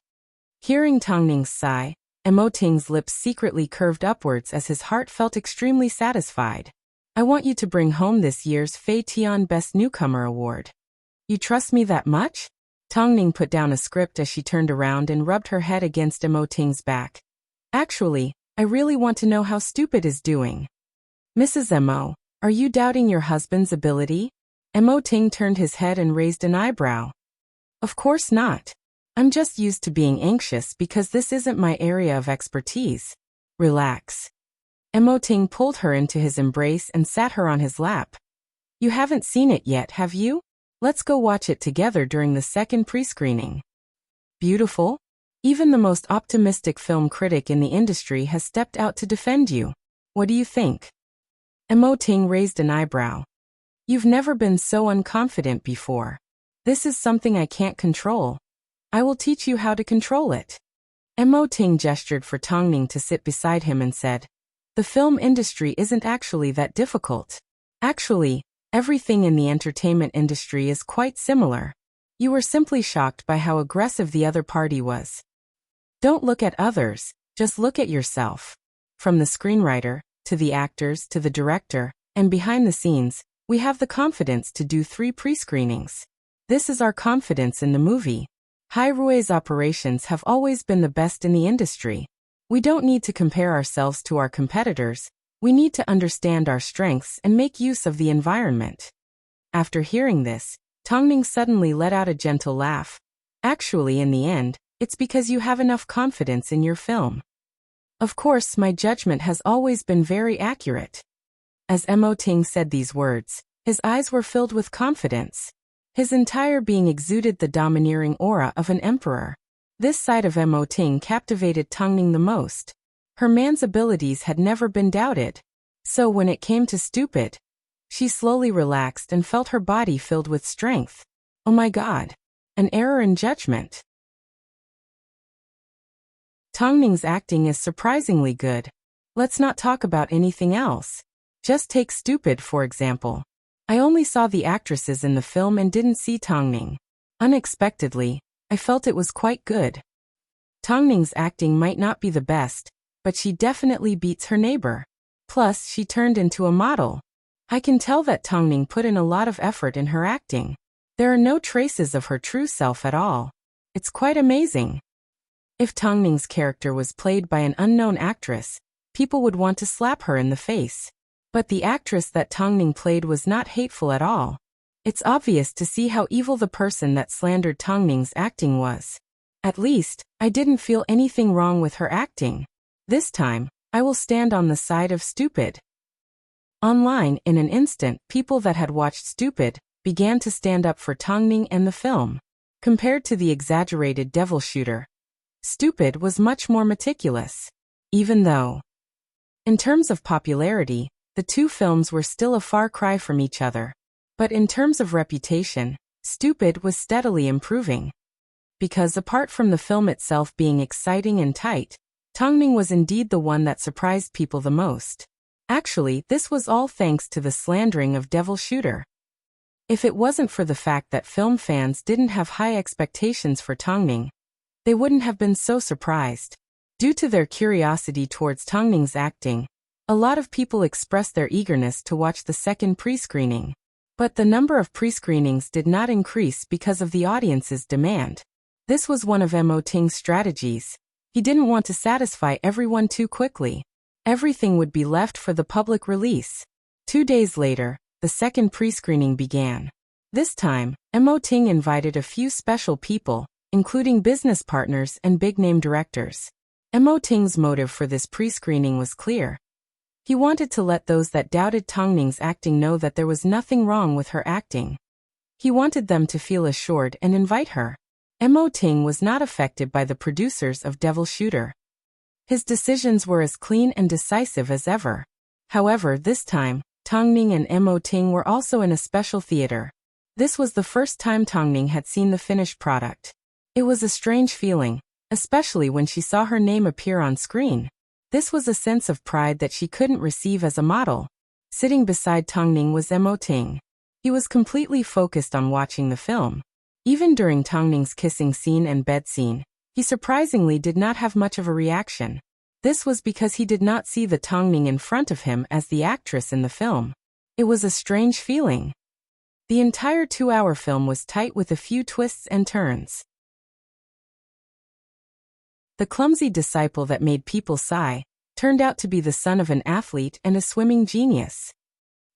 Hearing Tongning's sigh, Mo Ting's lips secretly curved upwards as his heart felt extremely satisfied. I want you to bring home this year's Fei Tian Best Newcomer Award. You trust me that much? Tongning put down a script as she turned around and rubbed her head against Mo Ting's back. Actually, I really want to know how Stupid is doing. Mrs. Mo, are you doubting your husband's ability? Mo Ting turned his head and raised an eyebrow. Of course not. I'm just used to being anxious because this isn't my area of expertise. Relax. Mo Ting pulled her into his embrace and sat her on his lap. You haven't seen it yet, have you? Let's go watch it together during the second pre-screening. Beautiful? Even the most optimistic film critic in the industry has stepped out to defend you. What do you think? Mo Ting raised an eyebrow. You've never been so unconfident before. This is something I can't control. I will teach you how to control it. Mo Ting gestured for Tongning to sit beside him and said, the film industry isn't actually that difficult. Actually, everything in the entertainment industry is quite similar. You were simply shocked by how aggressive the other party was. Don't look at others, just look at yourself. From the screenwriter, to the actors, to the director, and behind the scenes, we have the confidence to do 3 pre-screenings. This is our confidence in the movie. Hairue's operations have always been the best in the industry. We don't need to compare ourselves to our competitors, we need to understand our strengths and make use of the environment. After hearing this, Tongning suddenly let out a gentle laugh. Actually, in the end, it's because you have enough confidence in your film. Of course, my judgment has always been very accurate. As Mo Ting said these words, his eyes were filled with confidence. His entire being exuded the domineering aura of an emperor. This side of Mo Ting captivated Tongning the most. Her man's abilities had never been doubted. So when it came to stupid, she slowly relaxed and felt her body filled with strength. Oh my God! An error in judgment. Tongning's acting is surprisingly good. Let's not talk about anything else. Just take stupid for example. I only saw the actresses in the film and didn't see Tongning. Unexpectedly, I felt it was quite good. Tongning's acting might not be the best, but she definitely beats her neighbor. Plus, she turned into a model. I can tell that Tongning put in a lot of effort in her acting. There are no traces of her true self at all. It's quite amazing. If Tongning's character was played by an unknown actress, people would want to slap her in the face. But the actress that Tongning played was not hateful at all. It's obvious to see how evil the person that slandered Tongning's acting was. At least, I didn't feel anything wrong with her acting. This time, I will stand on the side of stupid. Online, in an instant, people that had watched Stupid began to stand up for Tongning and the film. Compared to the exaggerated devil shooter, Stupid was much more meticulous. Even though, in terms of popularity, the two films were still a far cry from each other. But in terms of reputation, Stupid was steadily improving. Because apart from the film itself being exciting and tight, Tongning was indeed the one that surprised people the most. Actually, this was all thanks to the slandering of Devil Shooter. If it wasn't for the fact that film fans didn't have high expectations for Tongning, they wouldn't have been so surprised. Due to their curiosity towards Tongning's acting, a lot of people expressed their eagerness to watch the second pre-screening. But the number of pre-screenings did not increase because of the audience's demand. This was one of Mo Ting's strategies. He didn't want to satisfy everyone too quickly. Everything would be left for the public release. 2 days later, the second pre-screening began. This time, Mo Ting invited a few special people, including business partners and big-name directors. Mo Ting's motive for this pre-screening was clear. He wanted to let those that doubted Tongning's acting know that there was nothing wrong with her acting. He wanted them to feel assured and invite her. Mo Ting was not affected by the producers of Devil Shooter. His decisions were as clean and decisive as ever. However, this time, Tongning and Mo Ting were also in a special theater. This was the first time Tongning had seen the finished product. It was a strange feeling, especially when she saw her name appear on screen. This was a sense of pride that she couldn't receive as a model. Sitting beside Tongning was Mo Ting. He was completely focused on watching the film. Even during Tongning's kissing scene and bed scene, he surprisingly did not have much of a reaction. This was because he did not see the Tongning in front of him as the actress in the film. It was a strange feeling. The entire 2-hour film was tight with a few twists and turns. The clumsy disciple that made people sigh turned out to be the son of an athlete and a swimming genius.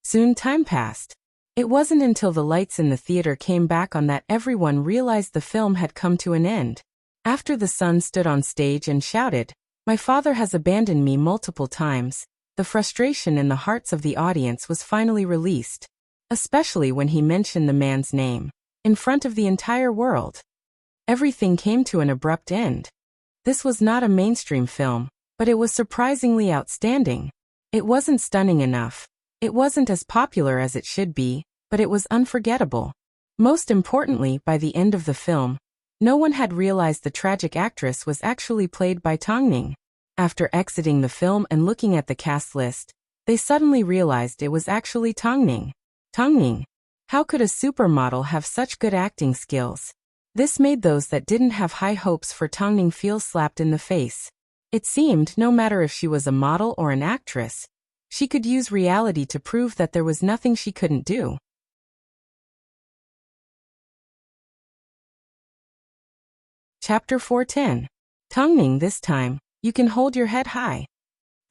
Soon time passed. It wasn't until the lights in the theater came back on that everyone realized the film had come to an end. After the son stood on stage and shouted, "My father has abandoned me multiple times," the frustration in the hearts of the audience was finally released. Especially when he mentioned the man's name, in front of the entire world. Everything came to an abrupt end. This was not a mainstream film, but it was surprisingly outstanding. It wasn't stunning enough. It wasn't as popular as it should be, but it was unforgettable. Most importantly, by the end of the film, no one had realized the tragic actress was actually played by Tongning. After exiting the film and looking at the cast list, they suddenly realized it was actually Tongning. Tongning. How could a supermodel have such good acting skills? This made those that didn't have high hopes for Tongning feel slapped in the face. It seemed no matter if she was a model or an actress, she could use reality to prove that there was nothing she couldn't do. Chapter 410. Tongning, this time, you can hold your head high.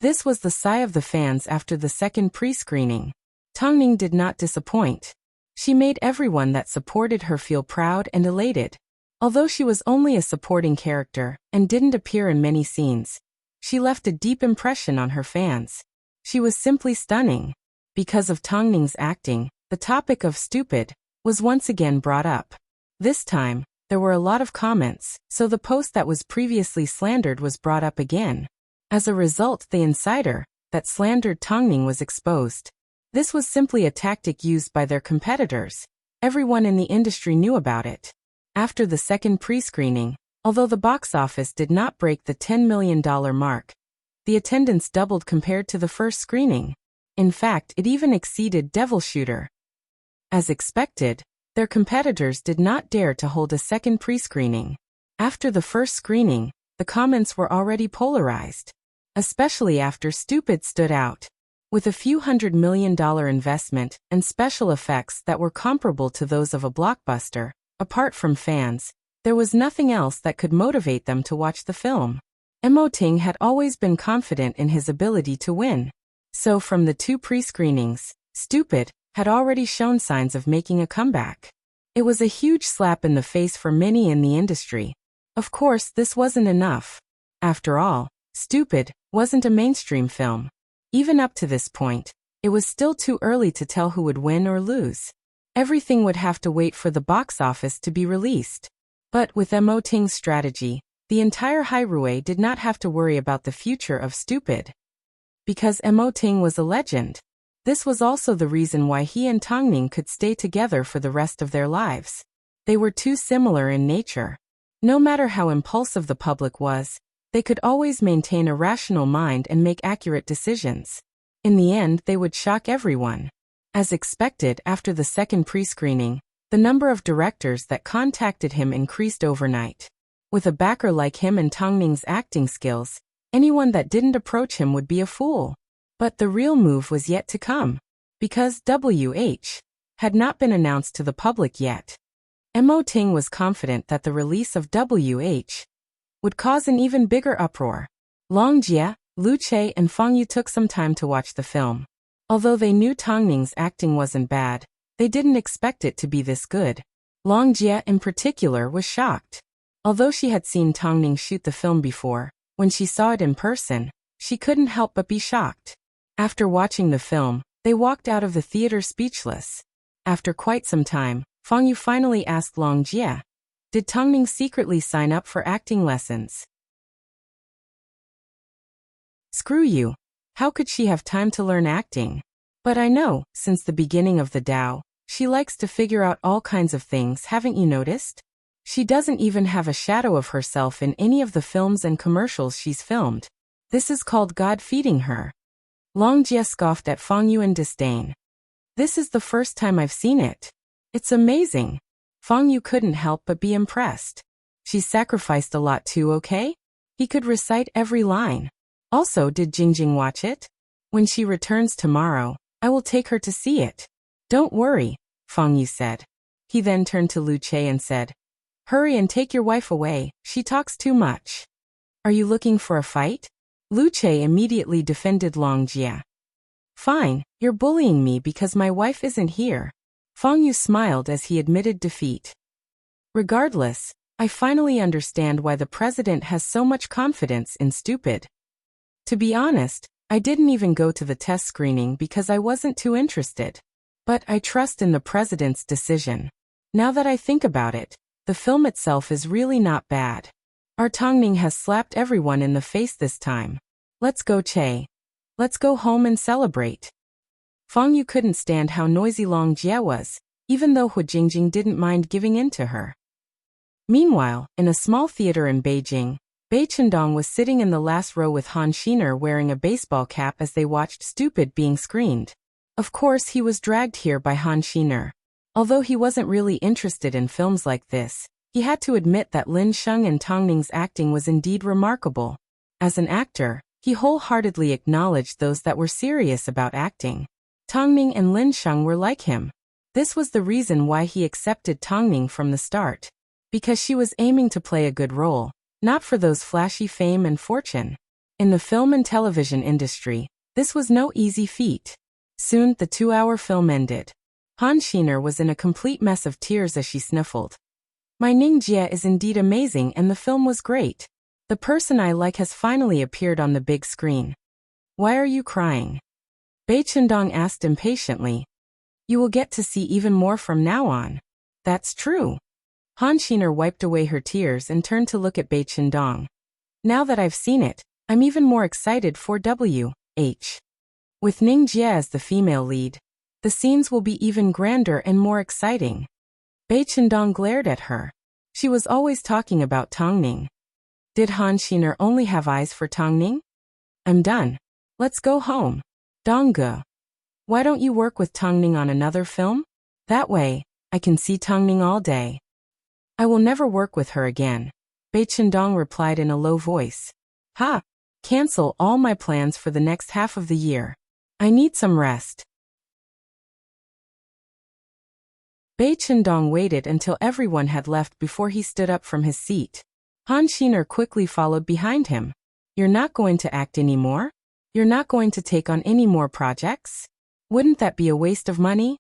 This was the sigh of the fans after the second pre-screening. Tongning did not disappoint. She made everyone that supported her feel proud and elated. Although she was only a supporting character and didn't appear in many scenes, she left a deep impression on her fans. She was simply stunning. Because of Tongning's acting, the topic of stupid was once again brought up. This time, there were a lot of comments, so the post that was previously slandered was brought up again. As a result, the insider that slandered Tongning was exposed. This was simply a tactic used by their competitors. Everyone in the industry knew about it. After the second pre-screening, although the box office did not break the $10 million mark, the attendance doubled compared to the first screening. In fact, it even exceeded Devil Shooter. As expected, their competitors did not dare to hold a second pre-screening. After the first screening, the comments were already polarized. Especially after Stupid stood out. With a few $100 million investment and special effects that were comparable to those of a blockbuster, apart from fans, there was nothing else that could motivate them to watch the film. Emoting had always been confident in his ability to win. So from the two pre-screenings, Stupid had already shown signs of making a comeback. It was a huge slap in the face for many in the industry. Of course, this wasn't enough. After all, Stupid wasn't a mainstream film. Even up to this point, it was still too early to tell who would win or lose. Everything would have to wait for the box office to be released. But with Emoting's strategy, the entire Hyrule did not have to worry about the future of Stupid. Because Emoting was a legend. This was also the reason why he and Tongning could stay together for the rest of their lives. They were too similar in nature. No matter how impulsive the public was, they could always maintain a rational mind and make accurate decisions. In the end, they would shock everyone. As expected, after the second pre-screening, the number of directors that contacted him increased overnight. With a backer like him and Tongning's acting skills, anyone that didn't approach him would be a fool. But the real move was yet to come. Because WH had not been announced to the public yet. Emoting was confident that the release of WH would cause an even bigger uproar. Longjia, Luce and Fengyu took some time to watch the film. Although they knew Tongning's acting wasn't bad, they didn't expect it to be this good. Longjia in particular was shocked. Although she had seen Tongning shoot the film before, when she saw it in person, she couldn't help but be shocked. After watching the film, they walked out of the theater speechless. After quite some time, Fengyu finally asked Longjia, did Tongning secretly sign up for acting lessons? Screw you. How could she have time to learn acting? But I know, since the beginning of the Tao, she likes to figure out all kinds of things, haven't you noticed? She doesn't even have a shadow of herself in any of the films and commercials she's filmed. This is called God feeding her. Longjia scoffed at Fengyu in disdain. This is the first time I've seen it. It's amazing. Fengyu couldn't help but be impressed. She sacrificed a lot too, okay? He could recite every line. Also, did Jingjing watch it? When she returns tomorrow, I will take her to see it. Don't worry, Fengyu said. He then turned to Luce and said, hurry and take your wife away, she talks too much. Are you looking for a fight? Luce immediately defended Longjia. Fine, you're bullying me because my wife isn't here. Fengyu smiled as he admitted defeat. Regardless, I finally understand why the president has so much confidence in Stupid. To be honest, I didn't even go to the test screening because I wasn't too interested. But I trust in the president's decision. Now that I think about it, the film itself is really not bad. Our Tongning has slapped everyone in the face this time. Let's go, Che. Let's go home and celebrate. Fang Yu couldn't stand how noisy Long Jie was, even though Hu Jingjing didn't mind giving in to her. Meanwhile, in a small theater in Beijing, Bai Chendong was sitting in the last row with Han Xiner wearing a baseball cap as they watched Stupid being screened. Of course, he was dragged here by Han Xiner. Although he wasn't really interested in films like this, he had to admit that Lin Sheng and Tong Ning's acting was indeed remarkable. As an actor, he wholeheartedly acknowledged those that were serious about acting. Tong Ning and Lin Sheng were like him. This was the reason why he accepted Tong Ning from the start. Because she was aiming to play a good role, not for those flashy fame and fortune. In the film and television industry, this was no easy feat. Soon, the 2-hour film ended. Han Xiner was in a complete mess of tears as she sniffled. My Ning Jie is indeed amazing and the film was great. The person I like has finally appeared on the big screen. Why are you crying? Bai Chendong asked impatiently. You will get to see even more from now on. That's true. Han Xiner wiped away her tears and turned to look at Bai Chendong. Now that I've seen it, I'm even more excited for W.H. With Ning Jie as the female lead, the scenes will be even grander and more exciting. Bai Chendong glared at her. She was always talking about Tong Ning. Did Han Xiner only have eyes for Tong Ning? I'm done. Let's go home. Dongge. Why don't you work with Tong Ning on another film? That way, I can see Tong Ning all day. I will never work with her again, Bai Chendong replied in a low voice. Ha! Cancel all my plans for the next half of the year. I need some rest. Bai Chendong waited until everyone had left before he stood up from his seat. Han Xiner quickly followed behind him. You're not going to act anymore? You're not going to take on any more projects? Wouldn't that be a waste of money?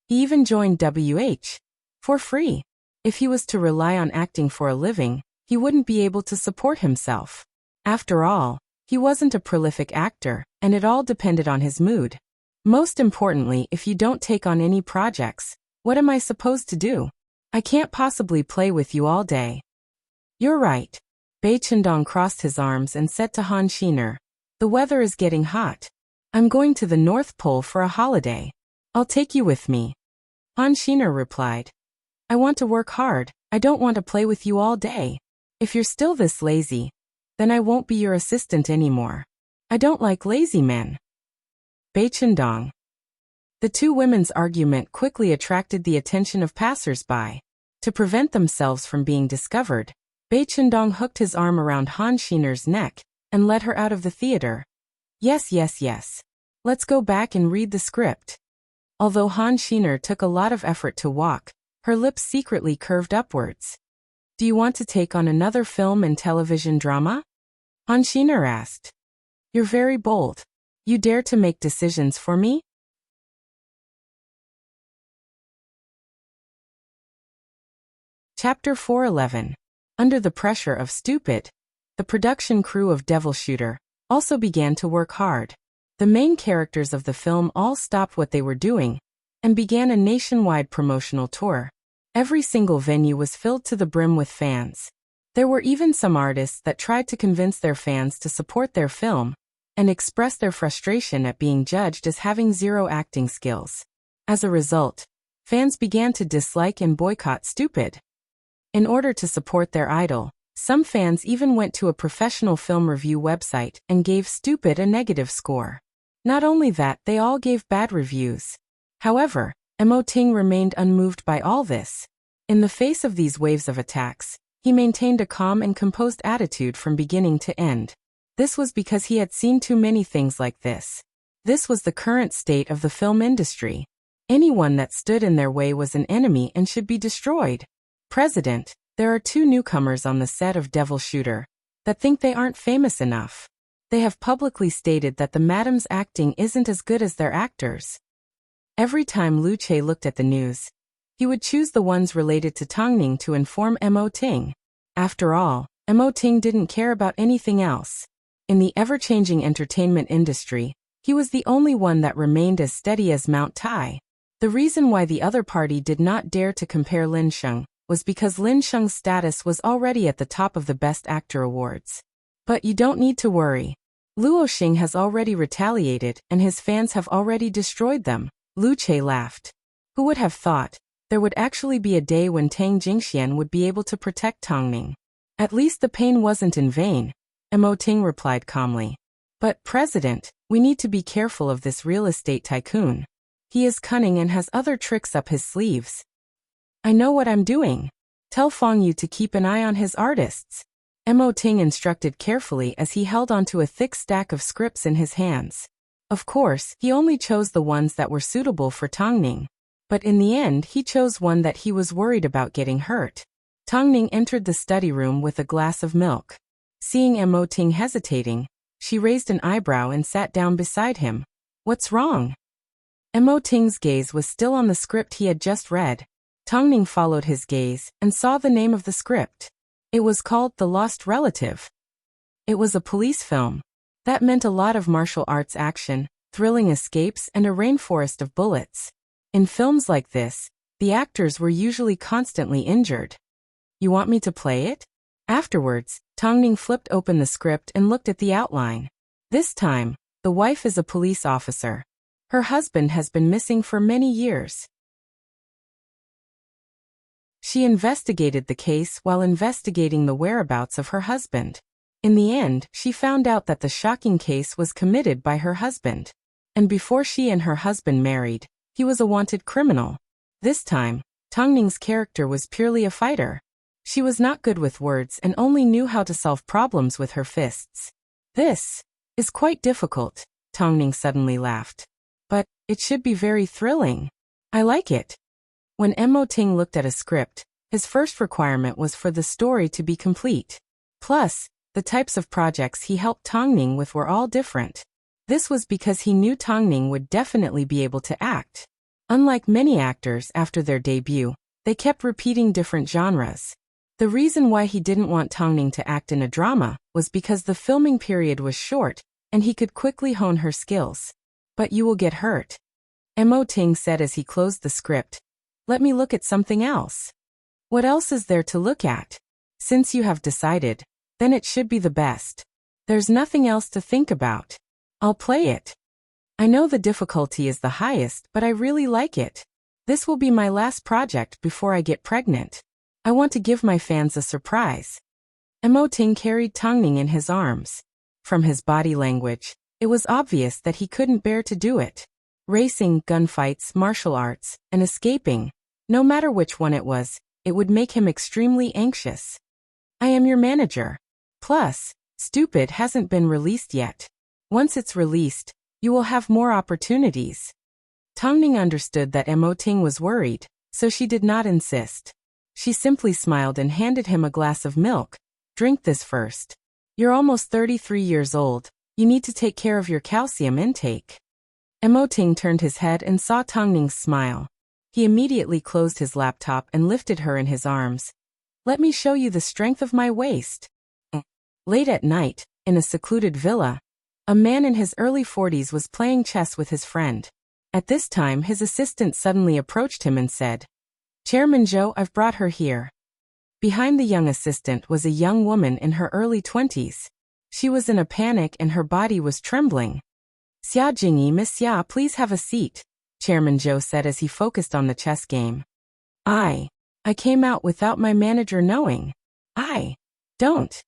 He even joined WH. For free. If he was to rely on acting for a living, he wouldn't be able to support himself. After all, he wasn't a prolific actor, and it all depended on his mood. Most importantly, if you don't take on any projects, what am I supposed to do? I can't possibly play with you all day. You're right. Bai Chendong crossed his arms and said to Han Xiner, the weather is getting hot. I'm going to the North Pole for a holiday. I'll take you with me. Han Xiner replied. I want to work hard, I don't want to play with you all day. If you're still this lazy, then I won't be your assistant anymore. I don't like lazy men. Bai Chendong. The two women's argument quickly attracted the attention of passers-by. To prevent themselves from being discovered, Bai Chendong hooked his arm around Han Xiner's neck and led her out of the theater. Yes. Let's go back and read the script. Although Han Xiner took a lot of effort to walk, her lips secretly curved upwards. Do you want to take on another film and television drama? Han Xiner asked. You're very bold. You dare to make decisions for me? Chapter 411. Under the pressure of Stupid, the production crew of Devil Shooter also began to work hard. The main characters of the film all stopped what they were doing and began a nationwide promotional tour. Every single venue was filled to the brim with fans. There were even some artists that tried to convince their fans to support their film and express their frustration at being judged as having zero acting skills. As a result, fans began to dislike and boycott Stupid. In order to support their idol, some fans even went to a professional film review website and gave Stupid a negative score. Not only that, they all gave bad reviews. However, Mo Ting remained unmoved by all this. In the face of these waves of attacks, he maintained a calm and composed attitude from beginning to end. This was because he had seen too many things like this. This was the current state of the film industry. Anyone that stood in their way was an enemy and should be destroyed. President, there are two newcomers on the set of Devil Shooter that think they aren't famous enough. They have publicly stated that the madam's acting isn't as good as their actors. Every time Lu Che looked at the news, he would choose the ones related to Tong Ning to inform Mo Ting. After all, Mo Ting didn't care about anything else. In the ever-changing entertainment industry, he was the only one that remained as steady as Mount Tai. The reason why the other party did not dare to compare Lin Sheng was because Lin Sheng's status was already at the top of the Best Actor awards. But you don't need to worry. Luo Xing has already retaliated and his fans have already destroyed them. Lu Che laughed. Who would have thought? There would actually be a day when Tang Jingxian would be able to protect Tongning. At least the pain wasn't in vain, Mo Ting replied calmly. But, President, we need to be careful of this real estate tycoon. He is cunning and has other tricks up his sleeves. I know what I'm doing. Tell Feng Yu to keep an eye on his artists. Mo Ting instructed carefully as he held onto a thick stack of scripts in his hands. Of course, he only chose the ones that were suitable for Tongning. But in the end he chose one that he was worried about getting hurt. Tongning entered the study room with a glass of milk. Seeing Mo Ting hesitating, she raised an eyebrow and sat down beside him. What's wrong? Mo Ting's gaze was still on the script he had just read. Tongning followed his gaze and saw the name of the script. It was called The Lost Relative. It was a police film. That meant a lot of martial arts action, thrilling escapes and a rainforest of bullets. In films like this, the actors were usually constantly injured. You want me to play it? Afterwards, Tongning flipped open the script and looked at the outline. This time, the wife is a police officer. Her husband has been missing for many years. She investigated the case while investigating the whereabouts of her husband. In the end, she found out that the shocking case was committed by her husband. And before she and her husband married, he was a wanted criminal. This time, Tongning's character was purely a fighter. She was not good with words and only knew how to solve problems with her fists. This is quite difficult, Tongning suddenly laughed. But it should be very thrilling. I like it. When Mo Ting looked at a script, his first requirement was for the story to be complete. Plus, the types of projects he helped Tongning with were all different. This was because he knew Tongning would definitely be able to act. Unlike many actors after their debut, they kept repeating different genres. The reason why he didn't want Tongning to act in a drama was because the filming period was short, and he could quickly hone her skills. But you will get hurt, Mo Ting said as he closed the script. Let me look at something else. What else is there to look at? Since you have decided, then it should be the best. There's nothing else to think about. I'll play it. I know the difficulty is the highest, but I really like it. This will be my last project before I get pregnant. I want to give my fans a surprise. Mo Ting carried Tongning in his arms. From his body language, it was obvious that he couldn't bear to do it. Racing, gunfights, martial arts, and escaping. No matter which one it would make him extremely anxious. I am your manager. Plus, Stupid hasn't been released yet. Once it's released, you will have more opportunities. Tongning understood that Mo Ting was worried, so she did not insist. She simply smiled and handed him a glass of milk. Drink this first. You're almost 33 years old. You need to take care of your calcium intake. Mo Ting turned his head and saw Tongning's smile. He immediately closed his laptop and lifted her in his arms. Let me show you the strength of my waist. Late at night, in a secluded villa, a man in his early 40s was playing chess with his friend. At this time his assistant suddenly approached him and said, Chairman Zhou, I've brought her here. Behind the young assistant was a young woman in her early 20s. She was in a panic and her body was trembling. Xia Jingyi, Miss Xia, please have a seat, Chairman Zhou said as he focused on the chess game. I came out without my manager knowing. I don't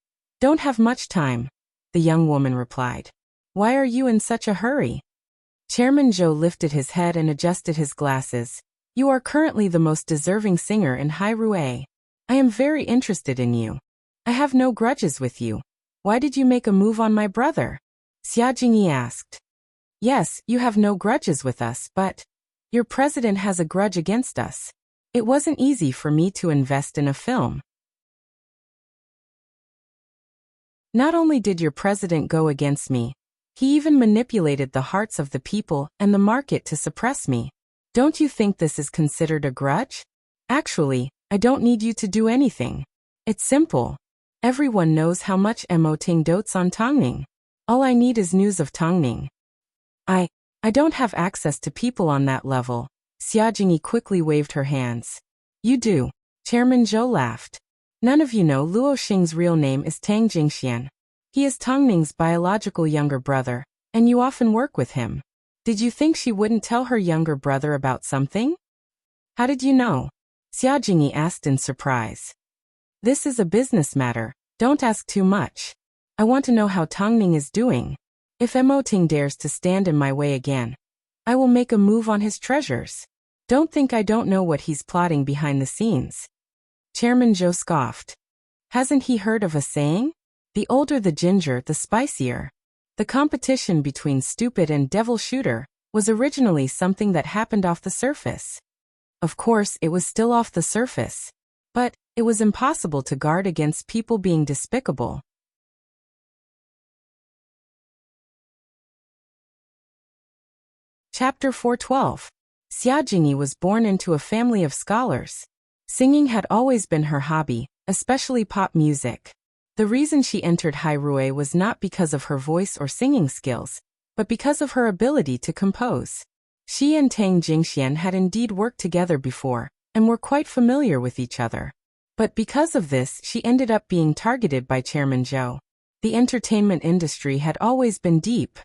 have much time, the young woman replied. Why are you in such a hurry? Chairman Zhou lifted his head and adjusted his glasses. You are currently the most deserving singer in Hai Rue. I am very interested in you. I have no grudges with you. Why did you make a move on my brother? Xia Jingyi asked. Yes, you have no grudges with us, but your president has a grudge against us. It wasn't easy for me to invest in a film. Not only did your president go against me, he even manipulated the hearts of the people and the market to suppress me. Don't you think this is considered a grudge? Actually, I don't need you to do anything. It's simple. Everyone knows how much Mo Ting dotes on Tongning. All I need is news of Tongning. I don't have access to people on that level. Xia Jingyi quickly waved her hands. You do. Chairman Zhou laughed. None of you know Luo Xing's real name is Tang Jingxian. He is Tongning's biological younger brother, and you often work with him. Did you think she wouldn't tell her younger brother about something? How did you know? Xiaojingyi asked in surprise. This is a business matter, don't ask too much. I want to know how Tongning is doing. If Emoting dares to stand in my way again, I will make a move on his treasures. Don't think I don't know what he's plotting behind the scenes. Chairman Zhou scoffed. Hasn't he heard of a saying? The older the ginger, the spicier. The competition between Stupid and Devil Shooter was originally something that happened off the surface. Of course, it was still off the surface. But it was impossible to guard against people being despicable. Chapter 412. Xiaojingyi was born into a family of scholars. Singing had always been her hobby, especially pop music. The reason she entered Hairui was not because of her voice or singing skills, but because of her ability to compose. She and Tang Jingxian had indeed worked together before, and were quite familiar with each other. But because of this, she ended up being targeted by Chairman Zhou. The entertainment industry had always been deep.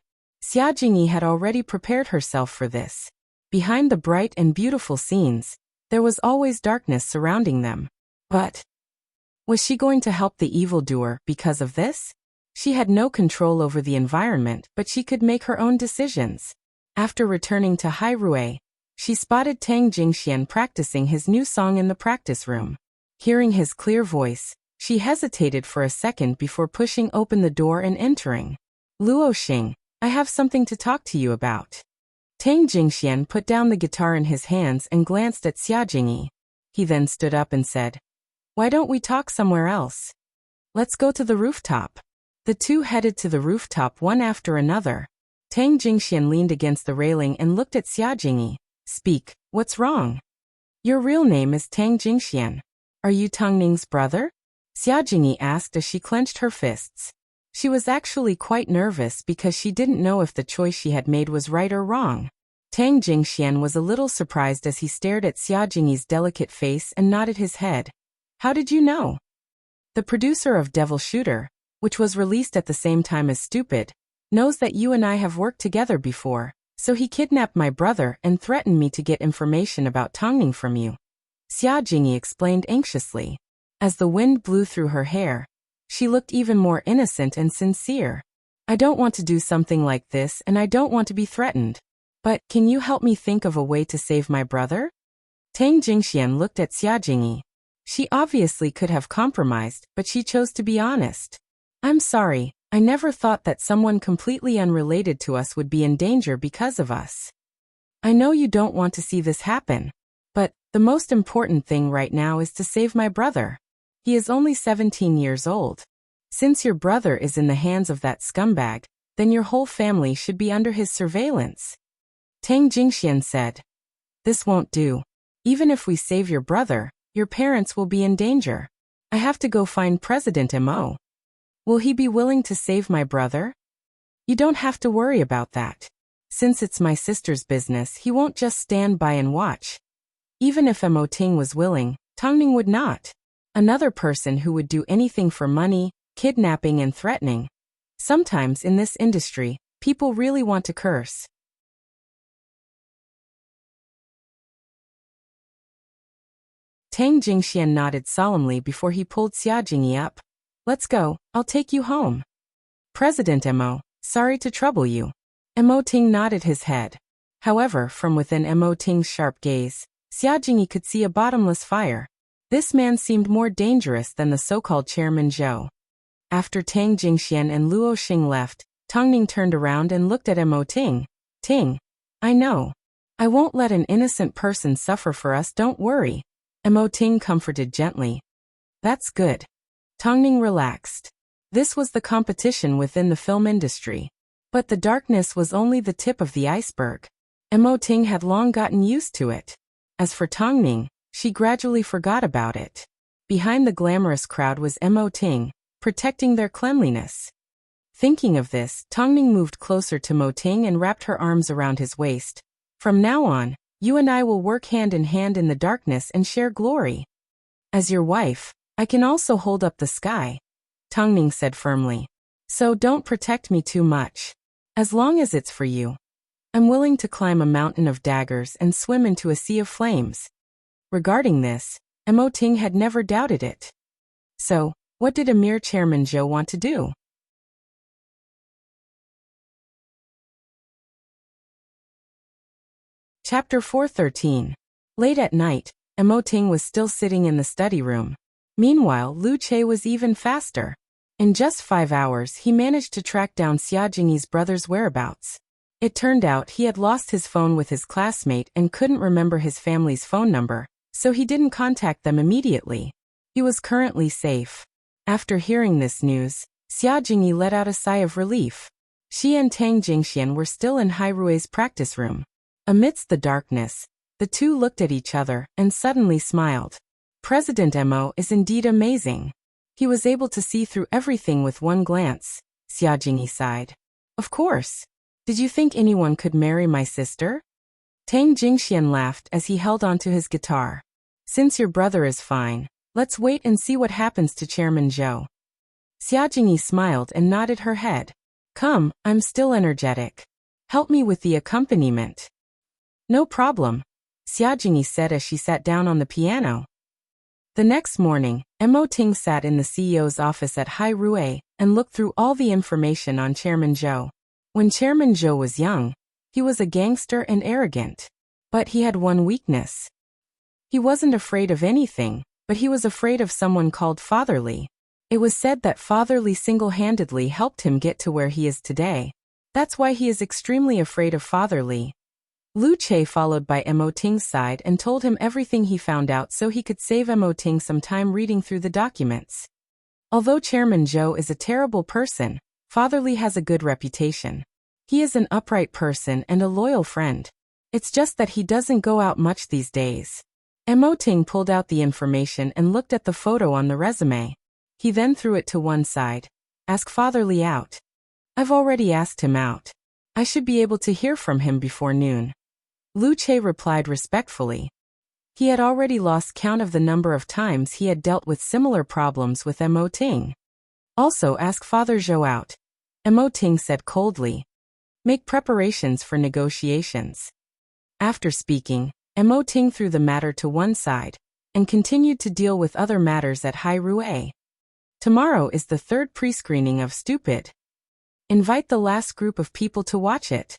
Xiaojingyi had already prepared herself for this. Behind the bright and beautiful scenes, there was always darkness surrounding them. But was she going to help the evildoer because of this? She had no control over the environment, but she could make her own decisions. After returning to Hairui, she spotted Tang Jingxian practicing his new song in the practice room. Hearing his clear voice, she hesitated for a second before pushing open the door and entering. Luo Xing, I have something to talk to you about. Tang Jingxian put down the guitar in his hands and glanced at Xiaojingyi. He then stood up and said, Why don't we talk somewhere else? Let's go to the rooftop. The two headed to the rooftop one after another. Tang Jingxian leaned against the railing and looked at Xiaojingyi. Speak, what's wrong? Your real name is Tang Jingxian. Are you Tongning's brother? Xiaojingyi asked as she clenched her fists. She was actually quite nervous because she didn't know if the choice she had made was right or wrong. Tang Jingxian was a little surprised as he stared at Xiaojingyi's delicate face and nodded his head. How did you know? The producer of Devil Shooter, which was released at the same time as Stupid, knows that you and I have worked together before, so he kidnapped my brother and threatened me to get information about Tongning from you. Xiaojingyi explained anxiously. As the wind blew through her hair, she looked even more innocent and sincere. I don't want to do something like this and I don't want to be threatened. But can you help me think of a way to save my brother? Tang Jingxian looked at Xiaojingyi. She obviously could have compromised, but she chose to be honest. I'm sorry, I never thought that someone completely unrelated to us would be in danger because of us. I know you don't want to see this happen. But the most important thing right now is to save my brother. He is only 17 years old. Since your brother is in the hands of that scumbag, then your whole family should be under his surveillance. Tang Jingxian said. This won't do. Even if we save your brother, your parents will be in danger. I have to go find President Mo. Will he be willing to save my brother? You don't have to worry about that. Since it's my sister's business, he won't just stand by and watch. Even if Mo Ting was willing, Tongning would not. Another person who would do anything for money, kidnapping and threatening. Sometimes in this industry, people really want to curse. Tang Jingxian nodded solemnly before he pulled Xiaojingyi up. Let's go, I'll take you home. President Mo, sorry to trouble you. Mo Ting nodded his head. However, from within Mo Ting's sharp gaze, Xiaojingyi could see a bottomless fire. This man seemed more dangerous than the so-called Chairman Zhou. After Tang Jingxian and Luo Xing left, Tongning turned around and looked at Mo Ting. Ting, I know. I won't let an innocent person suffer for us, don't worry. Mo Ting comforted gently. That's good. Tongning relaxed. This was the competition within the film industry. But the darkness was only the tip of the iceberg. Mo Ting had long gotten used to it. As for Tongning, she gradually forgot about it. Behind the glamorous crowd was Mo Ting, protecting their cleanliness. Thinking of this, Tongning moved closer to Mo Ting and wrapped her arms around his waist. From now on, you and I will work hand in hand in the darkness and share glory. As your wife, I can also hold up the sky, Tongning said firmly. So don't protect me too much. As long as it's for you. I'm willing to climb a mountain of daggers and swim into a sea of flames. Regarding this, Mo Ting had never doubted it. So, what did Emir Chairman Zhou want to do? Chapter 413. Late at night, Mo Ting was still sitting in the study room. Meanwhile, Lu Che was even faster. In just 5 hours, he managed to track down Xia Jingyi's brother's whereabouts. It turned out he had lost his phone with his classmate and couldn't remember his family's phone number, so he didn't contact them immediately. He was currently safe. After hearing this news, Xia Jingyi let out a sigh of relief. She and Tang Jingxian were still in Hai Rui's practice room. Amidst the darkness, the two looked at each other and suddenly smiled. President Mo is indeed amazing. He was able to see through everything with one glance, Xia Jingyi sighed. Of course. Did you think anyone could marry my sister? Tang Jingxian laughed as he held onto his guitar. Since your brother is fine, let's wait and see what happens to Chairman Zhou. Xia Jingyi smiled and nodded her head. Come, I'm still energetic. Help me with the accompaniment. No problem, Xia Jingyi said as she sat down on the piano. The next morning, Mo Ting sat in the CEO's office at Hai Rui and looked through all the information on Chairman Zhou. When Chairman Zhou was young, he was a gangster and arrogant. But he had one weakness. He wasn't afraid of anything, but he was afraid of someone called Father Li. It was said that Father Li single-handedly helped him get to where he is today. That's why he is extremely afraid of Father Li. Lu Che followed by Mo Ting's side and told him everything he found out so he could save Mo Ting some time reading through the documents. Although Chairman Zhou is a terrible person, Father Li has a good reputation. He is an upright person and a loyal friend. It's just that he doesn't go out much these days. Mo Ting pulled out the information and looked at the photo on the resume. He then threw it to one side. Ask Father Li out. I've already asked him out. I should be able to hear from him before noon. Lu Che replied respectfully. He had already lost count of the number of times he had dealt with similar problems with Mo Ting. Also ask Father Zhou out. Mo Ting said coldly. Make preparations for negotiations. After speaking, Mo Ting threw the matter to one side and continued to deal with other matters at Hai Rui. Tomorrow is the third pre-screening of Stupid. Invite the last group of people to watch it.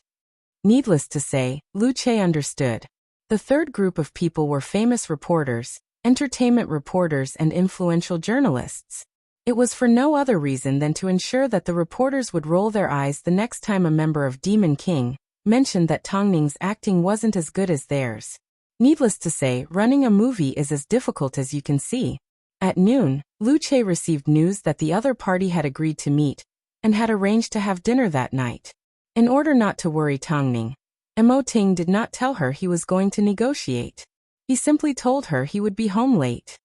Needless to say, Lu Che understood. The third group of people were famous reporters, entertainment reporters and influential journalists. It was for no other reason than to ensure that the reporters would roll their eyes the next time a member of Demon King mentioned that Tang Ning's acting wasn't as good as theirs. Needless to say, running a movie is as difficult as you can see. At noon, Lu Che received news that the other party had agreed to meet and had arranged to have dinner that night. In order not to worry Tang Ning, Mo Ting did not tell her he was going to negotiate. He simply told her he would be home late.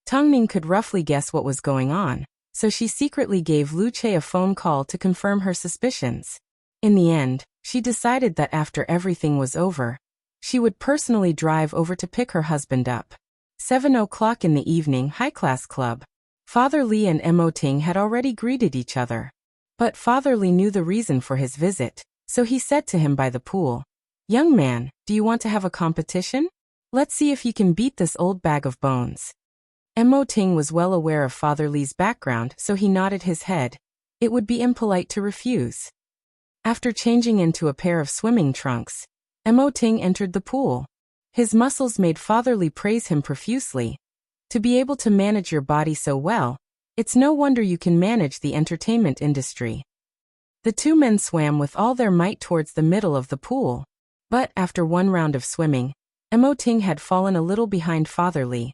Tang Ning could roughly guess what was going on, so she secretly gave Lu Che a phone call to confirm her suspicions. In the end, she decided that after everything was over, she would personally drive over to pick her husband up. 7 o'clock in the evening, high-class club. Father Li and Mo Ting had already greeted each other. But Father Li knew the reason for his visit, so he said to him by the pool, Young man, do you want to have a competition? Let's see if you can beat this old bag of bones. Mo Ting was well aware of Father Li's background, so he nodded his head. It would be impolite to refuse. After changing into a pair of swimming trunks, Mo Ting entered the pool. His muscles made Father Li praise him profusely. To be able to manage your body so well, it's no wonder you can manage the entertainment industry. The two men swam with all their might towards the middle of the pool. But after one round of swimming, Mo Ting had fallen a little behind Father Li.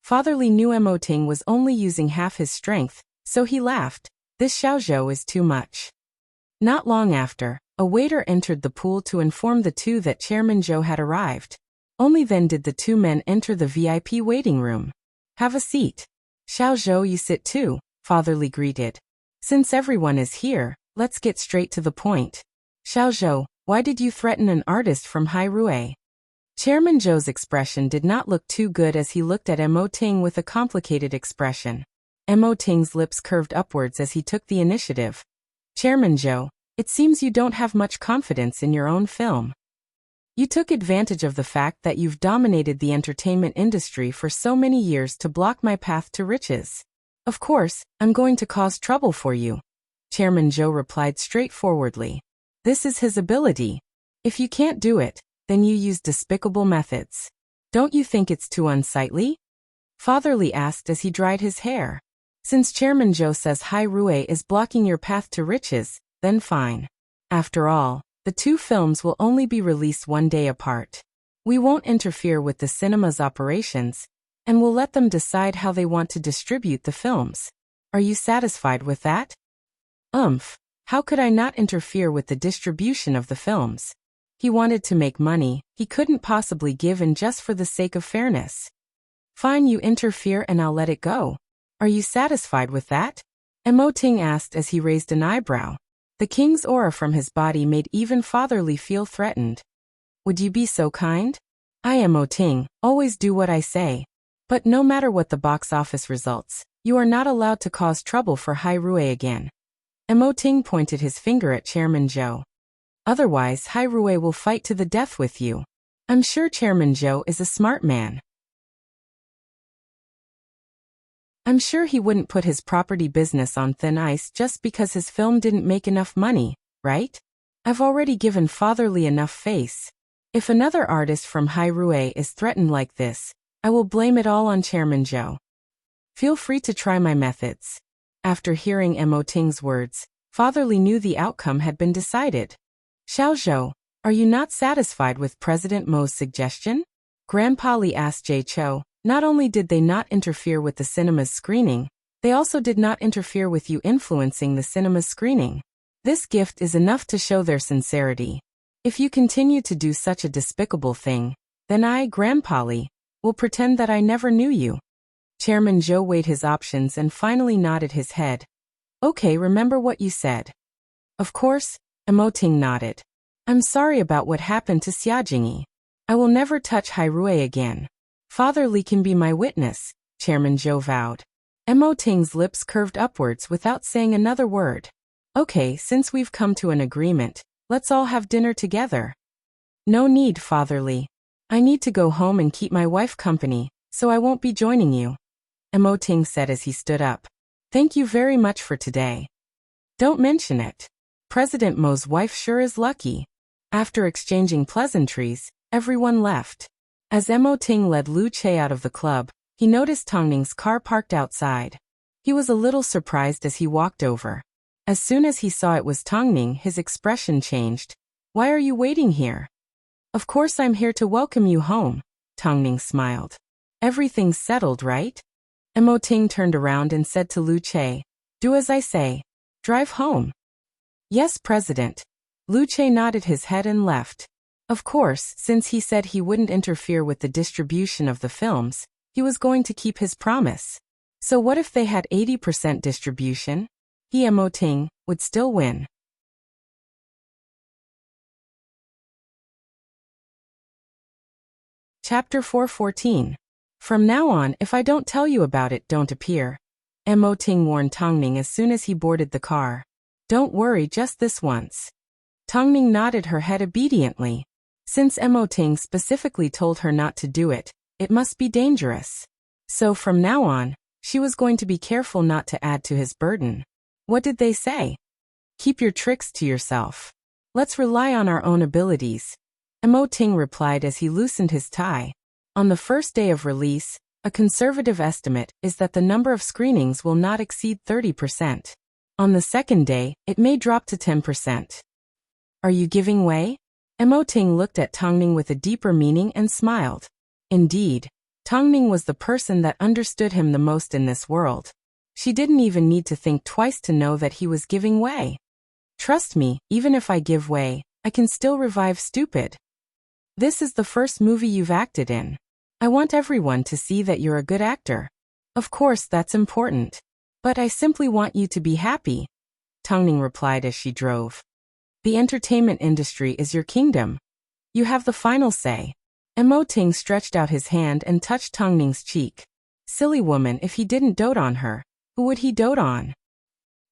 Father Li knew Mo Ting was only using half his strength, so he laughed. This Xiaozhou is too much. Not long after, a waiter entered the pool to inform the two that Chairman Zhou had arrived. Only then did the two men enter the VIP waiting room. Have a seat. Xiaozhou, you sit too, Father Li greeted. Since everyone is here, let's get straight to the point. Xiaozhou, why did you threaten an artist from Hai Rui? Chairman Zhou's expression did not look too good as he looked at Mo Ting with a complicated expression. Mo Ting's lips curved upwards as he took the initiative. Chairman Zhou, it seems you don't have much confidence in your own film. You took advantage of the fact that you've dominated the entertainment industry for so many years to block my path to riches. Of course, I'm going to cause trouble for you. Chairman Zhou replied straightforwardly. This is his ability. If you can't do it, then you use despicable methods. Don't you think it's too unsightly? Fatherly asked as he dried his hair. Since Chairman Zhou says Hai Rui is blocking your path to riches, then fine. After all, the two films will only be released one day apart. We won't interfere with the cinema's operations, and we'll let them decide how they want to distribute the films. Are you satisfied with that? How could I not interfere with the distribution of the films? He wanted to make money, he couldn't possibly give in just for the sake of fairness. Fine, you interfere and I'll let it go. Are you satisfied with that? Mo Ting asked as he raised an eyebrow. The king's aura from his body made even Fatherly feel threatened. Would you be so kind? I am Mo Ting, always do what I say. But no matter what the box office results, you are not allowed to cause trouble for Hai Rui again. Mo Ting pointed his finger at Chairman Zhou. Otherwise, Hai Rui will fight to the death with you. I'm sure Chairman Zhou is a smart man. I'm sure he wouldn't put his property business on thin ice just because his film didn't make enough money, right? I've already given Fatherly enough face. If another artist from Hai Rui is threatened like this, I will blame it all on Chairman Zhou. Feel free to try my methods. After hearing Mo Ting's words, Fatherly knew the outcome had been decided. Xiao Zhou, are you not satisfied with President Mo's suggestion? Grandpa Li asked Jay Cho. Not only did they not interfere with the cinema's screening, they also did not interfere with you influencing the cinema's screening. This gift is enough to show their sincerity. If you continue to do such a despicable thing, then I, Grandpa Li, will pretend that I never knew you. Chairman Zhou weighed his options and finally nodded his head. Okay, remember what you said. Of course, Mo Ting nodded. I'm sorry about what happened to Xia Jingyi. I will never touch Hai Rui again. Fatherly can be my witness, Chairman Zhou vowed. Mo Ting's lips curved upwards without saying another word. Okay, since we've come to an agreement, let's all have dinner together. No need, Fatherly. I need to go home and keep my wife company, so I won't be joining you. Mo Ting said as he stood up. Thank you very much for today. Don't mention it. President Mo's wife sure is lucky. After exchanging pleasantries, everyone left. As Mo Ting led Lu Che out of the club, he noticed Tongning's car parked outside. He was a little surprised as he walked over. As soon as he saw it was Tongning, his expression changed. Why are you waiting here? Of course I'm here to welcome you home, Tongning smiled. Everything's settled, right? Mo Ting turned around and said to Lu Che, do as I say. Drive home. Yes, President. Lu Che nodded his head and left. Of course, since he said he wouldn't interfere with the distribution of the films, he was going to keep his promise. So what if they had 80% distribution? He, Mo Ting, would still win. Chapter 414. From now on, if I don't tell you about it, don't appear. Mo Ting warned Tongning as soon as he boarded the car. Don't worry, just this once. Tongning nodded her head obediently. Since Mo Ting specifically told her not to do it, it must be dangerous. So from now on, she was going to be careful not to add to his burden. What did they say? Keep your tricks to yourself. Let's rely on our own abilities. Mo Ting replied as he loosened his tie. On the first day of release, a conservative estimate is that the number of screenings will not exceed 30%. On the second day, it may drop to 10%. Are you giving way? Mo Ting looked at Tongning with a deeper meaning and smiled. Indeed, Tongning was the person that understood him the most in this world. She didn't even need to think twice to know that he was giving way. Trust me, even if I give way, I can still revive stupid. This is the first movie you've acted in. I want everyone to see that you're a good actor. Of course, that's important. But I simply want you to be happy, Tongning replied as she drove. The entertainment industry is your kingdom. You have the final say. Mo Ting stretched out his hand and touched Tongning's cheek. Silly woman, if he didn't dote on her, Who would he dote on?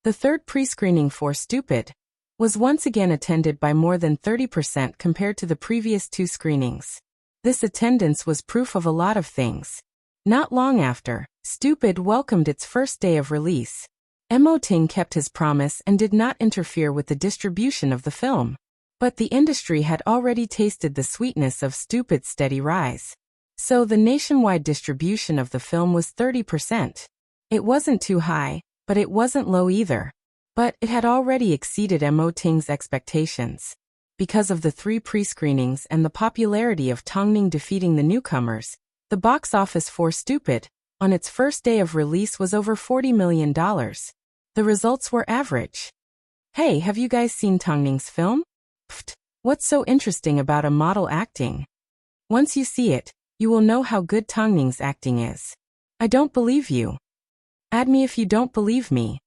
The third pre-screening for Stupid was once again attended by more than 30% compared to the previous 2 screenings. This attendance was proof of a lot of things. Not long after, Stupid welcomed its first day of release. Mo Ting kept his promise and did not interfere with the distribution of the film. But the industry had already tasted the sweetness of Stupid's steady rise. So the nationwide distribution of the film was 30%. It wasn't too high, but it wasn't low either. But it had already exceeded Mo Ting's expectations. Because of the 3 pre-screenings and the popularity of Tongning defeating the newcomers, the box office for Stupid, on its first day of release, was over $40 million. The results were average. Hey, have you guys seen Tongning's film? Pfft, what's so interesting about a model acting? Once you see it, you will know how good Tongning's acting is. I don't believe you. Add me if you don't believe me.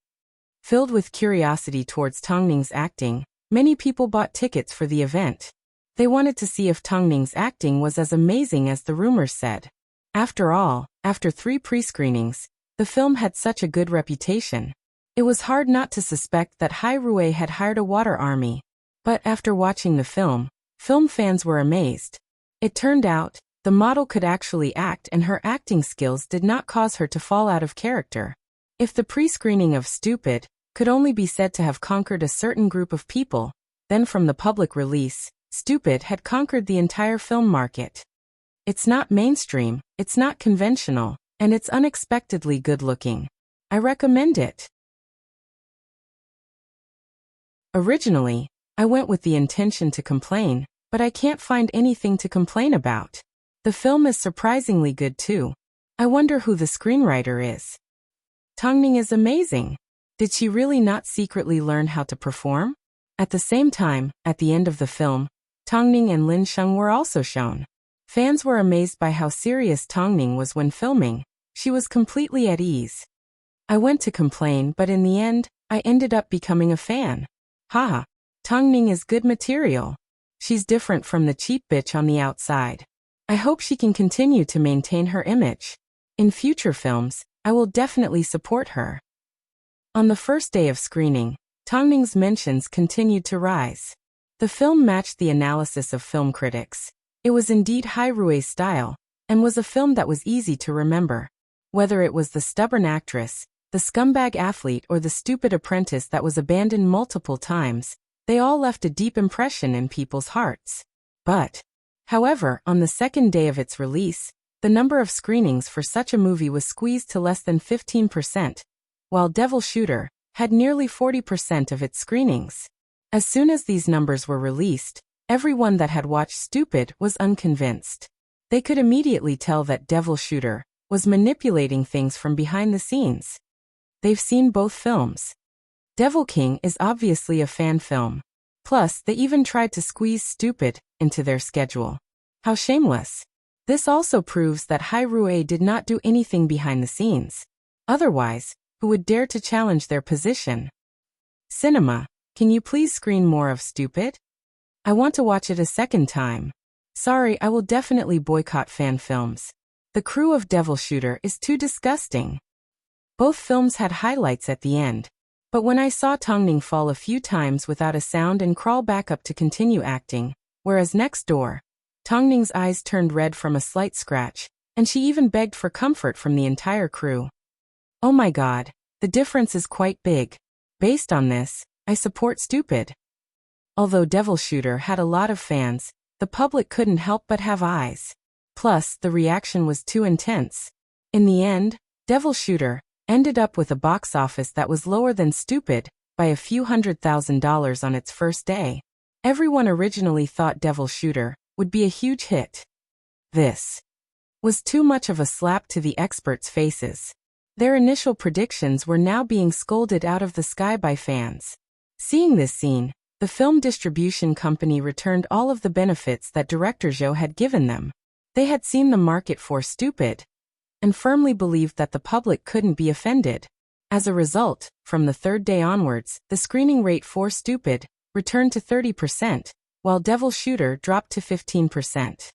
Filled with curiosity towards Tongning's acting, many people bought tickets for the event. They wanted to see if Tongning's acting was as amazing as the rumors said. After all, after 3 pre-screenings, the film had such a good reputation. It was hard not to suspect that Hai Rui had hired a water army. But after watching the film fans were amazed. It turned out, the model could actually act, and her acting skills did not cause her to fall out of character. If the pre-screening of Stupid could only be said to have conquered a certain group of people, then from the public release, Stupid had conquered the entire film market. It's not mainstream, it's not conventional, and it's unexpectedly good-looking. I recommend it. Originally, I went with the intention to complain, but I can't find anything to complain about. The film is surprisingly good too. I wonder who the screenwriter is. Tongning is amazing. Did she really not secretly learn how to perform? At the same time, at the end of the film, Tongning and Lin Sheng were also shown. Fans were amazed by how serious Tongning was when filming. She was completely at ease. I went to complain, but in the end, I ended up becoming a fan. Haha, Tongning is good material. She's different from the cheap bitch on the outside. I hope she can continue to maintain her image. In future films, I will definitely support her. On the first day of screening, Tongning's mentions continued to rise. The film matched the analysis of film critics. It was indeed Hai Rui's style, and was a film that was easy to remember. Whether it was the stubborn actress, the scumbag athlete, or the stupid apprentice that was abandoned multiple times, they all left a deep impression in people's hearts. However, on the second day of its release, the number of screenings for such a movie was squeezed to less than 15%, while Devil Shooter had nearly 40% of its screenings. As soon as these numbers were released, everyone that had watched Stupid was unconvinced. They could immediately tell that Devil Shooter was manipulating things from behind the scenes. They've seen both films. Devil King is obviously a fan film. Plus, they even tried to squeeze Stupid into their schedule. How shameless. This also proves that Hai Rui did not do anything behind the scenes. Otherwise, who would dare to challenge their position? Cinema, can you please screen more of Stupid? I want to watch it a second time. Sorry, I will definitely boycott fan films. The crew of Devil Shooter is too disgusting. Both films had highlights at the end. But when I saw Tongning fall a few times without a sound and crawl back up to continue acting, whereas next door, Tongning's eyes turned red from a slight scratch, and she even begged for comfort from the entire crew. Oh my god, the difference is quite big. Based on this, I support Stupid. Although Devil Shooter had a lot of fans, the public couldn't help but have eyes. Plus, the reaction was too intense. In the end, Devil Shooter ended up with a box office that was lower than Stupid by a few $100,000 on its first day. Everyone originally thought Devil Shooter would be a huge hit. This was too much of a slap to the experts' faces. Their initial predictions were now being scolded out of the sky by fans. Seeing this scene, the film distribution company returned all of the benefits that Director Zhou had given them. They had seen the market for Stupid and firmly believed that the public couldn't be offended. As a result, from the third day onwards, the screening rate for Stupid returned to 30%, while Devil Shooter dropped to 15%.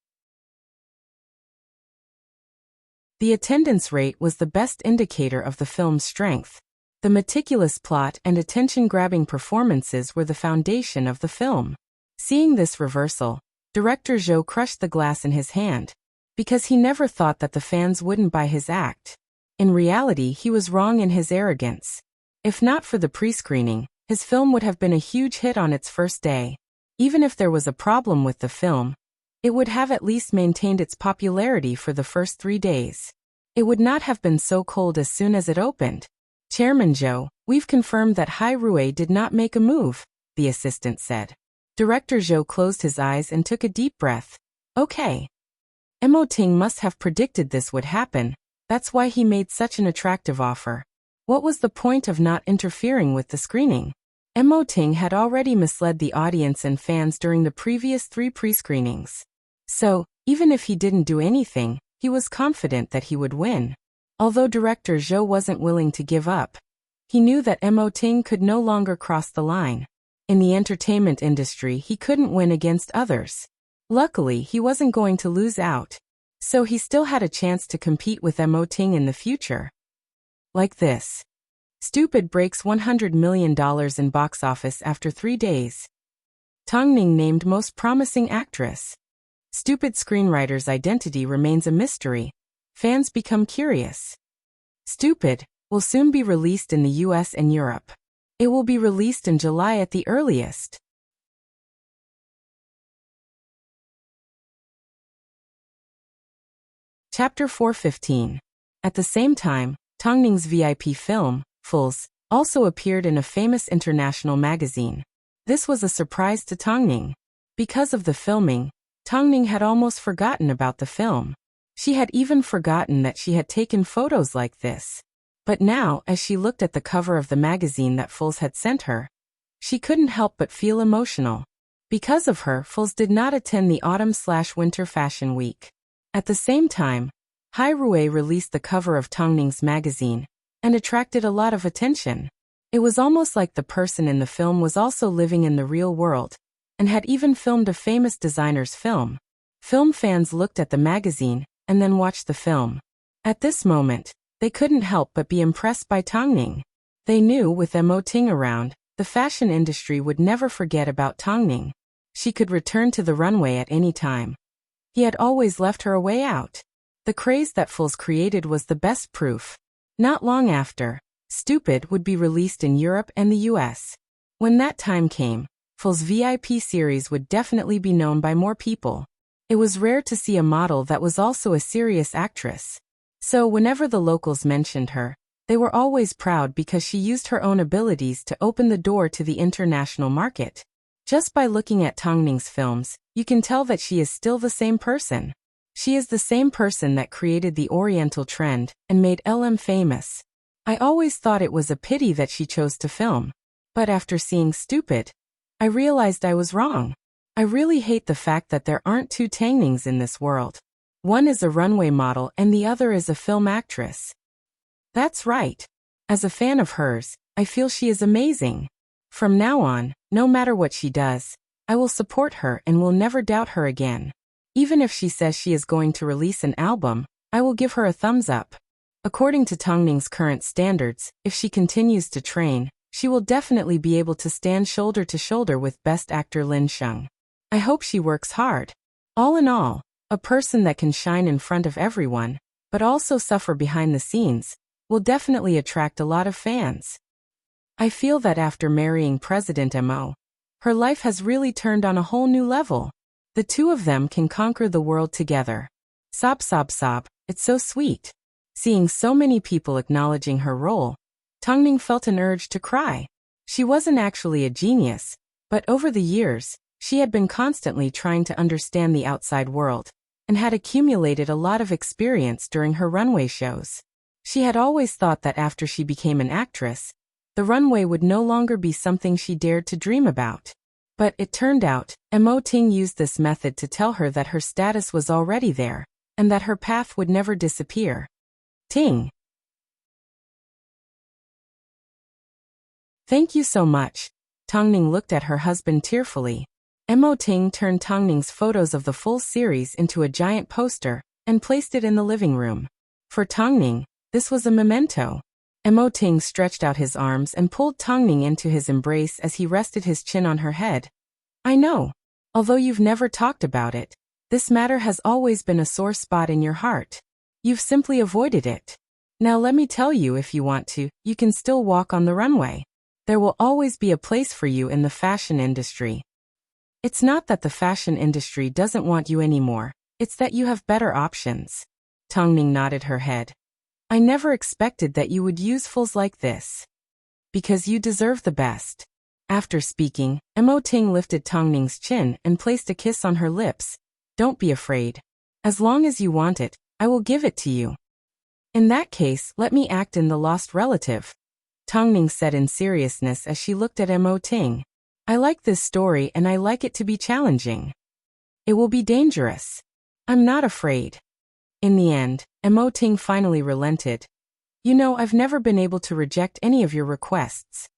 The attendance rate was the best indicator of the film's strength. The meticulous plot and attention-grabbing performances were the foundation of the film. Seeing this reversal, director Zhou crushed the glass in his hand, because he never thought that the fans wouldn't buy his act. In reality, he was wrong in his arrogance. If not for the pre-screening, his film would have been a huge hit on its first day. Even if there was a problem with the film, it would have at least maintained its popularity for the first 3 days. It would not have been so cold as soon as it opened. Chairman Zhou, we've confirmed that Hai Rui did not make a move, the assistant said. Director Zhou closed his eyes and took a deep breath. Okay. Mo Ting must have predicted this would happen. That's why he made such an attractive offer. What was the point of not interfering with the screening? Mo Ting had already misled the audience and fans during the previous 3 pre-screenings. So, even if he didn't do anything, he was confident that he would win. Although director Zhou wasn't willing to give up, he knew that Mo Ting could no longer cross the line. In the entertainment industry, he couldn't win against others. Luckily, he wasn't going to lose out. So he still had a chance to compete with Mo Ting in the future. Like this. Stupid breaks $100 million in box office after 3 days. Tang Ning named most promising actress. Stupid screenwriter's identity remains a mystery. Fans become curious. Stupid will soon be released in the US and Europe. It will be released in July at the earliest. Chapter 415. At the same time, Tang Ning's VIP film, Fools, also appeared in a famous international magazine. This was a surprise to Tang Ning. Because of the filming, Tang Ning had almost forgotten about the film. She had even forgotten that she had taken photos like this. But now, as she looked at the cover of the magazine that Fools had sent her, she couldn't help but feel emotional. Because of her, Fools did not attend the autumn/winter fashion week. At the same time, Hai Rui released the cover of Tang Ning's magazine and attracted a lot of attention. It was almost like the person in the film was also living in the real world and had even filmed a famous designer's film. Film fans looked at the magazine and then watched the film. At this moment, they couldn't help but be impressed by Tang Ning. They knew with Mo Ting around, the fashion industry would never forget about Tang Ning. She could return to the runway at any time. He had always left her a way out. The craze that Fools created was the best proof. Not long after, Stupid would be released in Europe and the US. When that time came, Fools' VIP series would definitely be known by more people. It was rare to see a model that was also a serious actress. So whenever the locals mentioned her, they were always proud because she used her own abilities to open the door to the international market. Just by looking at Tang Ning's films, you can tell that she is still the same person. She is the same person that created the Oriental trend and made LM famous. I always thought it was a pity that she chose to film. But after seeing Stupid, I realized I was wrong. I really hate the fact that there aren't 2 Tang Nings in this world. One is a runway model and the other is a film actress. That's right. As a fan of hers, I feel she is amazing. From now on, no matter what she does, I will support her and will never doubt her again. Even if she says she is going to release an album, I will give her a thumbs up. According to Tang Ning's current standards, if she continues to train, she will definitely be able to stand shoulder to shoulder with Best Actor Lin Sheng. I hope she works hard. All in all, a person that can shine in front of everyone, but also suffer behind the scenes, will definitely attract a lot of fans. I feel that after marrying President Mo, her life has really turned on a whole new level. The 2 of them can conquer the world together. Sob sob sob, it's so sweet. Seeing so many people acknowledging her role, Tang Ning felt an urge to cry. She wasn't actually a genius, but over the years, she had been constantly trying to understand the outside world, and had accumulated a lot of experience during her runway shows. She had always thought that after she became an actress, the runway would no longer be something she dared to dream about. But it turned out, Mo Ting used this method to tell her that her status was already there, and that her path would never disappear. Ting. Thank you so much. Tang Ning looked at her husband tearfully. Mo Ting turned Tang Ning's photos of the full series into a giant poster and placed it in the living room. For Tongning, this was a memento. Mo Ting stretched out his arms and pulled Tongning into his embrace as he rested his chin on her head. I know. Although you've never talked about it, this matter has always been a sore spot in your heart. You've simply avoided it. Now let me tell you, if you want to, you can still walk on the runway. There will always be a place for you in the fashion industry. It's not that the fashion industry doesn't want you anymore, it's that you have better options. Tongning nodded her head. I never expected that you would use fools like this. Because you deserve the best. After speaking, Mo Ting lifted Tongning's chin and placed a kiss on her lips. Don't be afraid. As long as you want it, I will give it to you. In that case, let me act in the lost relative. Tongning said in seriousness as she looked at Mo Ting. I like this story and I like it to be challenging. It will be dangerous. I'm not afraid. In the end, Mo Ting finally relented. You know, I've never been able to reject any of your requests.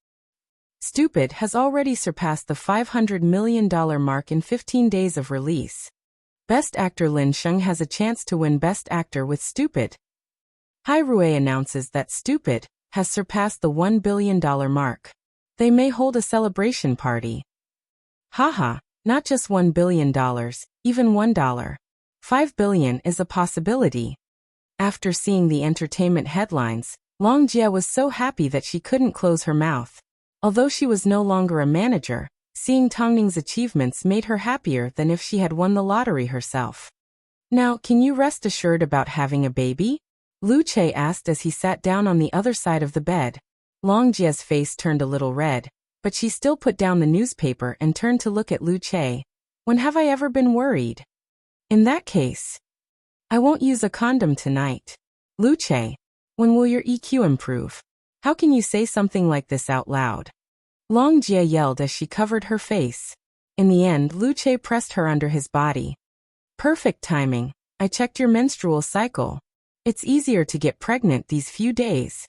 Stupid has already surpassed the $500 million mark in 15 days of release. Best Actor Lin Sheng has a chance to win Best Actor with Stupid. Hai Rui announces that Stupid has surpassed the $1 billion mark. They may hold a celebration party. Haha, not just $1 billion, even $1. $5 billion is a possibility. After seeing the entertainment headlines, Long Jie was so happy that she couldn't close her mouth. Although she was no longer a manager, seeing Tongning's achievements made her happier than if she had won the lottery herself. Now, can you rest assured about having a baby? Lu Che asked as he sat down on the other side of the bed. Long Jie's face turned a little red, but she still put down the newspaper and turned to look at Lu Che. When have I ever been worried? In that case, I won't use a condom tonight. Lu Che, when will your EQ improve? How can you say something like this out loud? Long Jie yelled as she covered her face. In the end, Lu Che pressed her under his body. Perfect timing. I checked your menstrual cycle. It's easier to get pregnant these few days.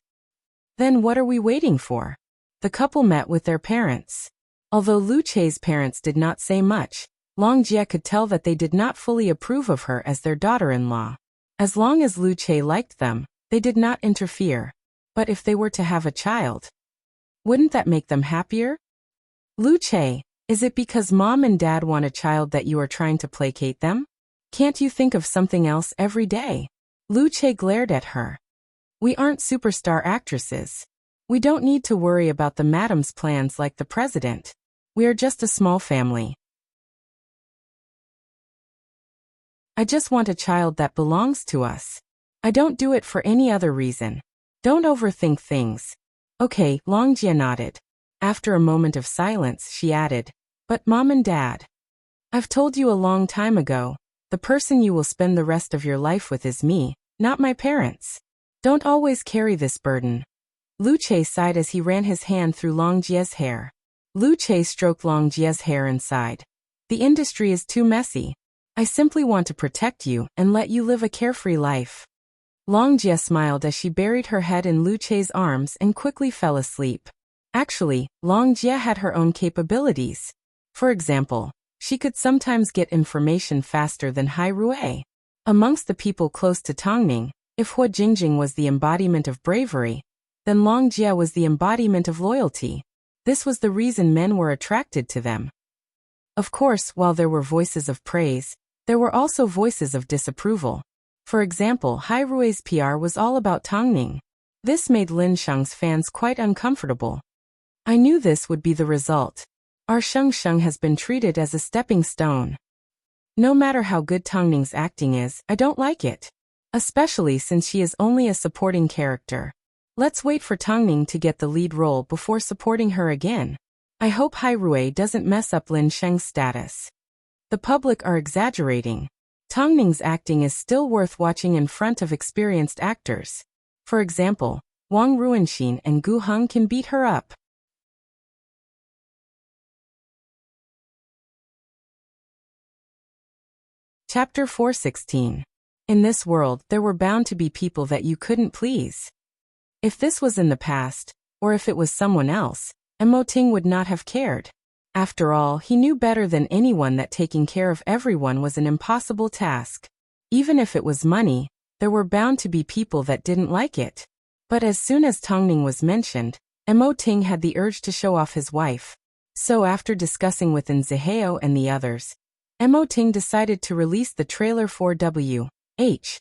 Then what are we waiting for? The couple met with their parents. Although Lu Che's parents did not say much, Long Jie could tell that they did not fully approve of her as their daughter-in-law. As long as Lu Che liked them, they did not interfere. But if they were to have a child, wouldn't that make them happier? Lu Che, is it because mom and dad want a child that you are trying to placate them? Can't you think of something else every day? Lu Che glared at her. We aren't superstar actresses. We don't need to worry about the madam's plans like the president. We are just a small family. I just want a child that belongs to us. I don't do it for any other reason. Don't overthink things. Okay, Long Jie nodded. After a moment of silence, she added, but mom and dad. I've told you a long time ago, the person you will spend the rest of your life with is me, not my parents. Don't always carry this burden. Lu Che sighed as he ran his hand through Long Jie's hair. Lu Che stroked Long Jie's hair and sighed. The industry is too messy. I simply want to protect you and let you live a carefree life. Long Jie smiled as she buried her head in Lu Che's arms and quickly fell asleep. Actually, Long Jie had her own capabilities. For example, she could sometimes get information faster than Hai Rui. Amongst the people close to Tongning, if Hua Jingjing was the embodiment of bravery, then Long Jie was the embodiment of loyalty. This was the reason men were attracted to them. Of course, while there were voices of praise, there were also voices of disapproval. For example, Hai Rui's PR was all about Tongning. This made Lin Sheng's fans quite uncomfortable. I knew this would be the result. Our Sheng has been treated as a stepping stone. No matter how good Tongning's acting is, I don't like it. Especially since she is only a supporting character. Let's wait for Tongning to get the lead role before supporting her again. I hope Hai Rui doesn't mess up Lin Sheng's status. The public are exaggerating. Tongning's acting is still worth watching in front of experienced actors. For example, Wang Ruanxin and Gu Heng can beat her up. Chapter 416. In this world, there were bound to be people that you couldn't please. If this was in the past, or if it was someone else, Mo Ting would not have cared. After all, he knew better than anyone that taking care of everyone was an impossible task. Even if it was money, There were bound to be people that didn't like it. But as soon as Tongning was mentioned, Mo Ting had the urge to show off his wife. So after discussing with Nziheo and the others, Mo Ting decided to release the trailer for W.H.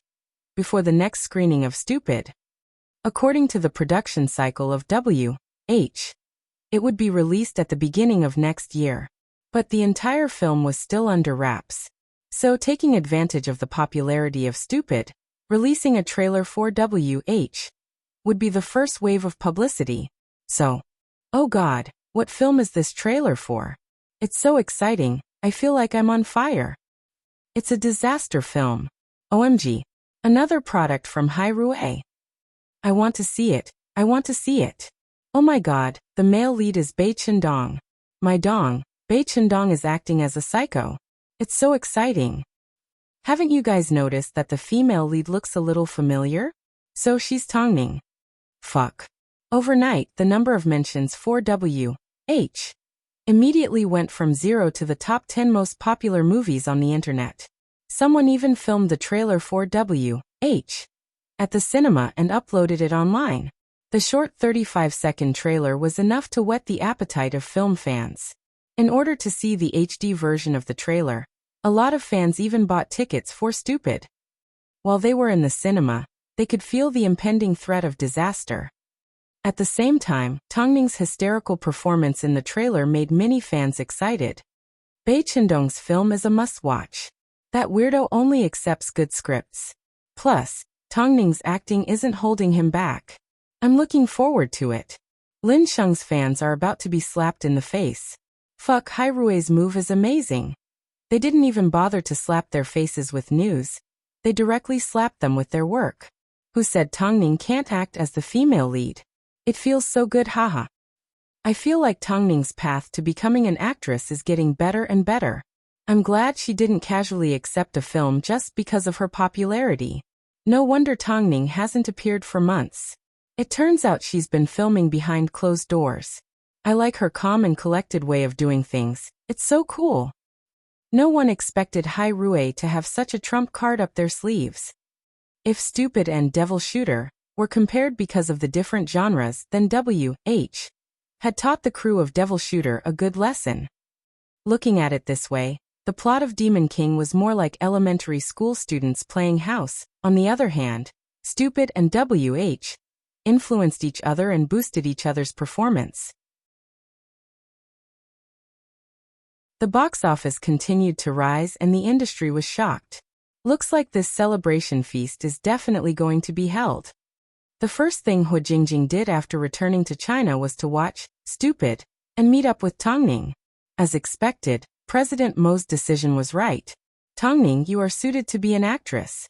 before the next screening of Stupid. According to the production cycle of W.H., it would be released at the beginning of next year. But the entire film was still under wraps. So taking advantage of the popularity of Stupid, releasing a trailer for W.H. would be the first wave of publicity. So, oh God, what film is this trailer for? It's so exciting, I feel like I'm on fire. It's a disaster film. OMG. Another product from Hairue. I want to see it. I want to see it. Oh my God, the male lead is Bai Chendong. My dong, Bai Chendong is acting as a psycho. It's so exciting. Haven't you guys noticed that the female lead looks a little familiar? So she's Tongning. Fuck. Overnight, the number of mentions for W.H. immediately went from 0 to the top 10 most popular movies on the internet. Someone even filmed the trailer for W.H. at the cinema and uploaded it online. The short 35-second trailer was enough to whet the appetite of film fans. In order to see the HD version of the trailer, a lot of fans even bought tickets for Stupid. While they were in the cinema, they could feel the impending threat of disaster. At the same time, Tongning's hysterical performance in the trailer made many fans excited. Bai Chendong's film is a must-watch. That weirdo only accepts good scripts. Plus, Tongning's acting isn't holding him back. I'm looking forward to it. Lin Sheng's fans are about to be slapped in the face. Fuck, Hairue's move is amazing. They didn't even bother to slap their faces with news. They directly slapped them with their work. Who said Tongning can't act as the female lead? It feels so good, haha. I feel like Tongning's path to becoming an actress is getting better and better. I'm glad she didn't casually accept a film just because of her popularity. No wonder Tongning hasn't appeared for months. It turns out she's been filming behind closed doors. I like her calm and collected way of doing things. It's so cool. No one expected Hairue to have such a trump card up their sleeves. If Stupid and Devil Shooter were compared because of the different genres, then W.H. had taught the crew of Devil Shooter a good lesson. Looking at it this way, the plot of Demon King was more like elementary school students playing house. On the other hand, Stupid and W.H. influenced each other and boosted each other's performance. The box office continued to rise and the industry was shocked. Looks like this celebration feast is definitely going to be held. The first thing Hu Jingjing did after returning to China was to watch Stupid and meet up with Tongning. As expected, President Mo's decision was right. Tongning, you are suited to be an actress.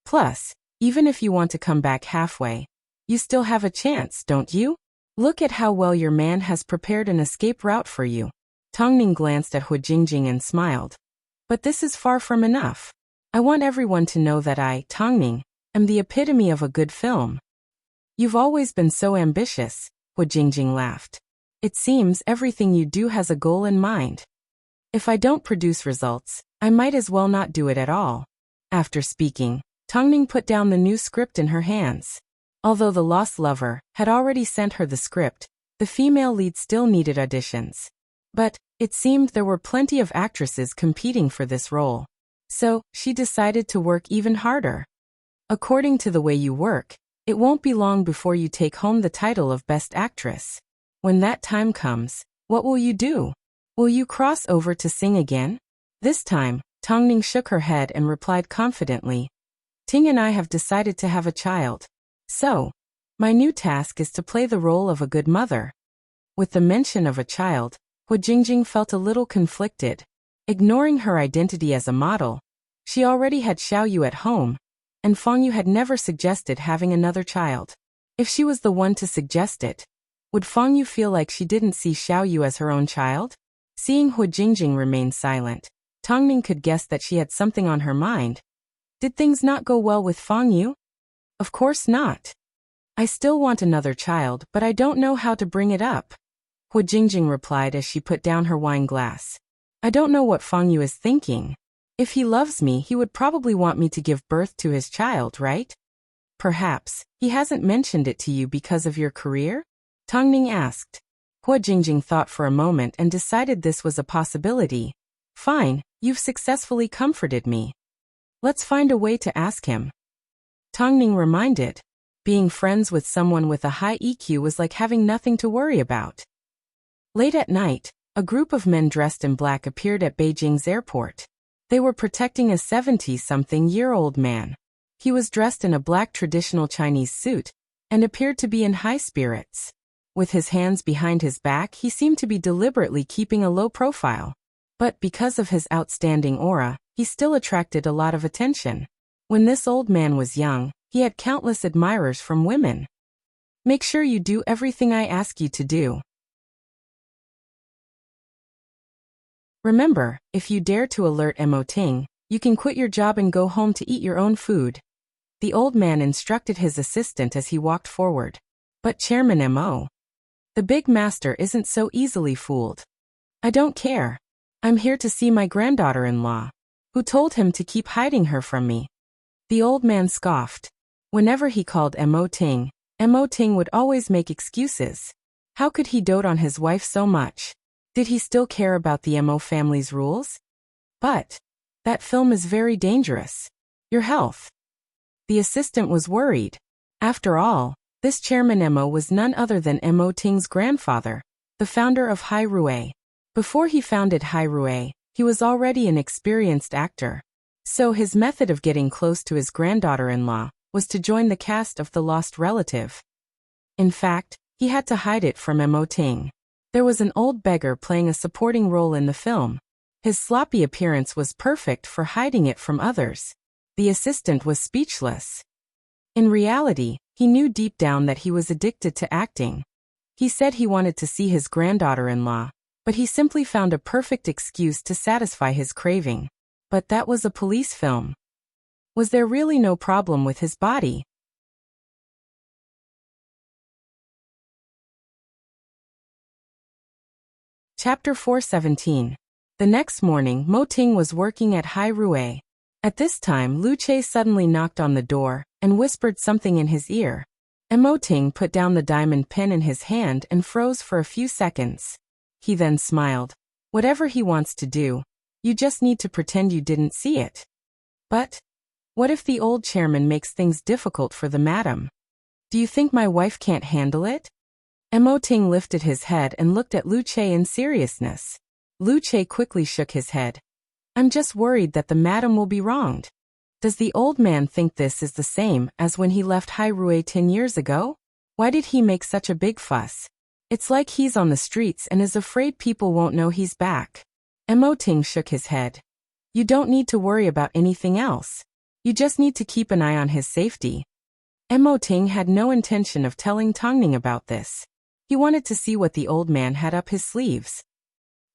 Plus, even if you want to come back halfway, you still have a chance, don't you? Look at how well your man has prepared an escape route for you. Tongning glanced at Hu Jingjing and smiled. But this is far from enough. I want everyone to know that I, Tongning, am the epitome of a good film. You've always been so ambitious, Hu Jingjing laughed. It seems everything you do has a goal in mind. If I don't produce results, I might as well not do it at all. After speaking, Tongning put down the new script in her hands. Although the lost lover had already sent her the script, the female lead still needed auditions. But it seemed there were plenty of actresses competing for this role. So, she decided to work even harder. According to the way you work, it won't be long before you take home the title of Best Actress. When that time comes, what will you do? Will you cross over to sing again? This time, Tongning shook her head and replied confidently. Ting and I have decided to have a child. So, my new task is to play the role of a good mother. With the mention of a child, Hu Jingjing felt a little conflicted. Ignoring her identity as a model, she already had Xiao Yu at home, and Fang Yu had never suggested having another child. If she was the one to suggest it, would Fang Yu feel like she didn't see Xiao Yu as her own child? Seeing Hu Jingjing remain silent, Tongning could guess that she had something on her mind. Did things not go well with Fang Yu? Of course not. I still want another child, but I don't know how to bring it up. Hu Jingjing replied as she put down her wine glass. I don't know what Fang Yu is thinking. If he loves me, he would probably want me to give birth to his child, right? Perhaps he hasn't mentioned it to you because of your career? Tongning asked. Hua Jingjing thought for a moment and decided this was a possibility. Fine, you've successfully comforted me. Let's find a way to ask him. Tongning reminded. Being friends with someone with a high EQ was like having nothing to worry about. Late at night, a group of men dressed in black appeared at Beijing's airport. They were protecting a 70-something-year-old man. He was dressed in a black traditional Chinese suit and appeared to be in high spirits. With his hands behind his back, he seemed to be deliberately keeping a low profile. But because of his outstanding aura, he still attracted a lot of attention. When this old man was young, he had countless admirers from women. Make sure you do everything I ask you to do. Remember, if you dare to alert Mo Ting, you can quit your job and go home to eat your own food. The old man instructed his assistant as he walked forward. But Chairman Mo, the big master isn't so easily fooled. I don't care. I'm here to see my granddaughter-in-law. Who told him to keep hiding her from me? The old man scoffed. Whenever he called Mo Ting would always make excuses. How could he dote on his wife so much? Did he still care about the Mo family's rules? But that film is very dangerous. Your health. The assistant was worried. After all, this Chairman Mo was none other than Mo Ting's grandfather, the founder of Hai Rui. Before he founded Hai Rui, he was already an experienced actor. So his method of getting close to his granddaughter-in-law was to join the cast of The Lost Relative. In fact, he had to hide it from Mo Ting. There was an old beggar playing a supporting role in the film. His sloppy appearance was perfect for hiding it from others. The assistant was speechless. In reality, he knew deep down that he was addicted to acting. He said he wanted to see his granddaughter-in-law, but he simply found a perfect excuse to satisfy his craving. But that was a police film. Was there really no problem with his body? Chapter 417. The next morning, Mo Ting was working at Hai Rui. At this time, Lu Che suddenly knocked on the door and whispered something in his ear. Mo Ting put down the diamond pin in his hand and froze for a few seconds. He then smiled. Whatever he wants to do, you just need to pretend you didn't see it. But what if the old chairman makes things difficult for the madam? Do you think my wife can't handle it? Mo Ting lifted his head and looked at Lu Che in seriousness. Lu Che quickly shook his head. I'm just worried that the madam will be wronged. Does the old man think this is the same as when he left Hai Rui 10 years ago? Why did he make such a big fuss? It's like he's on the streets and is afraid people won't know he's back. Mo Ting shook his head. You don't need to worry about anything else. You just need to keep an eye on his safety. Mo Ting had no intention of telling Tongning about this. He wanted to see what the old man had up his sleeves.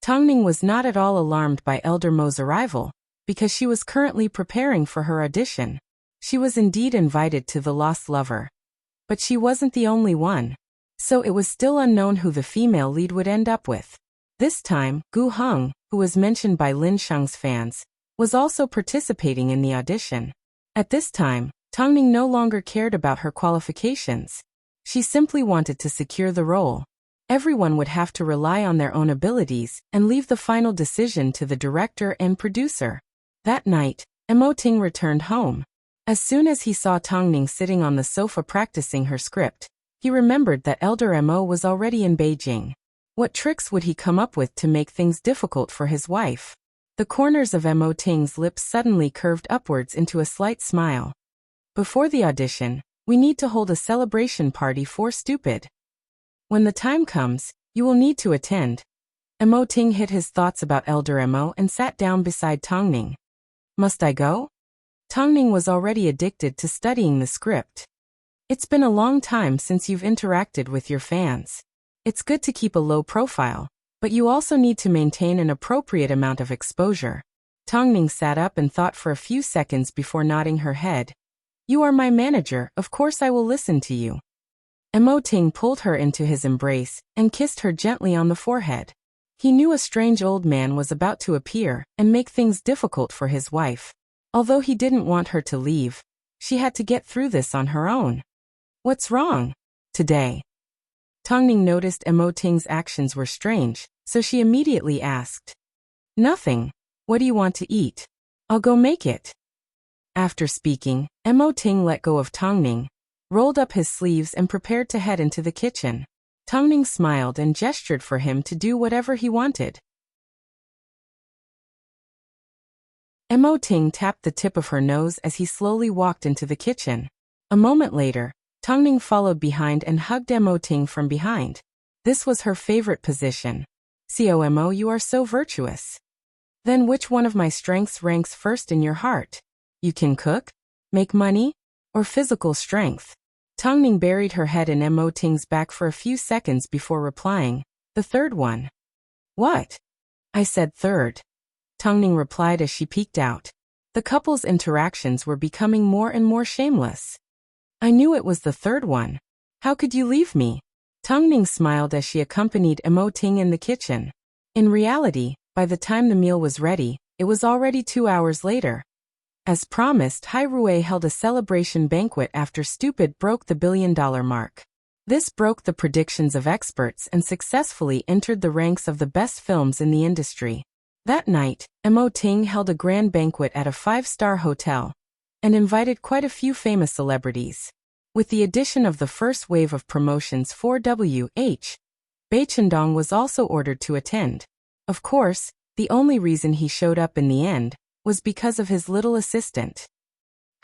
Tongning was not at all alarmed by Elder Mo's arrival, because she was currently preparing for her audition. She was indeed invited to The Lost Lover. But she wasn't the only one. So it was still unknown who the female lead would end up with. This time, Gu Heng, who was mentioned by Lin Sheng's fans, was also participating in the audition. At this time, Tongning no longer cared about her qualifications. She simply wanted to secure the role. Everyone would have to rely on their own abilities and leave the final decision to the director and producer. That night, Mo Ting returned home. As soon as he saw Tongning sitting on the sofa practicing her script, he remembered that Elder Mo was already in Beijing. What tricks would he come up with to make things difficult for his wife? The corners of Mo Ting's lips suddenly curved upwards into a slight smile. Before the audition, we need to hold a celebration party for stupid. When the time comes, you will need to attend. Mo Ting hid his thoughts about Elder Mo and sat down beside Tongning. Must I go? Tongning was already addicted to studying the script. It's been a long time since you've interacted with your fans. It's good to keep a low profile, but you also need to maintain an appropriate amount of exposure. Tongning sat up and thought for a few seconds before nodding her head. You are my manager, of course I will listen to you. Mo Ting pulled her into his embrace and kissed her gently on the forehead. He knew a strange old man was about to appear and make things difficult for his wife. Although he didn't want her to leave, she had to get through this on her own. What's wrong today? Tongning noticed Emoting's actions were strange, so she immediately asked. Nothing. What do you want to eat? I'll go make it. After speaking, Emoting let go of Tongning, rolled up his sleeves and prepared to head into the kitchen. Tongning smiled and gestured for him to do whatever he wanted. Emoting tapped the tip of her nose as he slowly walked into the kitchen. A moment later, Tongning followed behind and hugged Emoting from behind. This was her favorite position. "Como, you are so virtuous. Then which one of my strengths ranks first in your heart? You can cook, make money, or physical strength?" Tongning buried her head in Emoting's back for a few seconds before replying, "The third one." "What?" "I said third," Tongning replied as she peeked out. The couple's interactions were becoming more and more shameless. "I knew it was the third one. How could you leave me?" Tongning smiled as she accompanied Emoting in the kitchen. In reality, by the time the meal was ready, it was already 2 hours later. As promised, Hairue held a celebration banquet after Stupid broke the $1 billion mark. This broke the predictions of experts and successfully entered the ranks of the best films in the industry. That night, Emoting held a grand banquet at a 5-star hotel and invited quite a few famous celebrities. With the addition of the first wave of promotions for WH, Baechendong was also ordered to attend. Of course, the only reason he showed up in the end was because of his little assistant.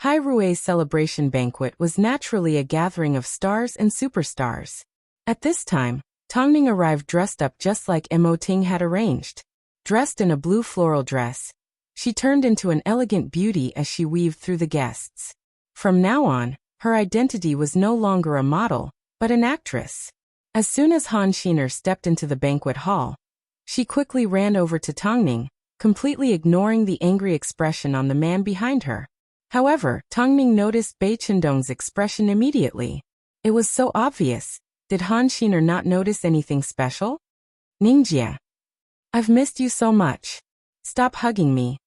Hairue's celebration banquet was naturally a gathering of stars and superstars. At this time, Tongning arrived dressed up just like Emoting had arranged. Dressed in a blue floral dress, she turned into an elegant beauty as she weaved through the guests. From now on, her identity was no longer a model, but an actress. As soon as Han Shiner stepped into the banquet hall, she quickly ran over to Tongning, completely ignoring the angry expression on the man behind her. However, Tongning noticed Baechendong's expression immediately. It was so obvious. Did Han Shiner not notice anything special? "Ningjia, I've missed you so much. Stop hugging me."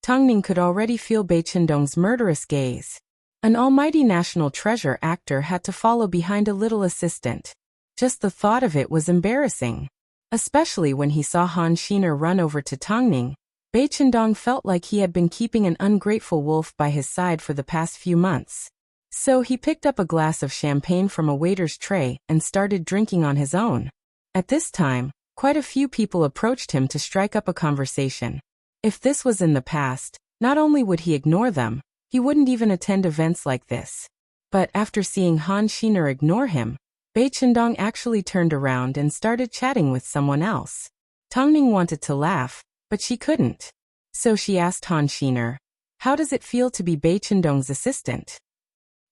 Tongning could already feel Baechendong's murderous gaze. An almighty national treasure actor had to follow behind a little assistant. Just the thought of it was embarrassing. Especially when he saw Han Shiner run over to Tongning, Baechendong felt like he had been keeping an ungrateful wolf by his side for the past few months. So he picked up a glass of champagne from a waiter's tray and started drinking on his own. At this time, quite a few people approached him to strike up a conversation. If this was in the past, not only would he ignore them, he wouldn't even attend events like this. But after seeing Han Shiner ignore him, Baechendong actually turned around and started chatting with someone else. Tongning wanted to laugh, but she couldn't. So she asked Han Shiner, "How does it feel to be Baechendong's assistant?"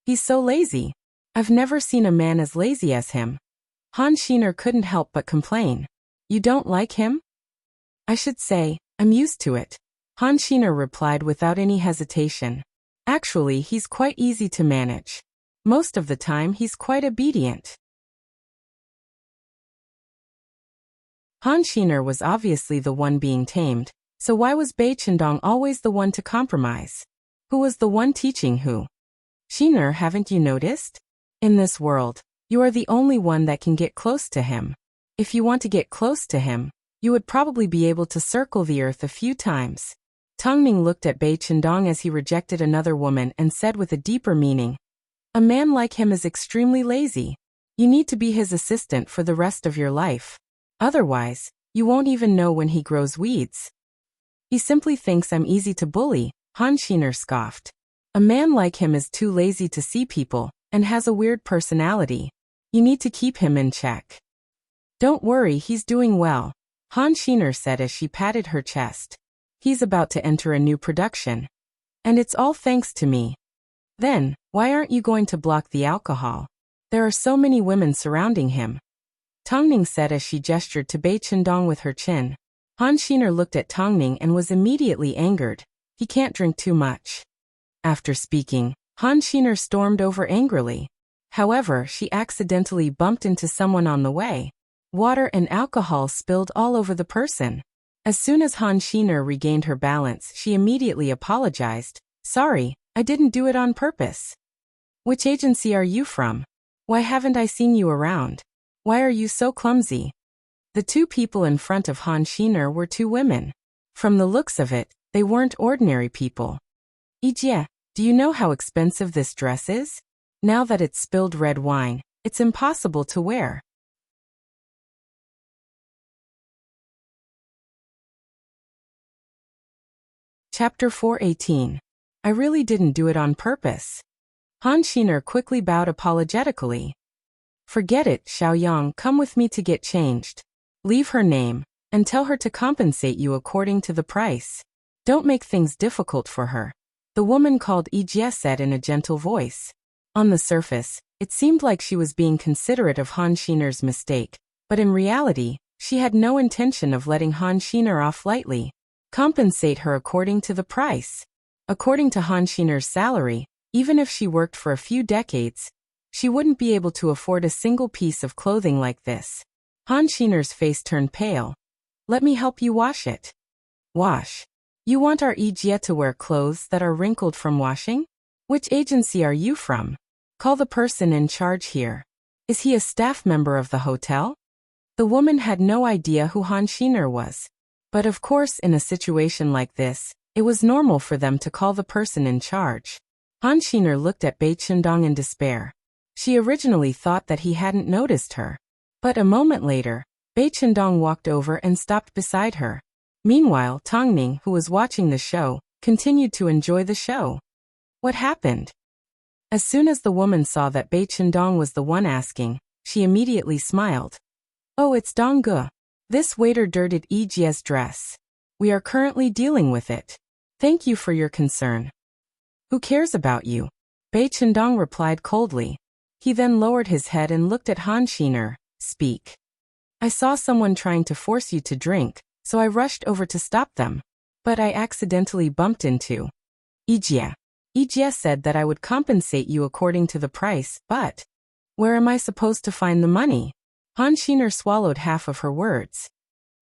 "He's so lazy. I've never seen a man as lazy as him." Han Shiner couldn't help but complain. "You don't like him?" "I should say, I'm used to it," Han Shiner replied without any hesitation. "Actually, he's quite easy to manage. Most of the time he's quite obedient." Han Shiner was obviously the one being tamed, so why was Baechendong always the one to compromise? Who was the one teaching who? "Shiner, haven't you noticed? In this world, you are the only one that can get close to him. If you want to get close to him, you would probably be able to circle the earth a few times." Tongning looked at Baechendong as he rejected another woman and said with a deeper meaning, "A man like him is extremely lazy. You need to be his assistant for the rest of your life. Otherwise, you won't even know when he grows weeds." "He simply thinks I'm easy to bully," Han Shiner scoffed. "A man like him is too lazy to see people and has a weird personality. You need to keep him in check." "Don't worry, he's doing well," Han Shiner said as she patted her chest. "He's about to enter a new production. And it's all thanks to me." "Then, why aren't you going to block the alcohol? There are so many women surrounding him," Tongning said as she gestured to Baechendong with her chin. Han Shiner looked at Tongning and was immediately angered. He can't drink too much. After speaking, Han Shiner stormed over angrily. However, she accidentally bumped into someone on the way. Water and alcohol spilled all over the person. As soon as Han Xiner regained her balance, she immediately apologized. Sorry, I didn't do it on purpose. Which agency are you from? Why haven't I seen you around? Why are you so clumsy? The two people in front of Han Xiner were two women. From the looks of it, they weren't ordinary people. Ijie, do you know how expensive this dress is? Now that it's spilled red wine, it's impossible to wear. Chapter 418. I really didn't do it on purpose. Han Xiner quickly bowed apologetically. Forget it, Xiaoyang, come with me to get changed. Leave her name, and tell her to compensate you according to the price. Don't make things difficult for her. The woman called Ijie said in a gentle voice. On the surface, it seemed like she was being considerate of Han Xiner's mistake, but in reality, she had no intention of letting Han Xiner off lightly. Compensate her according to the price. According to Han Xiner's salary, even if she worked for a few decades, she wouldn't be able to afford a single piece of clothing like this. Han Xiner's face turned pale. Let me help you wash it. Wash? You want our Ijie to wear clothes that are wrinkled from washing? Which agency are you from? Call the person in charge here. Is he a staff member of the hotel? The woman had no idea who Han Xiner was. But of course, in a situation like this, it was normal for them to call the person in charge. Han Xiner looked at Bai Qindong in despair. She originally thought that he hadn't noticed her. But a moment later, Bai Qindong walked over and stopped beside her. Meanwhile, Tongning, who was watching the show, continued to enjoy the show. What happened? As soon as the woman saw that Bai Qindong was the one asking, she immediately smiled. Oh, it's Dongge. This waiter dirtied Ijie's dress. We are currently dealing with it. Thank you for your concern. Who cares about you? Bai Qindong replied coldly. He then lowered his head and looked at Han Xiner. Speak. I saw someone trying to force you to drink, so I rushed over to stop them. But I accidentally bumped into Ijie. Ijie said that I would compensate you according to the price, but where am I supposed to find the money? Han Xiner swallowed half of her words.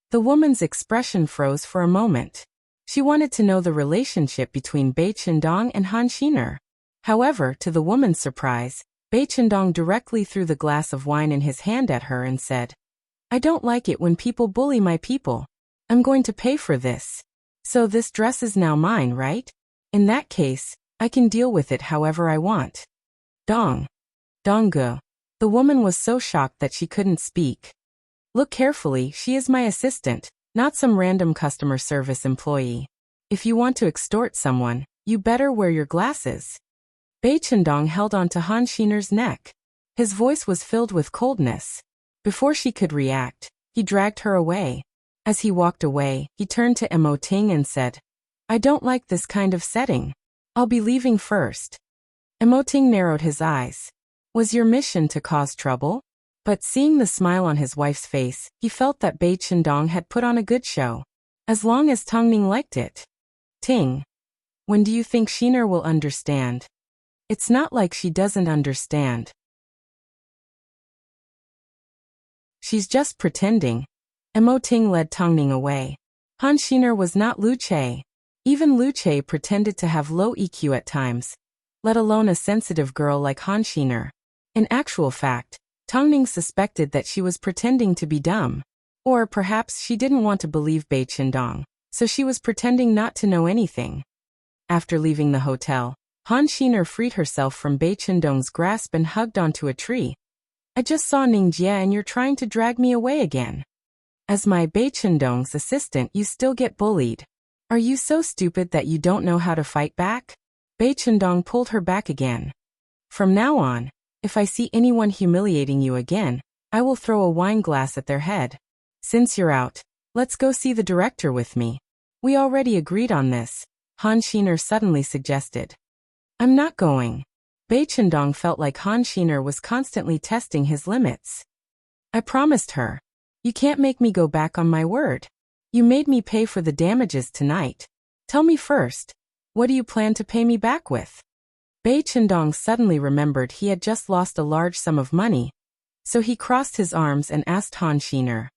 The woman's expression froze for a moment. She wanted to know the relationship between Bai Qindong and Han Xiner. However, to the woman's surprise, Bai Qindong directly threw the glass of wine in his hand at her and said, I don't like it when people bully my people. I'm going to pay for this. So this dress is now mine, right? In that case, I can deal with it however I want. Dongge. The woman was so shocked that she couldn't speak. Look carefully, she is my assistant, not some random customer service employee. If you want to extort someone, you better wear your glasses. Bai Qindong held on to Han Xiner's neck. His voice was filled with coldness. Before she could react, he dragged her away. As he walked away, he turned to Mo Ting and said, I don't like this kind of setting. I'll be leaving first. Mo Ting narrowed his eyes. Was your mission to cause trouble? But seeing the smile on his wife's face, he felt that Bai Qindong had put on a good show. As long as Tongning liked it. Ting. When do you think Xiner will understand? It's not like she doesn't understand. She's just pretending. Mo Ting led Tongning away. Han Xiner was not Lu Che. Even Lu Che pretended to have low EQ at times, let alone a sensitive girl like Han Xiner. In actual fact, Tongning suspected that she was pretending to be dumb. Or perhaps she didn't want to believe Bai Qindong, so she was pretending not to know anything. After leaving the hotel, Han Xiner freed herself from Bai Qindong's grasp and hugged onto a tree. I just saw Ningjie and you're trying to drag me away again. As my Bai Qindong's assistant, you still get bullied. Are you so stupid that you don't know how to fight back? Bai Qindong pulled her back again. From now on, if I see anyone humiliating you again, I will throw a wine glass at their head. Since you're out, let's go see the director with me. We already agreed on this, Han Xiner suddenly suggested. I'm not going. Bai Qindong felt like Han Xiner was constantly testing his limits. I promised her. You can't make me go back on my word. You made me pay for the damages tonight. Tell me first, what do you plan to pay me back with? Bai Qindong suddenly remembered he had just lost a large sum of money. So he crossed his arms and asked Han Xiner,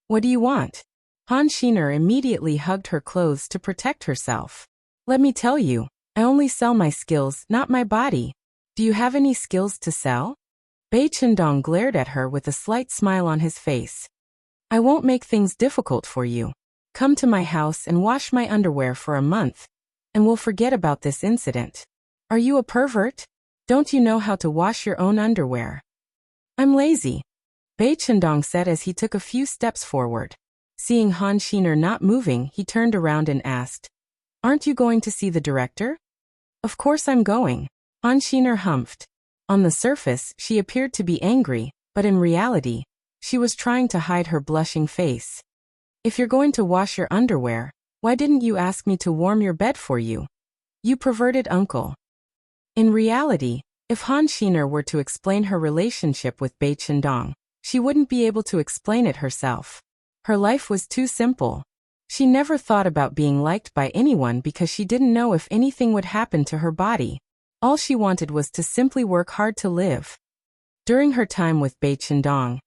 "What do you want?" Han Xiner immediately hugged her clothes to protect herself. "Let me tell you, I only sell my skills, not my body. Do you have any skills to sell?" Bei Chendong glared at her with a slight smile on his face. "I won't make things difficult for you. Come to my house and wash my underwear for a month, and we'll forget about this incident. Are you a pervert? Don't you know how to wash your own underwear?" "I'm lazy," Bei Chendong said as he took a few steps forward. Seeing Han Xiner not moving, he turned around and asked, "Aren't you going to see the director?" "Of course I'm going," Han Xiner humphed. On the surface, she appeared to be angry, but in reality, she was trying to hide her blushing face. "If you're going to wash your underwear, why didn't you ask me to warm your bed for you? You perverted uncle." In reality, if Han Xiner were to explain her relationship with Bei Chendong, she wouldn't be able to explain it herself. Her life was too simple. She never thought about being liked by anyone because she didn't know if anything would happen to her body. All she wanted was to simply work hard to live. During her time with Bei Chendong,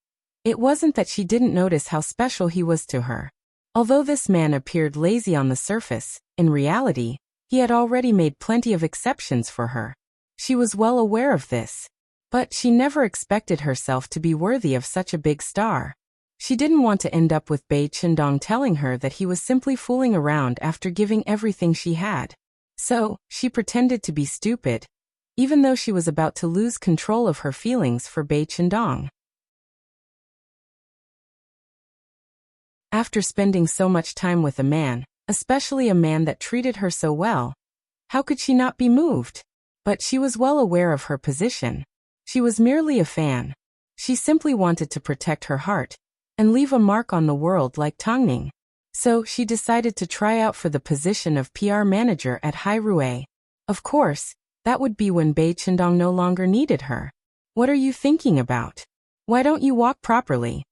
it wasn't that she didn't notice how special he was to her. Although this man appeared lazy on the surface, in reality, he had already made plenty of exceptions for her. She was well aware of this. But she never expected herself to be worthy of such a big star. She didn't want to end up with Bei Chendong telling her that he was simply fooling around after giving everything she had. So, she pretended to be stupid, even though she was about to lose control of her feelings for Bei Chendong. After spending so much time with a man, especially a man that treated her so well, how could she not be moved? But she was well aware of her position. She was merely a fan. She simply wanted to protect her heart and leave a mark on the world like Tongning. So she decided to try out for the position of PR manager at Hai Rui. Of course, that would be when Bei Chendong no longer needed her. "What are you thinking about? Why don't you walk properly?"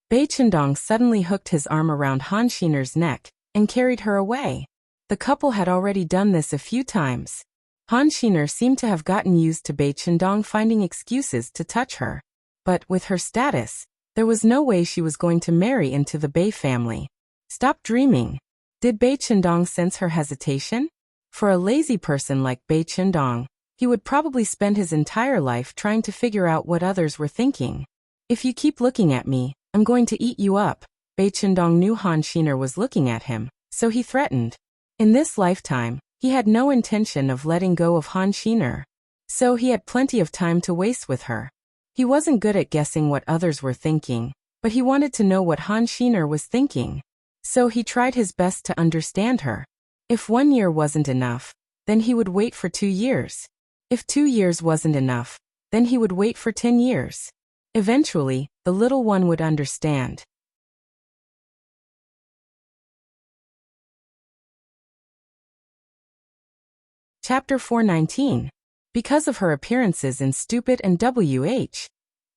Bei Chendong suddenly hooked his arm around Han Xiner's neck and carried her away. The couple had already done this a few times. Han Xiner seemed to have gotten used to Bei Chendong finding excuses to touch her. But with her status, there was no way she was going to marry into the Bei family. Stop dreaming. Did Bei Chendong sense her hesitation? For a lazy person like Bei Chendong, he would probably spend his entire life trying to figure out what others were thinking. "If you keep looking at me, I'm going to eat you up." Bei Chendong knew Han Xiner was looking at him, so he threatened. In this lifetime, he had no intention of letting go of Han Xiner. So he had plenty of time to waste with her. He wasn't good at guessing what others were thinking, but he wanted to know what Han Xiner was thinking. So he tried his best to understand her. If 1 year wasn't enough, then he would wait for 2 years. If 2 years wasn't enough, then he would wait for 10 years. Eventually, the little one would understand. Chapter 419. Because of her appearances in Stupid and W.H.,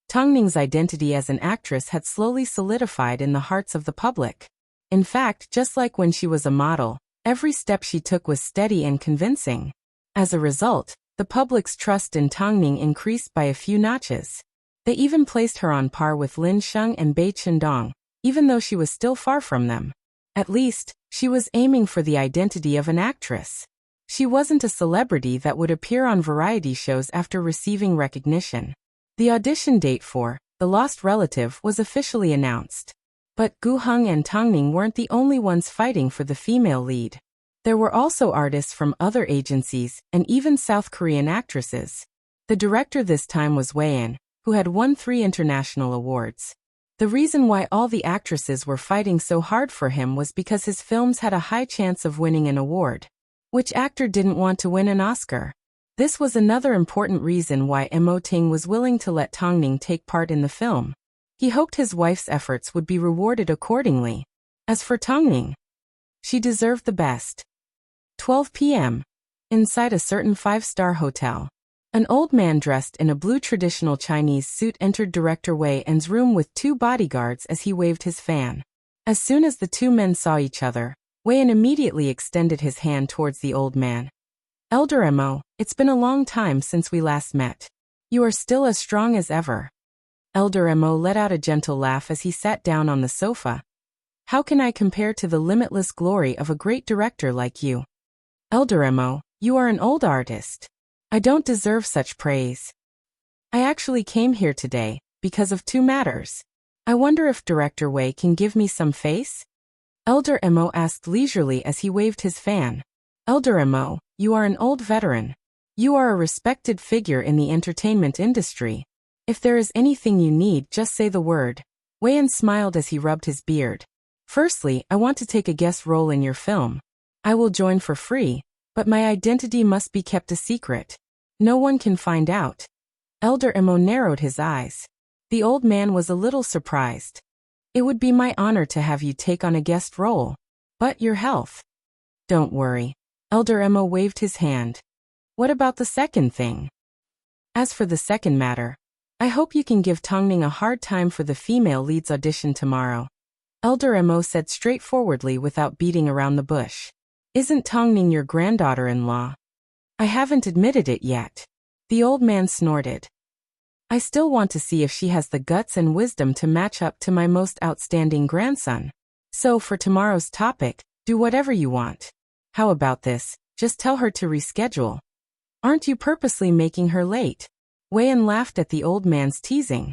Tongning's identity as an actress had slowly solidified in the hearts of the public. In fact, just like when she was a model, every step she took was steady and convincing. As a result, the public's trust in Tongning increased by a few notches. They even placed her on par with Lin Sheng and Bei Chendong, even though she was still far from them. At least, she was aiming for the identity of an actress. She wasn't a celebrity that would appear on variety shows after receiving recognition. The audition date for The Lost Relative was officially announced. But Gu Heng and Tongning weren't the only ones fighting for the female lead. There were also artists from other agencies and even South Korean actresses. The director this time was Wei-in, who had won 3 international awards. The reason why all the actresses were fighting so hard for him was because his films had a high chance of winning an award. Which actor didn't want to win an Oscar? This was another important reason why Mo Ting was willing to let Tongning take part in the film. He hoped his wife's efforts would be rewarded accordingly. As for Tongning, she deserved the best. 12 p.m. Inside a certain 5-star hotel. An old man dressed in a blue traditional Chinese suit entered Director Wei-in's room with 2 bodyguards as he waved his fan. As soon as the 2 men saw each other, Wei-in immediately extended his hand towards the old man. "Elder Mo, it's been a long time since we last met. You are still as strong as ever." Elder Mo let out a gentle laugh as he sat down on the sofa. How can I compare to the limitless glory of a great director like you? Elder Mo, you are an old artist. I don't deserve such praise. I actually came here today because of two matters. I wonder if Director Wei can give me some face? Elder Mo asked leisurely as he waved his fan. Elder Mo, you are an old veteran. You are a respected figure in the entertainment industry. If there is anything you need, just say the word. Wei smiled as he rubbed his beard. Firstly, I want to take a guest role in your film. I will join for free, but my identity must be kept a secret. No one can find out. Elder Mo narrowed his eyes. The old man was a little surprised. It would be my honor to have you take on a guest role. But your health. Don't worry. Elder Mo waved his hand. What about the second thing? As for the second matter, I hope you can give Tongning a hard time for the female lead's audition tomorrow. Elder Mo said straightforwardly without beating around the bush. Isn't Tongning your granddaughter-in-law? I haven't admitted it yet. The old man snorted. I still want to see if she has the guts and wisdom to match up to my most outstanding grandson. So for tomorrow's topic, do whatever you want. How about this? Just tell her to reschedule. Aren't you purposely making her late? Wei laughed at the old man's teasing.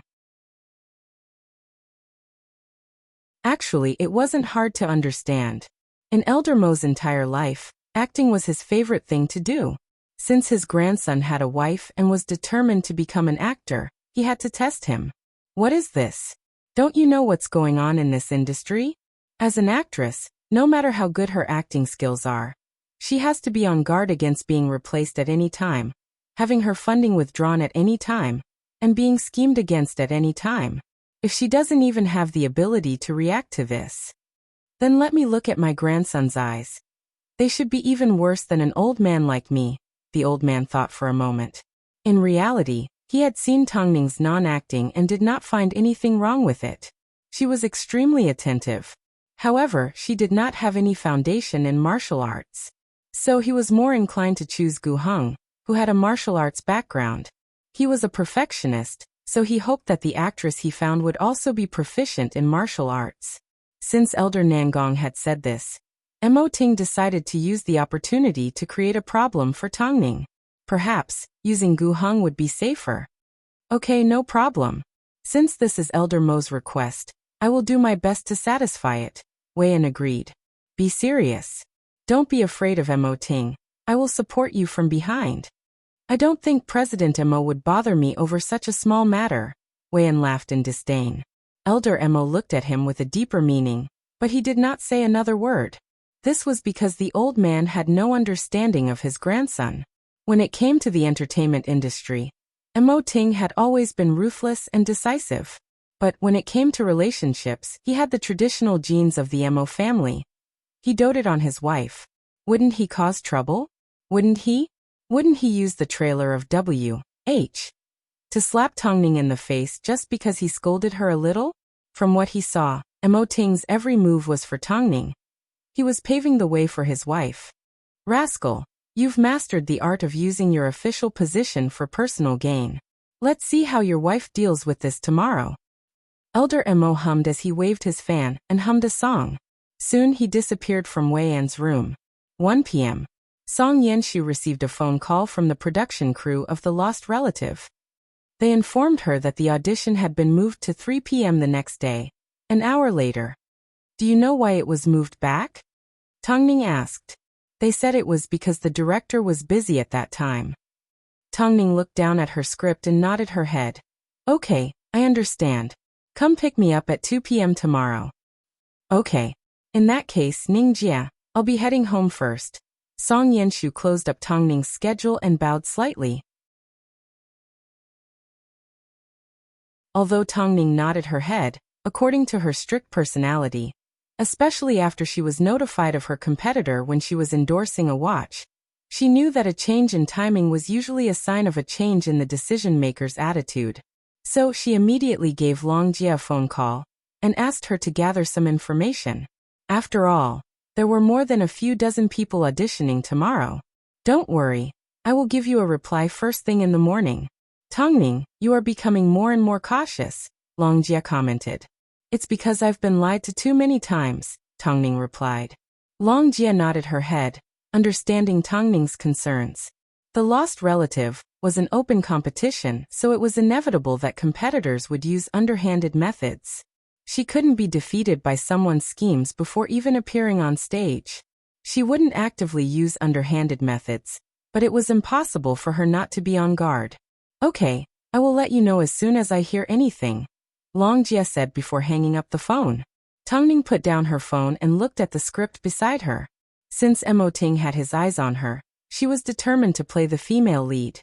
Actually, it wasn't hard to understand. In Elder Mo's entire life, acting was his favorite thing to do. Since his grandson had a wife and was determined to become an actor, he had to test him. What is this? Don't you know what's going on in this industry? As an actress, no matter how good her acting skills are, she has to be on guard against being replaced at any time, having her funding withdrawn at any time, and being schemed against at any time. If she doesn't even have the ability to react to this, then let me look at my grandson's eyes. They should be even worse than an old man like me. The old man thought for a moment. In reality, he had seen Tongning's non-acting and did not find anything wrong with it. She was extremely attentive. However, she did not have any foundation in martial arts. So he was more inclined to choose Gu Heng, who had a martial arts background. He was a perfectionist, so he hoped that the actress he found would also be proficient in martial arts. Since Elder Nangong had said this, Mo Ting decided to use the opportunity to create a problem for Tongning. Perhaps, using Gu Heng would be safer. Okay, no problem. Since this is Elder Mo's request, I will do my best to satisfy it. Wei agreed. Be serious. Don't be afraid of Mo Ting. I will support you from behind. I don't think President Mo would bother me over such a small matter. Wei laughed in disdain. Elder Mo looked at him with a deeper meaning, but he did not say another word. This was because the old man had no understanding of his grandson. When it came to the entertainment industry, Mo Ting had always been ruthless and decisive. But when it came to relationships, he had the traditional genes of the Mo family. He doted on his wife. Wouldn't he cause trouble? Wouldn't he? Wouldn't he use the trailer of W.H. to slap Tongning in the face just because he scolded her a little? From what he saw, Mo Ting's every move was for Tongning. He was paving the way for his wife. Rascal, you've mastered the art of using your official position for personal gain. Let's see how your wife deals with this tomorrow. Elder Mo hummed as he waved his fan and hummed a song. Soon he disappeared from Wei An's room. 1 p.m. Song Yenshu received a phone call from the production crew of The Lost Relative. They informed her that the audition had been moved to 3 p.m. the next day, an hour later. Do you know why it was moved back? Tongning asked. They said it was because the director was busy at that time. Tongning looked down at her script and nodded her head. Okay, I understand. Come pick me up at 2 p.m. tomorrow. Okay. In that case, Ningjia, I'll be heading home first. Song Yenshu closed up Tongning's schedule and bowed slightly. Although Tongning nodded her head, according to her strict personality, especially after she was notified of her competitor when she was endorsing a watch, she knew that a change in timing was usually a sign of a change in the decision-maker's attitude. So she immediately gave Long Jia a phone call and asked her to gather some information. After all, there were more than a few dozen people auditioning tomorrow. Don't worry, I will give you a reply first thing in the morning. Tongning, you are becoming more and more cautious, Longjia commented. It's because I've been lied to too many times, Tongning replied. Longjia nodded her head, understanding Tongning's concerns. The lost relative was an open competition, so it was inevitable that competitors would use underhanded methods. She couldn't be defeated by someone's schemes before even appearing on stage. She wouldn't actively use underhanded methods, but it was impossible for her not to be on guard. Okay, I will let you know as soon as I hear anything, Longjia said before hanging up the phone. Tongning put down her phone and looked at the script beside her. Since Emoting had his eyes on her, she was determined to play the female lead.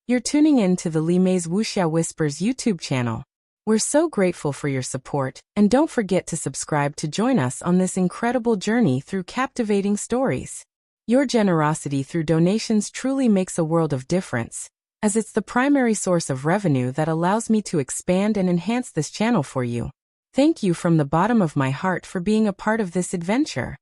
You're tuning in to the Li Mei's Wuxia Whispers YouTube channel. We're so grateful for your support, and don't forget to subscribe to join us on this incredible journey through captivating stories. Your generosity through donations truly makes a world of difference, as it's the primary source of revenue that allows me to expand and enhance this channel for you. Thank you from the bottom of my heart for being a part of this adventure.